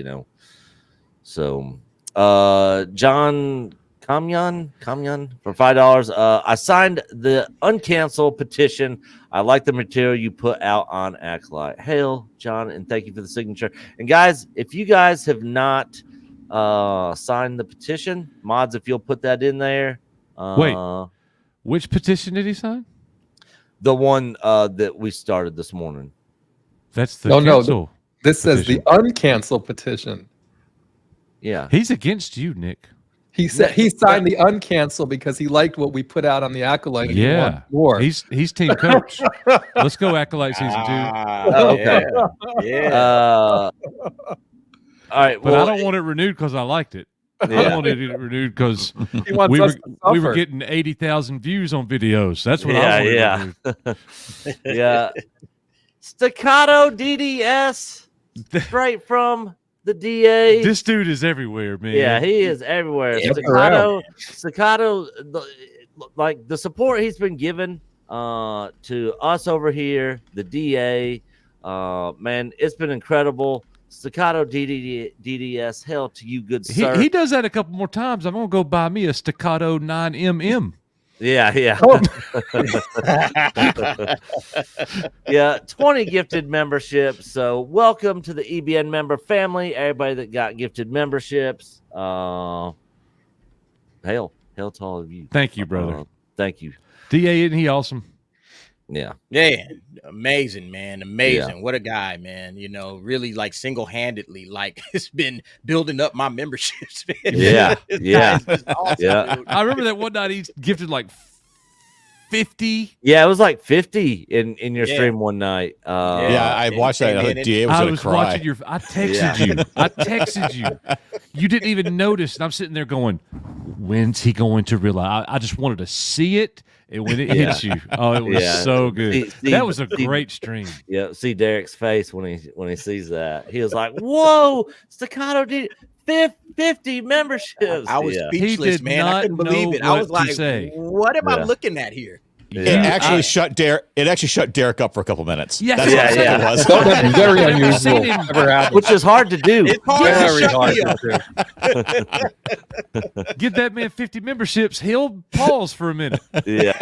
So John Kamyan for $5. I signed the uncancel petition. I like the material you put out on Acolyte. Hail, John, and thank you for the signature. And guys, if you guys have not signed the petition, mods, if you'll put that in there. Wait, which petition did he sign? The one that we started this morning. That's the cancel. This says the uncancel petition. Yeah, he's against you, Nick. He said he signed the uncancel because he liked what we put out on the Acolyte. And yeah, he's team coach. Let's go Acolyte season 2. Okay. Yeah. All right, but I don't want it renewed because I liked it. Yeah. I wanted it renewed because we were getting 80,000 views on videos. That's what I wanted. Yeah. Staccato DDS straight from the DA. This dude is everywhere, man. Yeah, he is everywhere. Staccato, like the support he's been given to us over here, the DA, man, it's been incredible. Staccato DDS, hell to you, good sir. He does that a couple more times. I'm gonna go buy me a Staccato 9mm. Yeah. Oh. Yeah, 20 gifted memberships. So welcome to the EBN member family. Everybody that got gifted memberships. Hail to all of you. Thank you, brother. Thank you. DA, isn't he awesome? Yeah. Amazing, man. Amazing. Yeah. What a guy, man. Really like single-handedly, like it's been building up my memberships, man. Yeah. Yeah. Awesome, Yeah. dude. I remember that one night he gifted like 50. Yeah, it was like 50 in your stream one night. I watched that. I thought DA was I going to was cry. watching I texted you. I texted you. You didn't even notice. And I'm sitting there going, when's he going to realize? I just wanted to see it. And when it hits you, it was so good. That was a great stream. Yeah, see Derek's face when he sees that. He was like, "Whoa, Staccato did 50 memberships." I was speechless, man. I couldn't believe it. I was like, "What am I looking at here?" It actually shut Derek up for a couple minutes. Yeah. That's what I think it was. That's very unusual. Never happened. Which is hard to do. It's hard Very to shut hard me to up. do. Give that man 50 memberships. He'll pause for a minute. Yeah.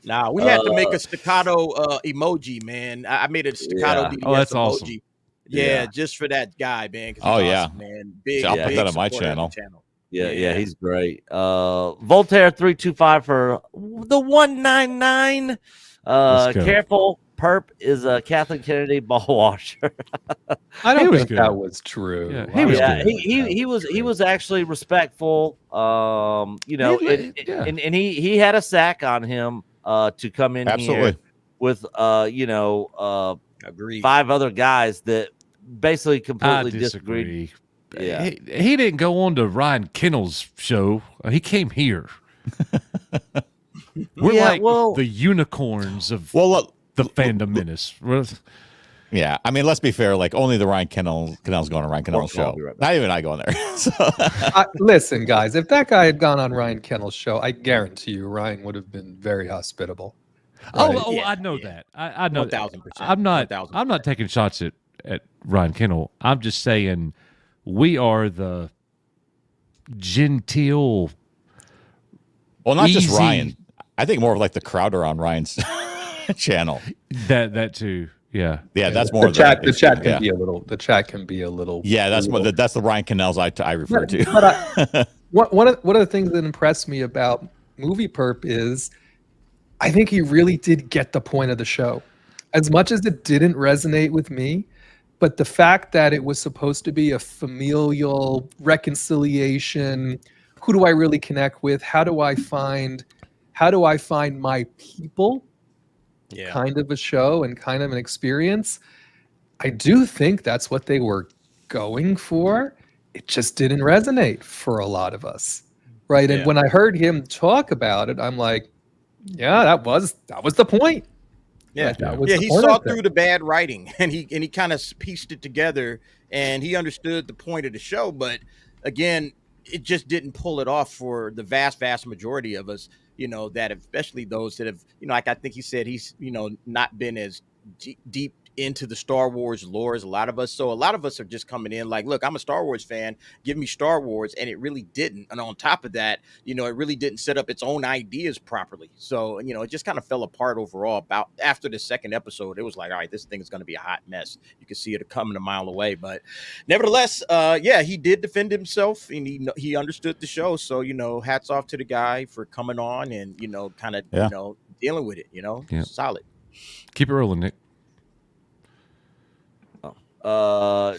Nah, we had to make a staccato emoji, man. I made a staccato Yeah. DDS Oh, that's emoji. awesome. Yeah, just for that guy, man. 'cause he's Oh, yeah. awesome, man. Big, I'll put big that on my supporter of the channel. Yeah, he's great. Voltaire 325 for the 199. Let's go. Careful, Perp is a Kathleen Kennedy ball washer. I He don't was think good. that was true. Yeah, he was Yeah, good. he was actually respectful. You know, Yeah. and he had a sack on him to come in Absolutely. here with Agreed. 5 other guys that basically I completely disagree. disagreed. Yeah. He didn't go on to Ryan Kennel's show. He came here. We're Yeah, like well- the unicorns of Well, the fandom menace. yeah. I mean, let's be fair. Like, only the Ryan Kennel's going to Ryan Kennel's I'll show. be right back. Not even I going there. So, Listen, guys, if that guy had gone on Ryan Kennel's show, I guarantee you Ryan would have been very hospitable. Right? Oh, Yeah, I know that. I know. 1000%. I'm not 1000%. taking shots at Ryan Kennel. I'm just saying we are the genteel. well, not just Easy. Ryan. I think more of like the Crowder on Ryan's channel. That too. Yeah. Yeah, that's more the chat. the The chat can yeah. be a little. The chat can be a little. Yeah, that's brutal. what that's the Ryan Kennels I refer to. But one of the things that impressed me about Movie Perp is, I think he really did get the point of the show, as much as it didn't resonate with me. But the fact that it was supposed to be a familial reconciliation, who do I really connect with? How do I find my people? Yeah. Kind of a show and kind of an experience. I do think that's what they were going for. It just didn't resonate for a lot of us, right? And Yeah. when I heard him talk about it, I'm like, yeah, that was the point. Yeah, Like, that was yeah. the He point saw of it. through the bad writing, and he kind of pieced it together, and he understood the point of the show. But again, it just didn't pull it off for the vast majority of us. You know, that especially those that have, you know, like I think he said he's, you know, not been as deep into the Star Wars lore as a lot of us. So a lot of us are just coming in like, look, I'm a Star Wars fan. Give me Star Wars. And it really didn't. And on top of that, you know, it really didn't set up its own ideas properly. So, you know, it just kind of fell apart overall. About after the second episode, it was like, all right, this thing is going to be a hot mess. You can see it coming a mile away. But nevertheless, yeah, he did defend himself and he understood the show. So, you know, hats off to the guy for coming on and, you know, kind of, you know, dealing with it, you know, solid. Keep it rolling, Nick.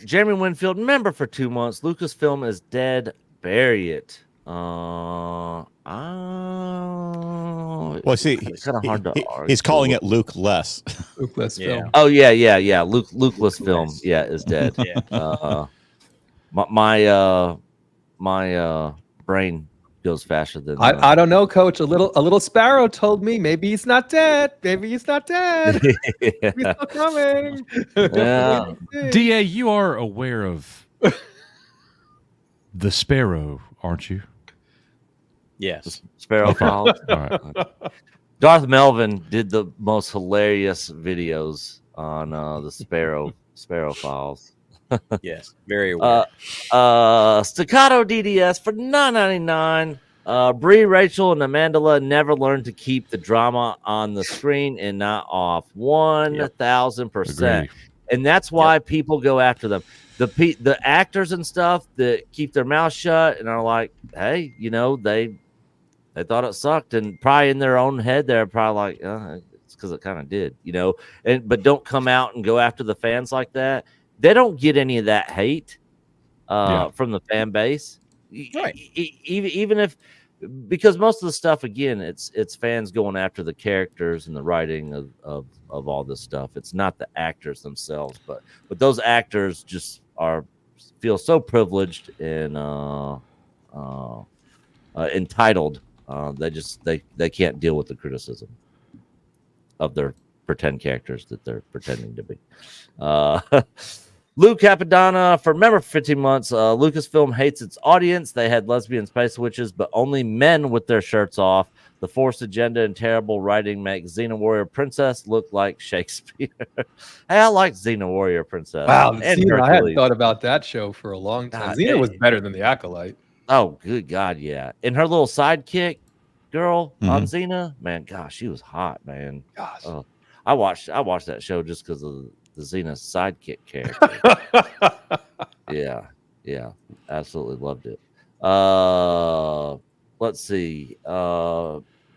Jeremy Winfield, member for 2 months. Lucasfilm is dead. Bury it. Well, see, it's kind of hard to argue. he's calling it Luke Less. Luke Less Yeah. film. Oh yeah. Lukeless film, is dead. Yeah. My brain goes faster than I don't know, Coach. A little sparrow told me maybe he's not dead. Maybe he's not dead. He's still coming. Yeah. DA, you are aware of the Sparrow, aren't you? Yes. Sparrow Okay. Files. All right. Darth Melvin did the most hilarious videos on the Sparrow Files. Yes, very aware. Staccato DDS for $9.99. Bree, Rachel, and Amandla never learned to keep the drama on the screen and not off. 1,000%. Agree. And that's why people go after them. The actors and stuff that keep their mouth shut and are like, hey, you know, they thought it sucked, and probably in their own head they're probably like, it's because it kind of did, you know. But don't come out and go after the fans like that. They don't get any of that hate from the fan base, Right. Even if, because most of the stuff, again, it's fans going after the characters and the writing of all this stuff. It's not the actors themselves, but those actors just feel so privileged and entitled. They can't deal with the criticism of their pretend characters that they're pretending to be. Lou Capadonna for member for 15 months. Lucasfilm hates its audience. They had lesbian space witches, but only men with their shirts off. The forced agenda and terrible writing make Xena Warrior Princess look like Shakespeare. Hey, I like Xena Warrior Princess. Wow, and Xena, I hadn't Hercules. thought about that show for a long time. God, Xena was better than the Acolyte. Oh, good God, yeah. And her little sidekick girl on Xena, man, gosh, she was hot, man. Gosh. I watched that show just because of the Xena sidekick character. yeah, absolutely loved it. Let's see.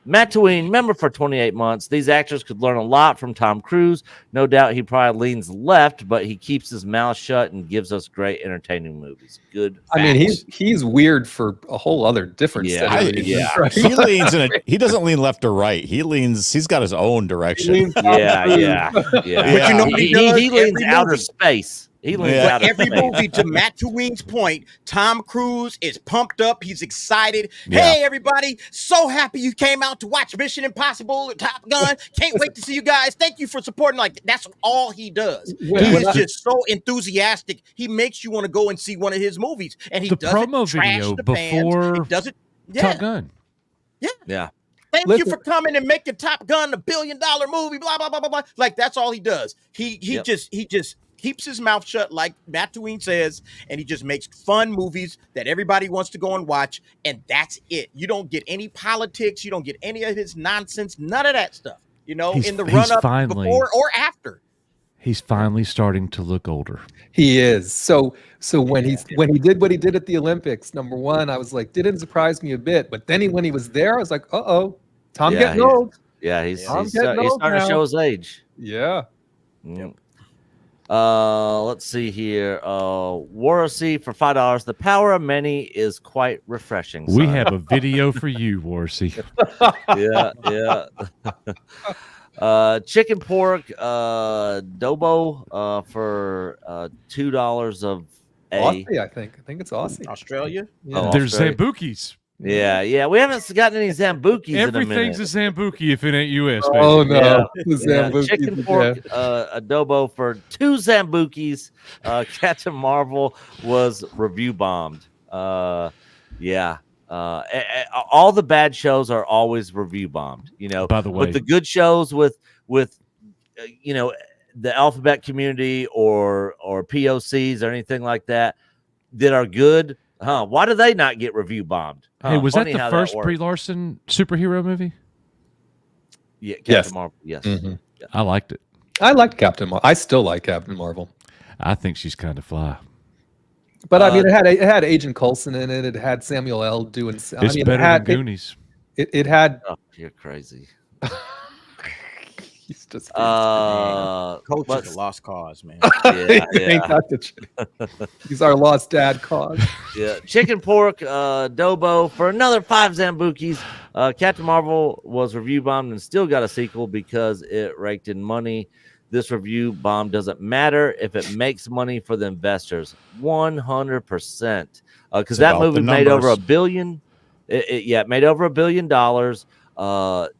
Mattuine, member for 28 months. These actors could learn a lot from Tom Cruise. No doubt he probably leans left, but he keeps his mouth shut and gives us great entertaining movies. Good facts. I mean, he's weird for a whole other different set of reasons, right? He leans he doesn't lean left or right. He's got his own direction. Yeah. But you know what he does? He leans Every outer movie. space. He leans But outer every space. movie, to Matt Tuwing's point, Tom Cruise is pumped up. He's excited. Yeah. Hey, everybody. So happy you came out to watch Mission Impossible, Top Gun. Can't wait to see you guys. Thank you for supporting. Like, that's all he does. He is just so enthusiastic. He makes you want to go and see one of his movies. And he The doesn't promo trash video the fans. before He doesn't. Top Gun. Yeah. Thank you for coming and making Top Gun $1 billion movie. Blah blah blah blah blah. Like, that's all he does. He just keeps his mouth shut, like Matt Tuwing says, and he just makes fun movies that everybody wants to go and watch, and that's it. You don't get any politics. You don't get any of his nonsense. None of that stuff. You know, in the run up before or after. He's finally starting to look older. He is. So when he did what he did at the Olympics, number one, I was like, didn't surprise me a bit. But then when he was there, I was like, Tom getting old. Yeah, he's Tom's starting getting old to now. show his age. Yeah. Yep. Let's see here. Warosy for $5. The power of many is quite refreshing. We son. have a video for you, Warsi. yeah. Chicken pork, Dobo, for $2 of A. Aussie, I think it's Aussie. Australia. Yeah. There's Australia. Zambukis. Yeah. We haven't gotten any Zambukis in a minute. Everything's a Zambuki if it ain't US. Baby. Oh no, Yeah. the Zambukis Chicken again. pork, adobo for 2 Zambukis. Captain Marvel was review bombed. All the bad shows are always review bombed. You know, By the way, but the good shows with you know, the alphabet community or POCs or anything like that are good. Why do they not get review bombed? hey, was that Funny the how first works. Brie Larson superhero movie? Yeah, Captain Marvel. Yes. Mhm. I liked it. I liked Captain Marvel. I still like Captain Marvel. I think she's kind of fly. But I mean, it had Agent Coulson in it. It had Samuel L. doing. It's I mean, better than Goonies. It had. Oh, you're crazy. He's just. Coach let's- is a lost cause, man. Yeah, Ain't that the chick? He's our lost dad cause. Yeah, chicken pork, Dobo for another 5 Zambukis. Captain Marvel was review bombed and still got a sequel because it raked in money. This review bomb doesn't matter if it makes money for the investors. 100%. Because that movie made over $1 billion. It made over $1 billion.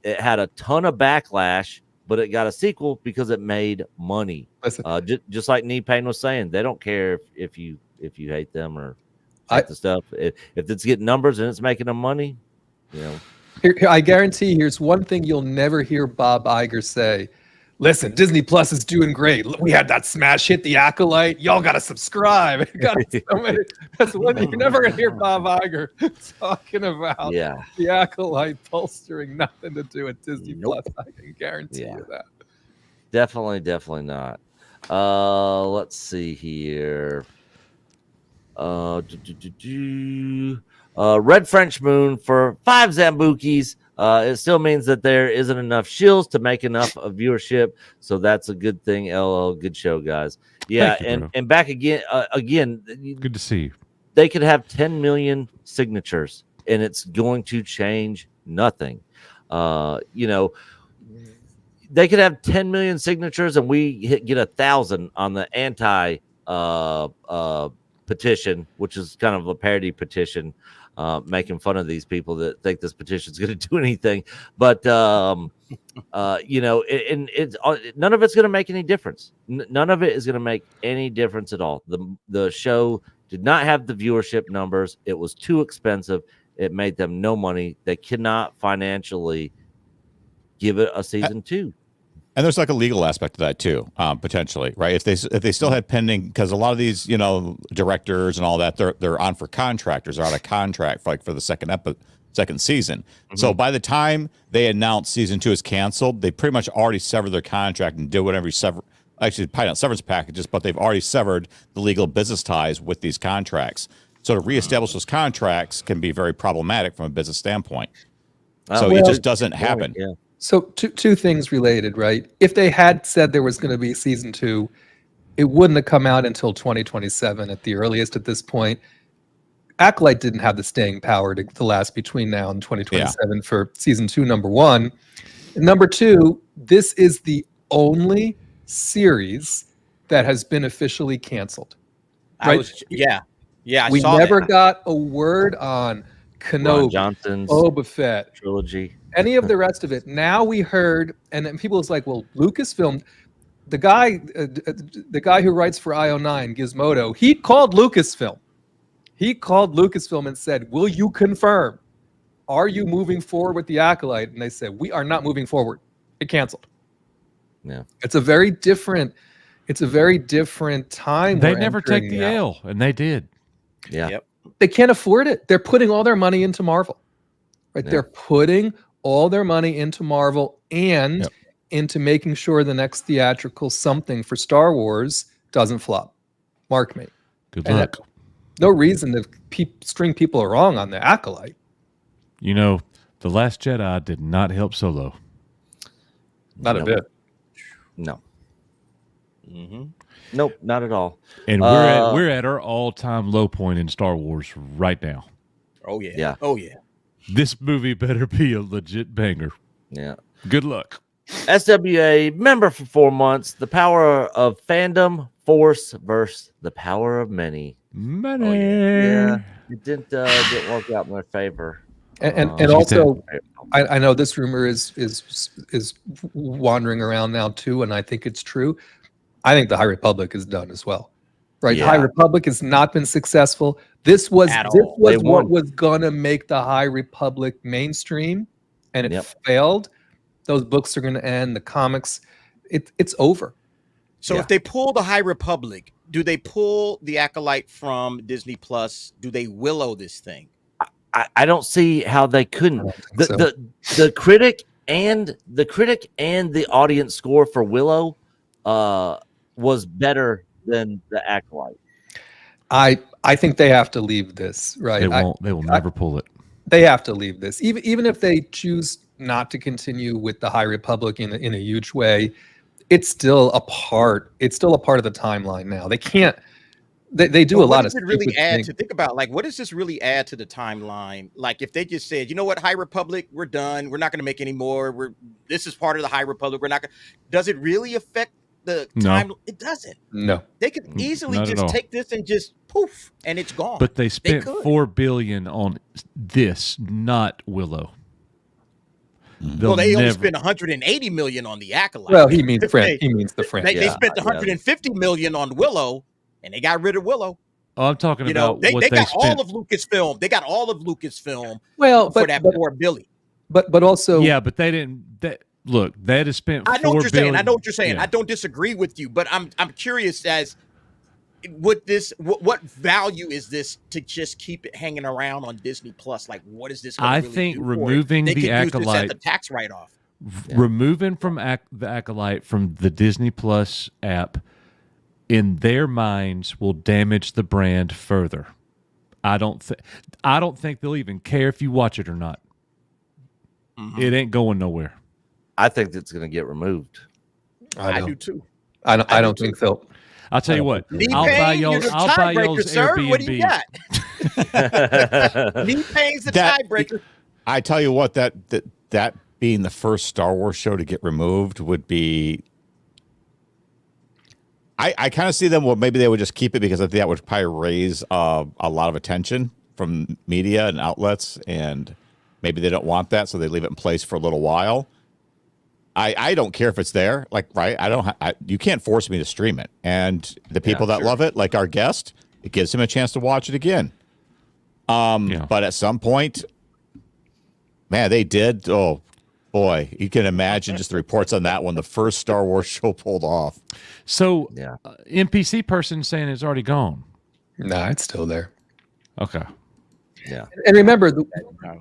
It had a ton of backlash, but it got a sequel because it made money. Just like Nee Payne was saying, they don't care if you hate them or hate the stuff. If it's getting numbers and it's making them money, you know. Here, I guarantee. Here's one thing you'll never hear Bob Iger say. Listen, Disney Plus is doing great. We had that smash hit, The Acolyte. Y'all got to subscribe. That's one thing you're never going to hear Bob Iger talking about. Yeah. The Acolyte bolstering nothing to do with Disney Plus. I can guarantee you that. Definitely not. Let's see here. Red French Moon for 5 Zambukis. It still means that there isn't enough shills to make enough of viewership, so that's a good thing. LL, good show, guys. Yeah, Thank you, and back again. Good to see you. They could have 10 million signatures, and it's going to change nothing. You know, they could have 10 million signatures, and we get 1,000 on the anti petition, which is kind of a parody petition. making fun of these people that think this petition is going to do anything. But you know, it's none of it's going to make any difference. None of it is going to make any difference at all. The show did not have the viewership numbers. It was too expensive. It made them no money. They cannot financially give it a season 2. And there's like a legal aspect to that too, potentially, right? If they still had pending, because a lot of these, you know, directors and all that, they're on for contractors, they're out of contract for the second season. So by the time they announced season 2 is canceled, they pretty much already severed their contract and did whatever actually probably not severance packages, but they've already severed the legal business ties with these contracts. So to reestablish those contracts can be very problematic from a business standpoint. So it just doesn't happen. Yeah. So two things related, right? If they had said there was going to be season 2, it wouldn't have come out until 2027 at the earliest at this point. Acolyte didn't have the staying power to last between now and 2027 for season 2, number 1. And number 2, this is the only series that has been officially canceled. Right? I we saw never that. got a word on Kenobi, Johnson's Boba Fett, trilogy, any of the rest of it. Now we heard, and then people was like, well, Lucasfilm, the guy who writes for IO9, Gizmodo, he called Lucasfilm. He called Lucasfilm and said, will you confirm? Are you moving forward with the Acolyte? And they said, we are not moving forward. It canceled. Yeah. It's a very different time. They we're never entering take the now. L, and they did. Yeah. Yep. They can't afford it. They're putting all their money into Marvel. Right? Yeah. They're putting all their money into Marvel and into making sure the next theatrical something for Star Wars doesn't flop. Mark me. Good And luck. no reason to string people along on the Acolyte. You know, The Last Jedi did not help Solo. Not a bit. No. Nope, not at all. And we're at our all-time low point in Star Wars right now. Oh yeah. Yeah. Oh yeah. This movie better be a legit banger. Yeah. Good luck. SWA member for 4 months. The power of fandom, force versus the power of many. Money. Yeah, it didn't work out in their favor. And also, I know this rumor is wandering around now too, and I think it's true. I think the High Republic is done as well. Right? Yeah. The High Republic has not been successful. This was They what won. was gonna make the High Republic mainstream, and it Yep. failed. Those books are gonna end. The comics, it's over. So Yeah. if they pull the High Republic, do they pull the Acolyte from Disney Plus? Do they Willow this thing? I don't see how they couldn't. think so. The critic and the audience score for Willow was better than the Acolyte. I think they have to leave this, right? They won't. They will never pull it. They have to leave this, even if they choose not to continue with the High Republic in a huge way. It's still a part. It's still a part of the timeline now. They can't. They do a lot of. What does it really stupid add things. to think about? Like, what does this really add to the timeline? Like, if they just said, you know what, High Republic, we're done. We're not going to make any more. This is part of the High Republic. We're not going. Does it really affect the time? It doesn't. No. They could easily not at just all. take this and just poof, and it's gone. But they spent could. $4 billion on this, not Willow. Well, they only spent 180 million on the Acolyte. Well, he means Fran. He means the Fran. They spent 150 million on Willow, and they got rid of Willow. Oh, I'm talking You know, about what they got spent. all of Lucasfilm. They got all of Lucasfilm. Well, for that poor Billy. But also, Yeah, but they didn't. Look, they had spent. I know what you're $4 saying. I billion. know what you're saying. Yeah. I don't disagree with you, but I'm curious as would this what value is this to just keep it hanging around on Disney Plus? Like, what is this? Gonna I really think do for it? removing They the could use this as Acolyte- the tax write off. Removing from the Acolyte from the Disney Plus app, in their minds, will damage the brand further. I don't think they'll even care if you watch it or not. It ain't going nowhere. I think it's going to get removed. I do too. I don't think so. I'll tell you what. Knee I'll buy pain, y'all. you're the I'll buy tiebreaker, y'all's sir. Airbnb. What do you got? Knee pain's the tiebreaker. I tell you what, that being the first Star Wars show to get removed would be. I kind of see them. Well, maybe they would just keep it because I think that would probably raise a lot of attention from media and outlets, and maybe they don't want that, so they leave it in place for a little while. I don't care if it's there, like, right? You can't force me to stream it. And the people that love it, like our guest, it gives him a chance to watch it again. But at some point, man, they did. Oh boy, you can imagine just the reports on that one. The first Star Wars show pulled off. So, NPC person saying it's already gone. Nah, it's still there. Okay. Yeah. And remember, the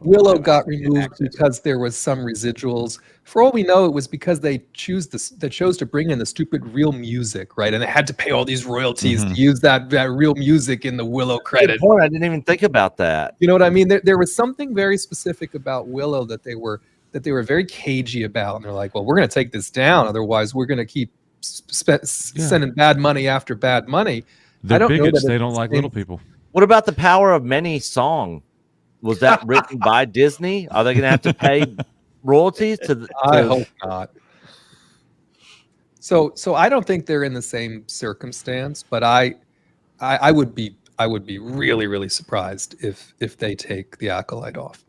Willow got removed because there was some residuals. For all we know, it was because they chose to bring in the stupid real music, right? And they had to pay all these royalties to use that real music in the Willow credit. Good point. I didn't even think about that. You know what I mean? There was something very specific about Willow that they were very cagey about, and they're like, "Well, we're going to take this down, otherwise we're going to keep sending bad money after bad money." They're bigots. They don't like little people. What about the Power of Many song? Was that written by Disney? Are they going to have to pay royalties to? I hope not. So I don't think they're in the same circumstance, but I would be really, really surprised if they take the Acolyte off.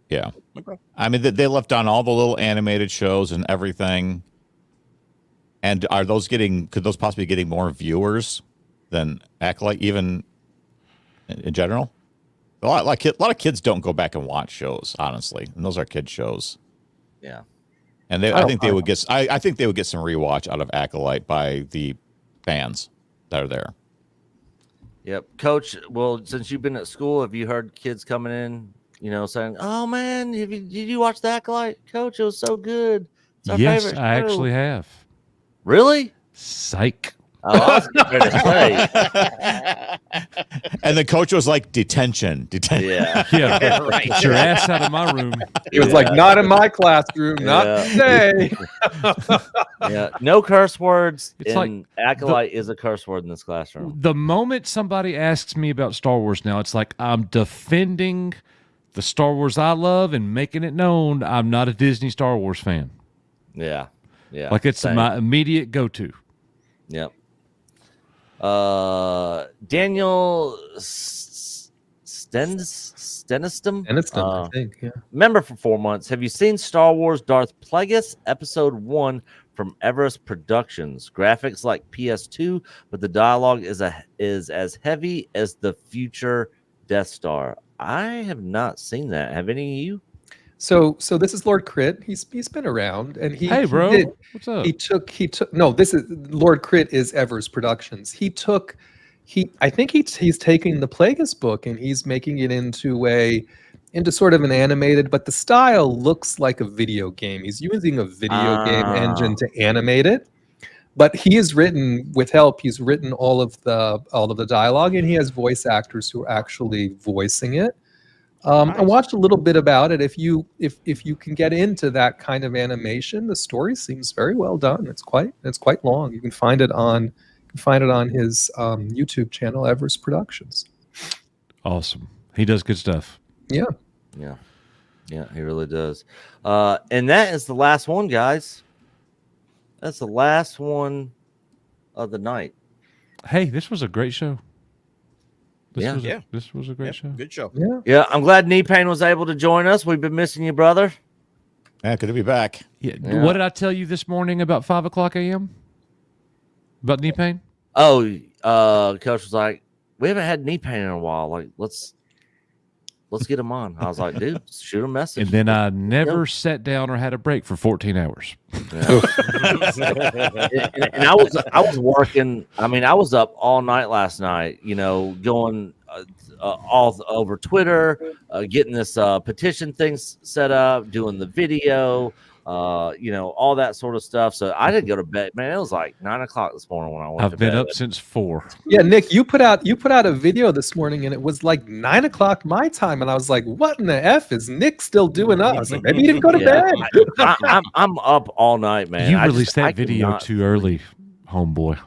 Yeah. Okay. I mean, they left on all the little animated shows and everything. And could those possibly getting more viewers than Acolyte, even in general? A lot of kids don't go back and watch shows, honestly, and those are kid shows. Yeah, and I think they would get some rewatch out of Acolyte by the fans that are there. Yep, Coach. Well, since you've been at school, have you heard kids coming in, saying, "Oh man, did you watch the Acolyte, Coach? It was so good." It's our favorite show. I actually have. Really? Psych. Oh, I was going to say. And the coach was like, detention. Yeah, right. Get your ass out of my room. He was like, not in my classroom, not today. Yeah, no curse words. It's like Acolyte is a curse word in this classroom. The moment somebody asks me about Star Wars now, it's like I'm defending the Star Wars I love and making it known I'm not a Disney Star Wars fan. Yeah, yeah. Like it's my immediate go-to. Yep. Daniel Steniston, I think, yeah. Member for 4 months. Have you seen Star Wars Darth Plagueis Episode 1 from Everest Productions? Graphics like PS2, but the dialogue is as heavy as the future Death Star. I have not seen that. Have any of you? So this is Lord Crit. He's been around, and hey bro, what's up? He took no. This is Lord Crit is Everest Productions. I think he's taking the Plagueis book and he's making it into sort of an animated, but the style looks like a video game. He's using a video game engine to animate it, but he has written with help. He's written all of the dialogue, and he has voice actors who are actually voicing it. I watched a little bit about it. If you can get into that kind of animation, the story seems very well done. It's quite long. You can find it on his YouTube channel, Everest Productions. Awesome. He does good stuff. Yeah. Yeah, he really does. And that is the last one, guys. That's the last one of the night. Hey, this was a great show. This was a great show. Good show. Yeah. I'm glad Knee Pain was able to join us. We've been missing you, brother. Yeah, good to be back. Yeah. What did I tell you this morning about 5:00 a.m.? About Knee Pain? Oh, Coach was like, we haven't had Knee Pain in a while. Like, let's get him on. I was like, dude, shoot a message. And then I never sat down or had a break for 14 hours. Yeah. and I was working. I mean, I was up all night last night, going all over Twitter, getting this petition thing set up, doing the video, all that sort of stuff. So I didn't go to bed, man. It was like 9 o'clock this morning when I went to bed. I've been up since 4. Yeah, Nick, you put out a video this morning, and it was like 9 o'clock my time, and I was like, "What in the f is Nick still doing up?" I was like, "Maybe he didn't go to bed." I'm up all night, man. You released that video too early, homeboy.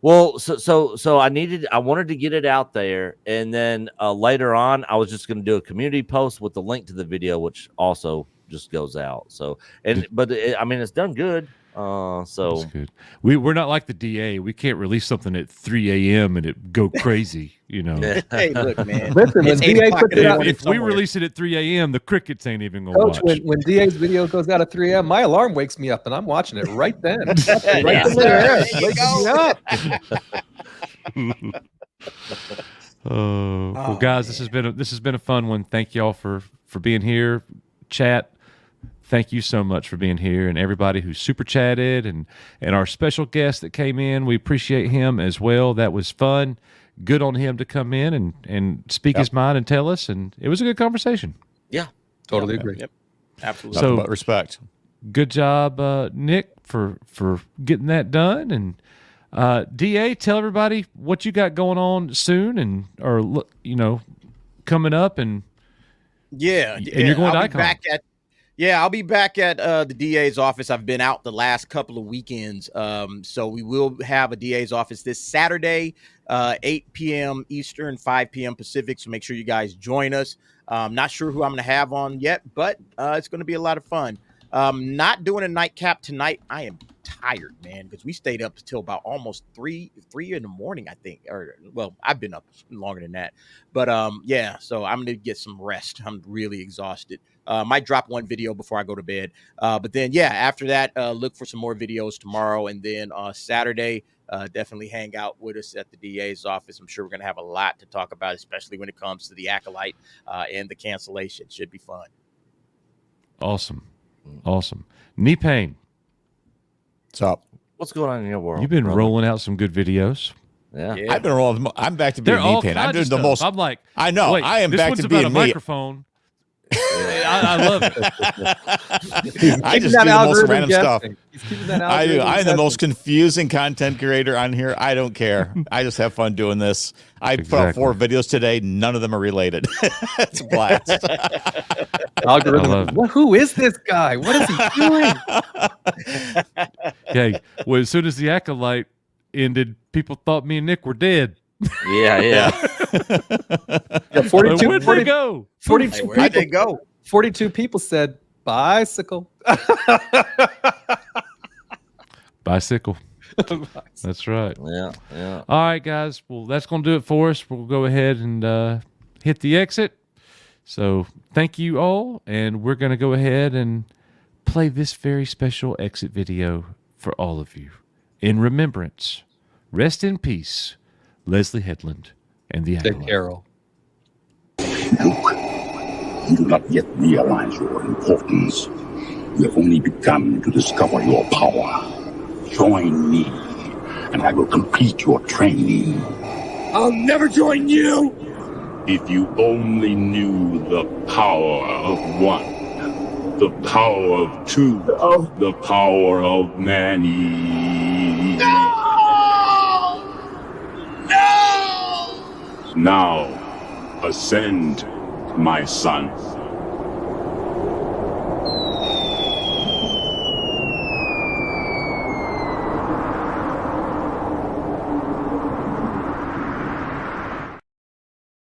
Well, so I wanted to get it out there, and then later on, I was just going to do a community post with the link to the video, which also just goes out. So, but it's done good. So That's good. We're not like the DA. We can't release something at 3 a.m. and it go crazy. You know. Hey, look, man. Listen, when It's 8 DA o'clock puts in it the out, morning If we somewhere. release it at 3 a.m., the crickets ain't even gonna Coach, watch. when DA's video goes out at 3 a.m., my alarm wakes me up and I'm watching it right then. Right Yes, in the sir. air. There you Waking me go. up. Well, guys, this has been a fun one. Thank y'all for being here. Chat, thank you so much for being here, and everybody who super chatted, and our special guest that came in. We appreciate him as well. That was fun. Good on him to come in and speak his mind and tell us, and it was a good conversation. Yeah, totally agree. Yep, absolutely. So- Nothing but respect. Good job, Nick, for getting that done. And DA, tell everybody what you got going on soon, or coming up, and Yeah, you're going to I'll be Icon. I'll be back at the DA's office. I've been out the last couple of weekends, so we will have a DA's office this Saturday, 8 p.m. Eastern, 5 p.m. Pacific. So make sure you guys join us. Not sure who I'm going to have on yet, but it's going to be a lot of fun. Not doing a nightcap tonight. I am tired, man, because we stayed up till about almost 3 in the morning, I think. Or, well, I've been up longer than that. But yeah, so I'm gonna get some rest. I'm really exhausted. Might drop one video before I go to bed. But then yeah, after that, look for some more videos tomorrow, and then Saturday, definitely hang out with us at the DA's office. I'm sure we're gonna have a lot to talk about, especially when it comes to the Acolyte and the cancellation. Should be fun. Awesome. Knee pain. What's up? what's going on in your world? You've been brother? rolling out some good videos. Yeah. I've been rolling. I'm back to They're being all knee pain. I'm kinds doing of the stuff. most. I'm like, I know. wait, I am this back one's to about being a me. microphone. I love it. I just do the most random stuff. I do. I'm the most confusing content creator on here. I don't care. I just have fun doing this. I put out 4 videos today. None of them are related. It's a blast. Algorithm. Who is this guy? What is he doing? Okay. Well, as soon as the Acolyte ended, people thought me and Nick were dead. Yeah. 42. Where'd they go? 42 Where'd they go? 42 people said bicycle. Bicycle. That's right. Yeah. All right, guys. Well, that's going to do it for us. We'll go ahead and hit the exit. So thank you all. And we're going to go ahead and play this very special exit video for all of you. In remembrance, rest in peace, Leslie Headland and the Acolyte. Carol. You do not yet realize your importance. You have only begun to discover your power. Join me, and I will complete your training. I'll never join you! If you only knew the power of one, the power of two, the power of many. No! Now, ascend, my son.